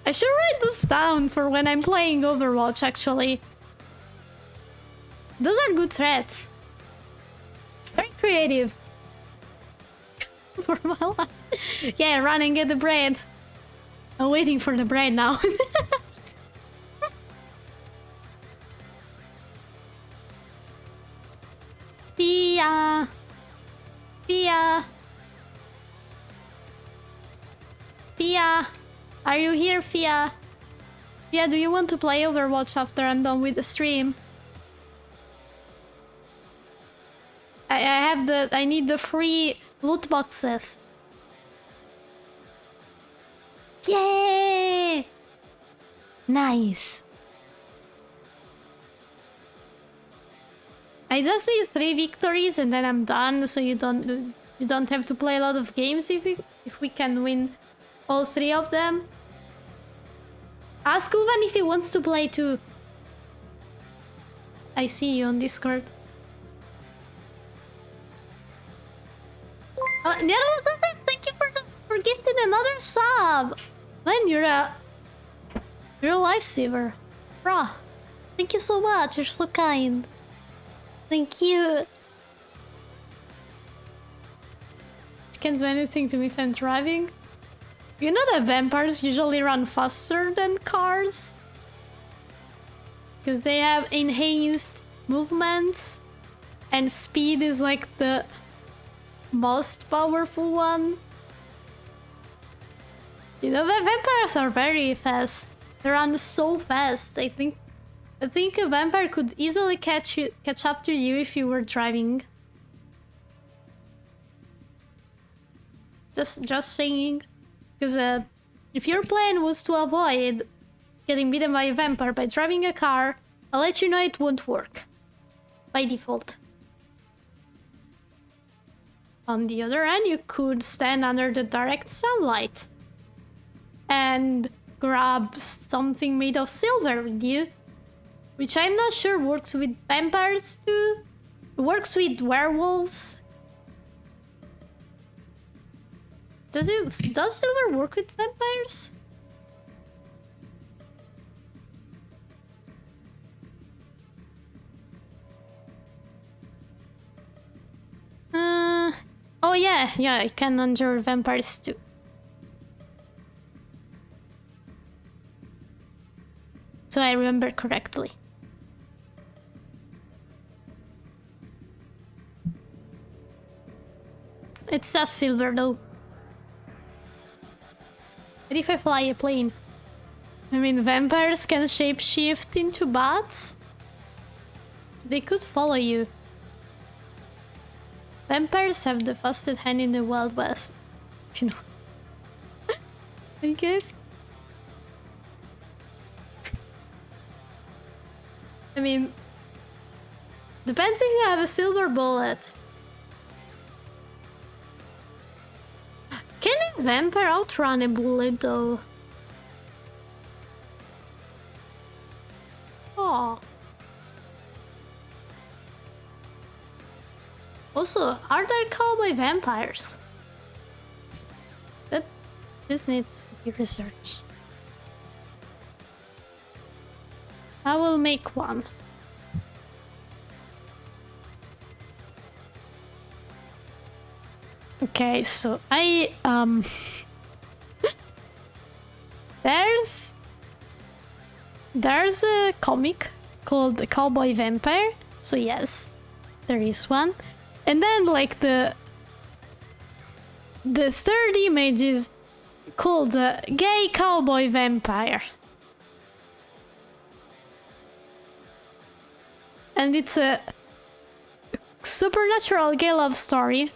I should write this down for when I'm playing Overwatch, actually. Those are good threats. Very creative. For my life. Yeah, run and get the bread. I'm waiting for the bread now. Fia! Fia! Fia! Are you here, Fia? Fia, do you want to play Overwatch after I'm done with the stream? I need the free loot boxes. Yay! Nice. I just need 3 victories and then I'm done, so you don't have to play a lot of games if we can win all 3 of them. Ask Uvan if he wants to play too. I see you on Discord. Thank you for gifting another sub. Man, you're a lifesaver. Bruh. Thank you so much, you're so kind. Thank you. You can't do anything to me if I'm driving. You know that vampires usually run faster than cars? Because they have enhanced movements and speed is like the most powerful one. You know that vampires are very fast. They run so fast. I think a vampire could easily catch up to you if you were driving. Just saying. Because if your plan was to avoid getting beaten by a vampire by driving a car, I'll let you know it won't work. By default. On the other hand, you could stand under the direct sunlight and grab something made of silver with you, which I'm not sure works with vampires too. It works with werewolves. Does silver work with vampires? Oh yeah, I can conjure vampires too. So I remember correctly. It's just silver though. What if I fly a plane? I mean, vampires can shapeshift into bats? they could follow you. Vampires have the fastest hand in the Wild West. You know. I guess. I mean, depends if you have a silver bullet. Can a vampire outrun a bullet though? Oh. Also, are there cowboy vampires? This needs to be researched. I will make one. Okay, so there's a comic called The Cowboy Vampire. So yes, there is one. And then like the third image is called the Gay Cowboy Vampire. And it's a supernatural gay love story.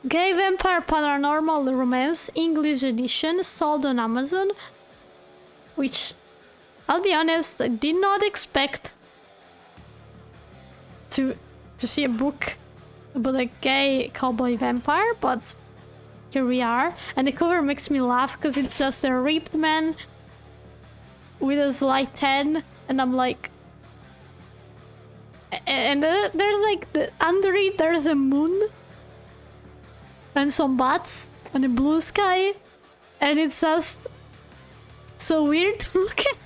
Gay Vampire Paranormal Romance English edition sold on Amazon. Which, I'll be honest, I did not expect to see a book about a gay cowboy vampire, but here we are. And the cover makes me laugh because it's just a ripped man with a slight tan, and I'm like... And there's like, under it there's a moon and some bats on a blue sky, and it's just so weird to look at.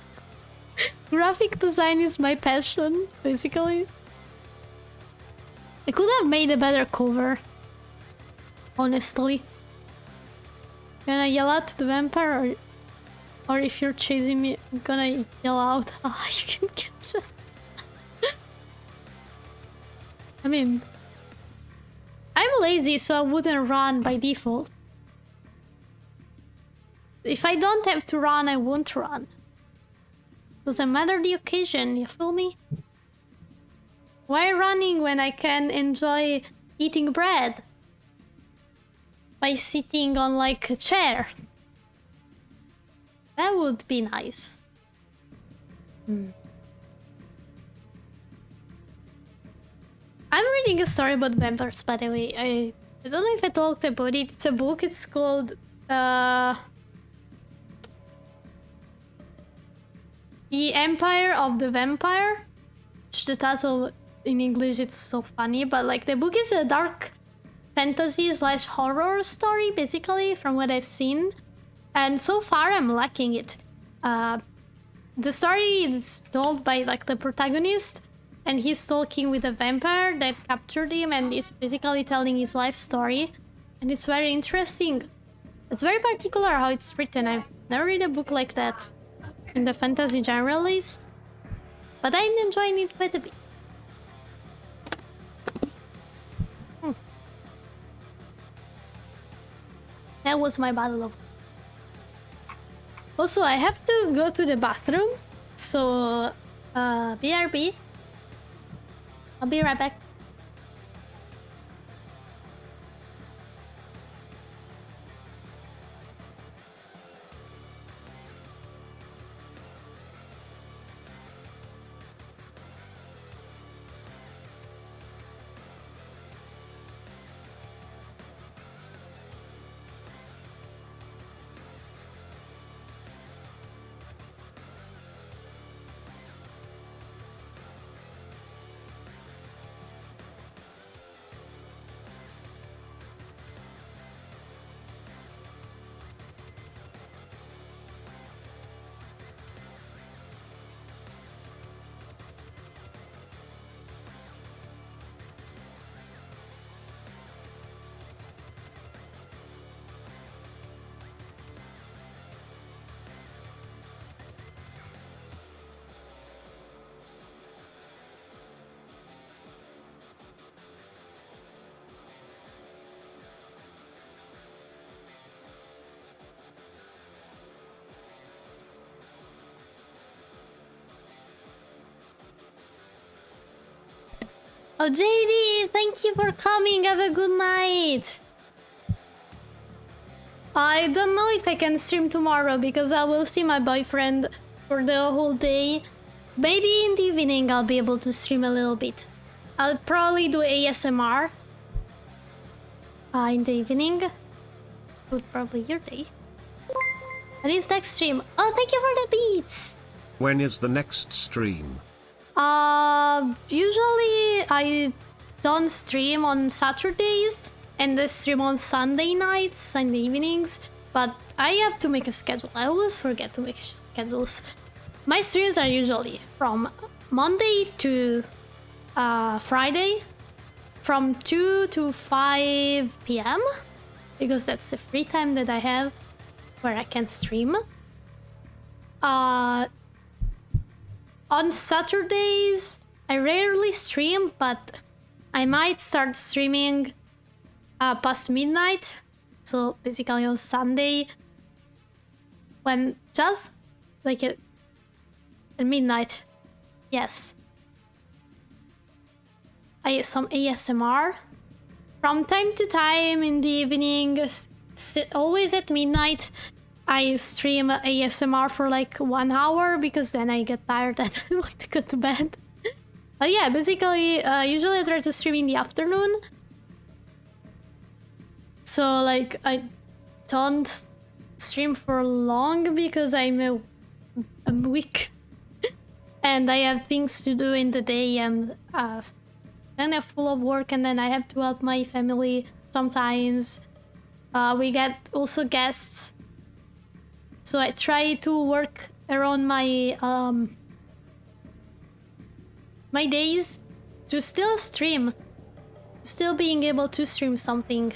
Graphic design is my passion, basically. I could have made a better cover, honestly. Can I yell out to the vampire, or if you're chasing me, I'm gonna yell out, ah, you can catch him. I mean, I'm lazy, so I wouldn't run by default. If I don't have to run, I won't run. Doesn't matter the occasion, you feel me? Why running when I can enjoy eating bread? By sitting on like a chair. That would be nice. I'm reading a story about vampires, by the way. I don't know if I talked about it. It's a book. It's called The Empire of the Vampire. Which the title in English, it's so funny, but like the book is a dark fantasy / horror story, basically, from what I've seen. And so far I'm liking it. The story is told by like the protagonist, and he's talking with a vampire that captured him, and is basically telling his life story. And it's very interesting. It's very particular how it's written. I've never read a book like that in the fantasy generalist, but I'm enjoying it quite a bit. That was my battle of... Also, I have to go to the bathroom, so BRB. I'll be right back. Oh, JD, thank you for coming. Have a good night. I don't know if I can stream tomorrow because I will see my boyfriend for the whole day. Maybe in the evening I'll be able to stream a little bit. I'll probably do ASMR in the evening. Would probably your day. And it's next stream. Oh, thank you for the beats.
When is the next stream?
Usually I don't stream on Saturdays and I stream on Sunday nights, Sunday evenings, but I have to make a schedule. I always forget to make schedules. My streams are usually from Monday to Friday, from 2 to 5 p.m. because that's the free time that I have where I can stream. On Saturdays, I rarely stream, but I might start streaming past midnight. So basically on Sunday, when just like at midnight, yes. Some ASMR. From time to time in the evening, always at midnight, I stream ASMR for like 1 hour because then I get tired and I want to go to bed. But yeah, basically, usually I try to stream in the afternoon. So like I don't stream for long because I'm weak and I have things to do in the day and then I'm full of work and then I have to help my family sometimes. We get also guests. So I try to work around my my days to still stream, still being able to stream something.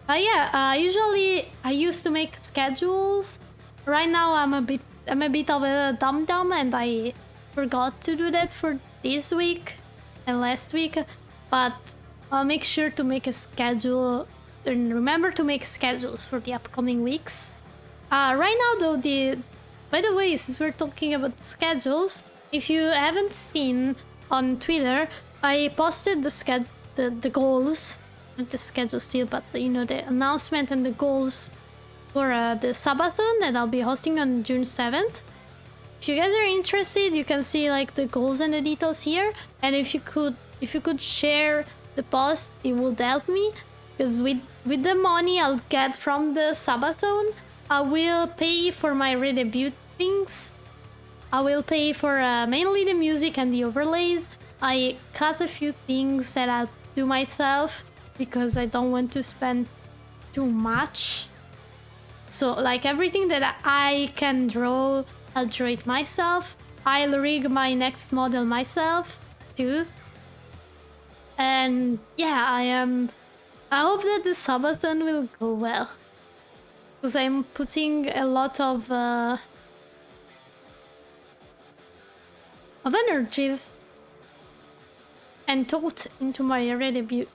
Yeah, usually I used to make schedules. Right now I'm a bit of a dum-dum and I forgot to do that for this week and last week, but I'll make sure to make a schedule and remember to make schedules for the upcoming weeks. Right now though, by the way, since we're talking about schedules, if you haven't seen on Twitter, I posted the goals, not the schedule still, but the announcement and the goals for the Subathon that I'll be hosting on June 7th. If you guys are interested, you can see like the goals and the details here, and if you could share the post, it would help me, because with the money I'll get from the Subathon, I will pay for my redebut things. I will pay for mainly the music and the overlays. I cut a few things that I'll do myself because I don't want to spend too much. So like everything that I can draw, I'll draw it myself. I'll rig my next model myself too. And yeah, I hope that the Subathon will go well, because I'm putting a lot of energies and thought into my redebut.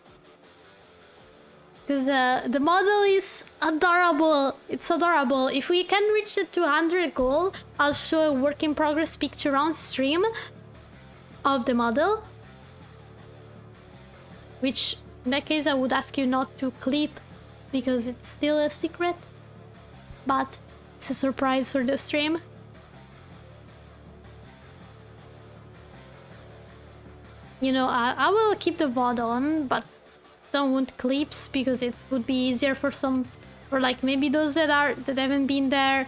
Because the model is adorable. It's adorable. If we can reach the 200 goal, I'll show a work in progress picture on stream of the model. Which, in that case, I would ask you not to clip because it's still a secret. But it's a surprise for the stream. I will keep the VOD on, but don't want clips because it would be easier for like maybe those that haven't been there,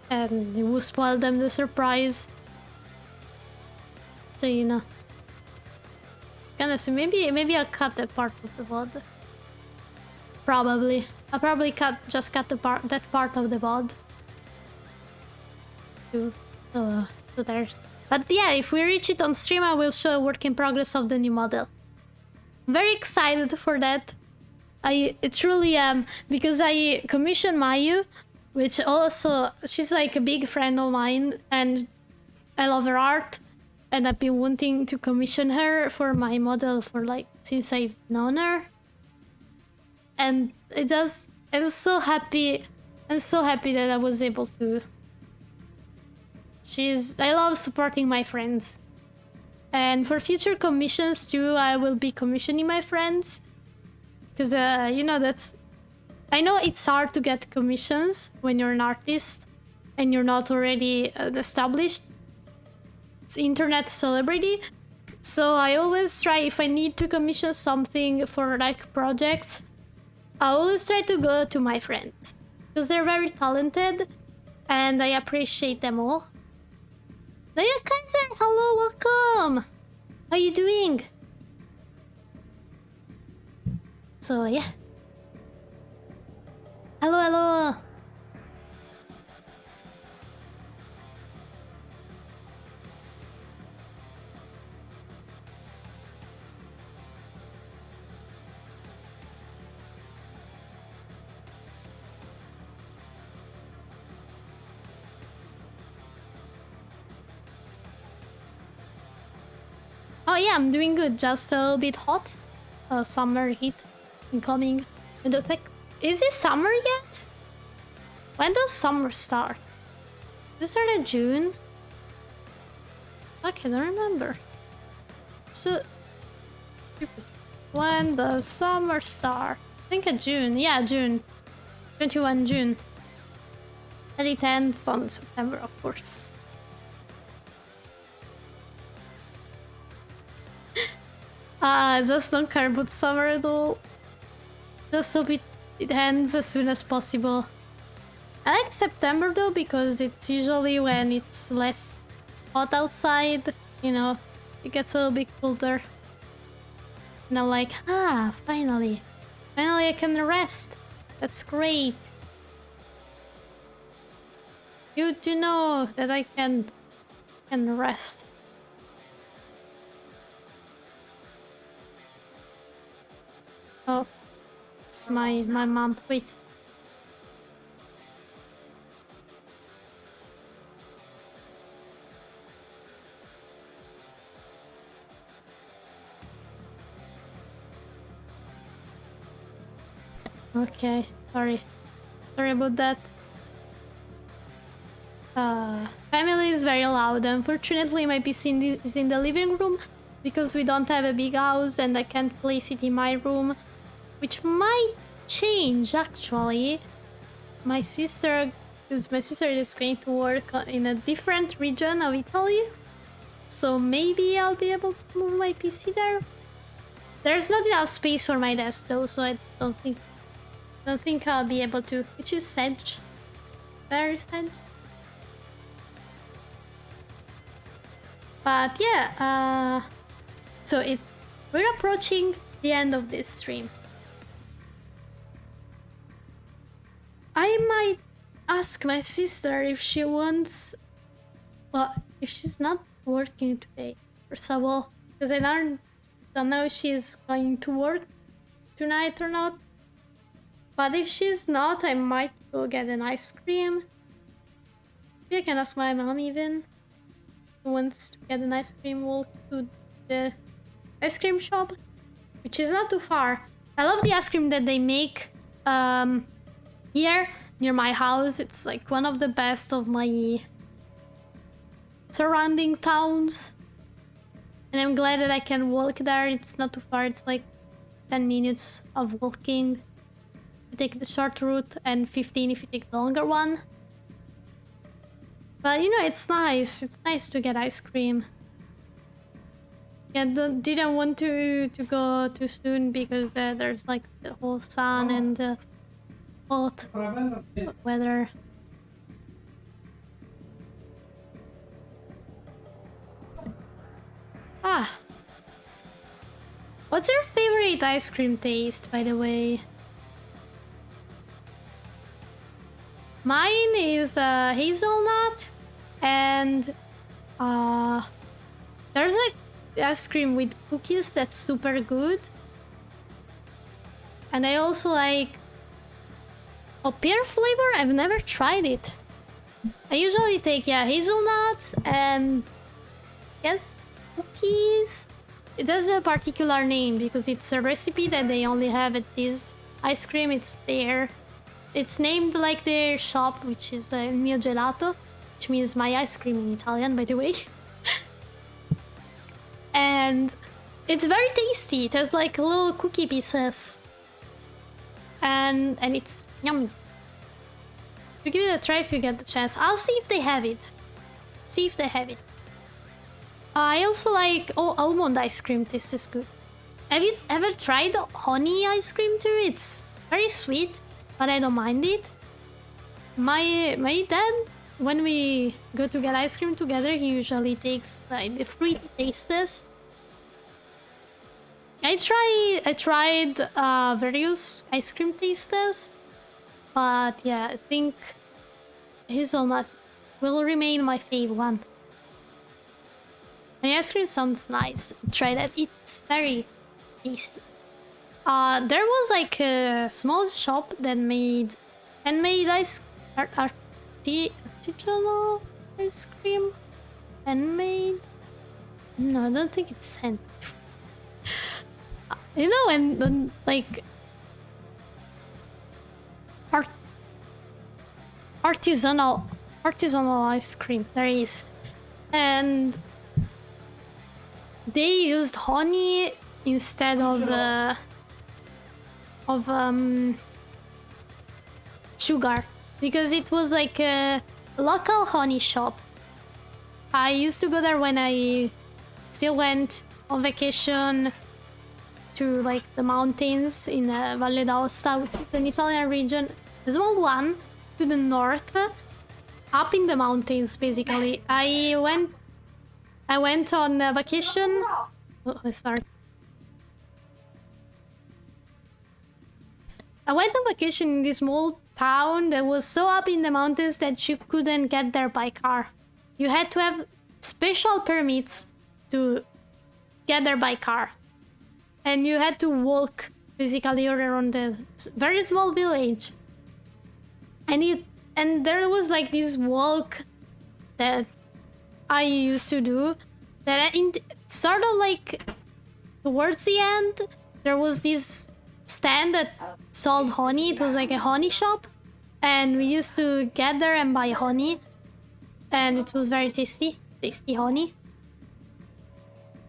and it will spoil them the surprise. So so maybe I'll cut that part of the VOD. Probably. I'll probably just cut that part of the VOD. So there. But yeah, if we reach it on stream, I will show a work in progress of the new model. I'm very excited for that. I truly am, because I commissioned Mayu, which also, she's like a big friend of mine and I love her art. And I've been wanting to commission her for my model for since I've known her. And I was so happy. I'm so happy that I was able to. I love supporting my friends. And for future commissions too, I will be commissioning my friends. Because, you know, I know it's hard to get commissions when you're an artist and you're not already an established internet celebrity. So I always try, if I need to commission something for like projects, I always try to go to my friends. Because they're very talented and I appreciate them all. Leia Kaiser, hello, welcome! How are you doing? So yeah. Hello, hello! Oh yeah, I'm doing good. Just a little bit hot. Summer heat incoming. Is it summer yet? When does summer start? Does it start in June? I can't remember. So, when does summer start? I think in June. Yeah, June. 21 June. And it ends on September, of course. I just don't care about summer at all. Just hope it ends as soon as possible. I like September though, because it's usually when it's less hot outside. You know, it gets a little bit colder. And I'm like, finally. Finally I can rest. That's great. Good to know that I can rest. Oh, it's my mom. Wait. Okay, sorry about that. Family is very loud. Unfortunately, my PC is in the living room because we don't have a big house and I can't place it in my room, which might change actually. My sister is going to work in a different region of Italy, so maybe I'll be able to move my PC there. There's not enough space for my desk though, so I don't think I'll be able to, which is sad. Very sad. But yeah, so we're approaching the end of this stream. I might ask my sister if she wants, well, if she's not working today, first of all, because I don't know if she's going to work tonight or not. But if she's not, I might go get an ice cream. Maybe I can ask my mom even. Who wants to get an ice cream, walk to the ice cream shop, which is not too far. I love the ice cream that they make here near my house. It's like one of the best of my surrounding towns. And I'm glad that I can walk there. It's not too far. It's like 10 minutes of walking. You take the short route and 15 if you take the longer one. But you know, it's nice. It's nice to get ice cream. Yeah, didn't want to go too soon because there's like the whole sun and hot weather. What's your favorite ice cream taste, by the way? Mine is hazelnut, and there's like ice cream with cookies that's super good. And I also like pear flavor. I've never tried it. I usually take hazelnuts and cookies. It has a particular name because it's a recipe that they only have at this ice cream. It's there. It's named like their shop, which is Il Mio Gelato, which means my ice cream in Italian, by the way. And it's very tasty. There's like little cookie pieces. And it's yummy. You give it a try if you get the chance. I'll see if they have it. See if they have it. I also like... Oh, almond ice cream tastes good. Have you ever tried honey ice cream too? It's very sweet, but I don't mind it. My dad, when we go to get ice cream together, he usually takes like the fruity tastes. I tried various ice cream tastes, but yeah, I think hazelnut will remain my fave one. The ice cream sounds nice. Try that. It's very tasty. There was like a small shop that made handmade artisanal ice cream. Handmade? No, I don't think it's handmade. You know, when like artisanal ice cream there is, and they used honey instead of sugar, because it was like a local honey shop. I used to go there when I still went on vacation to like the mountains in Valle d'Aosta, which is an Italian region, a small one to the north, up in the mountains basically. I went on vacation. Oh, sorry. I went on vacation in this small town that was so up in the mountains that you couldn't get there by car. You had to have special permits to get there by car. And you had to walk basically around the very small village. And there was like this walk that I used to do, that sort of like towards the end there was this stand that sold honey. It was like a honey shop, and we used to get there and buy honey, and it was very tasty honey.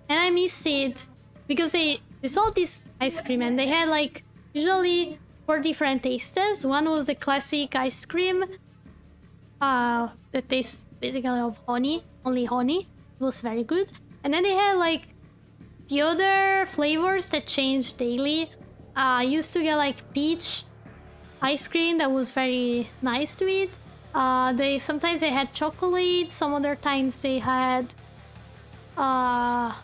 And I miss it because they sold this ice cream, and they had like usually 4 different tastes. One was the classic ice cream that tastes basically of honey, only honey. It was very good. And then they had like the other flavors that changed daily. I used to get like peach ice cream that was very nice to eat. Sometimes they had chocolate, some other times they had how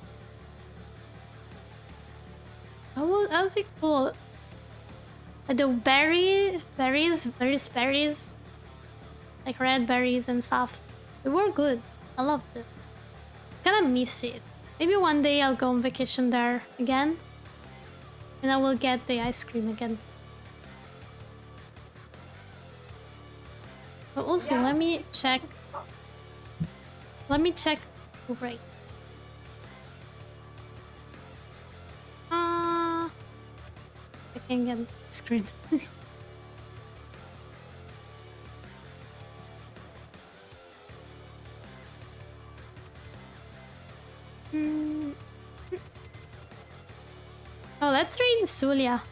was it called? The berries, like red berries and stuff. They were good. I loved it. Kinda miss it. Maybe one day I'll go on vacation there again, and I will get the ice cream again. But also, let me check. Right. I can get ice cream. Oh, let's read Sulia.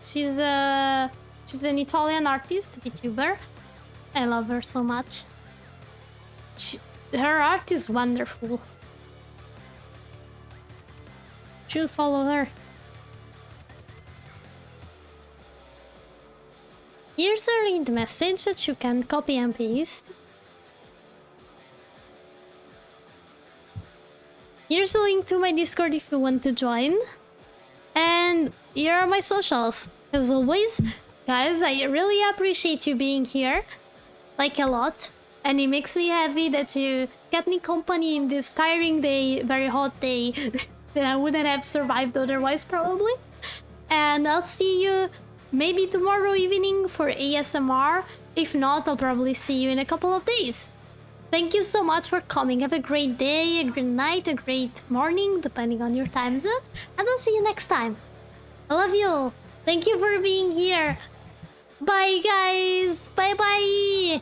She's an Italian artist, VTuber. I love her so much. Her art is wonderful. Should follow her. Here's a read message that you can copy and paste. Here's a link to my Discord if you want to join. And here are my socials. As always, guys, I really appreciate you being here. Like a lot. And it makes me happy that you kept me company in this tiring day, very hot day that I wouldn't have survived otherwise probably. And I'll see you maybe tomorrow evening for ASMR. If not, I'll probably see you in a couple of days. Thank you so much for coming. Have a great day, a great night, a great morning, depending on your time zone. And I'll see you next time. I love you all. Thank you for being here. Bye, guys. Bye-bye.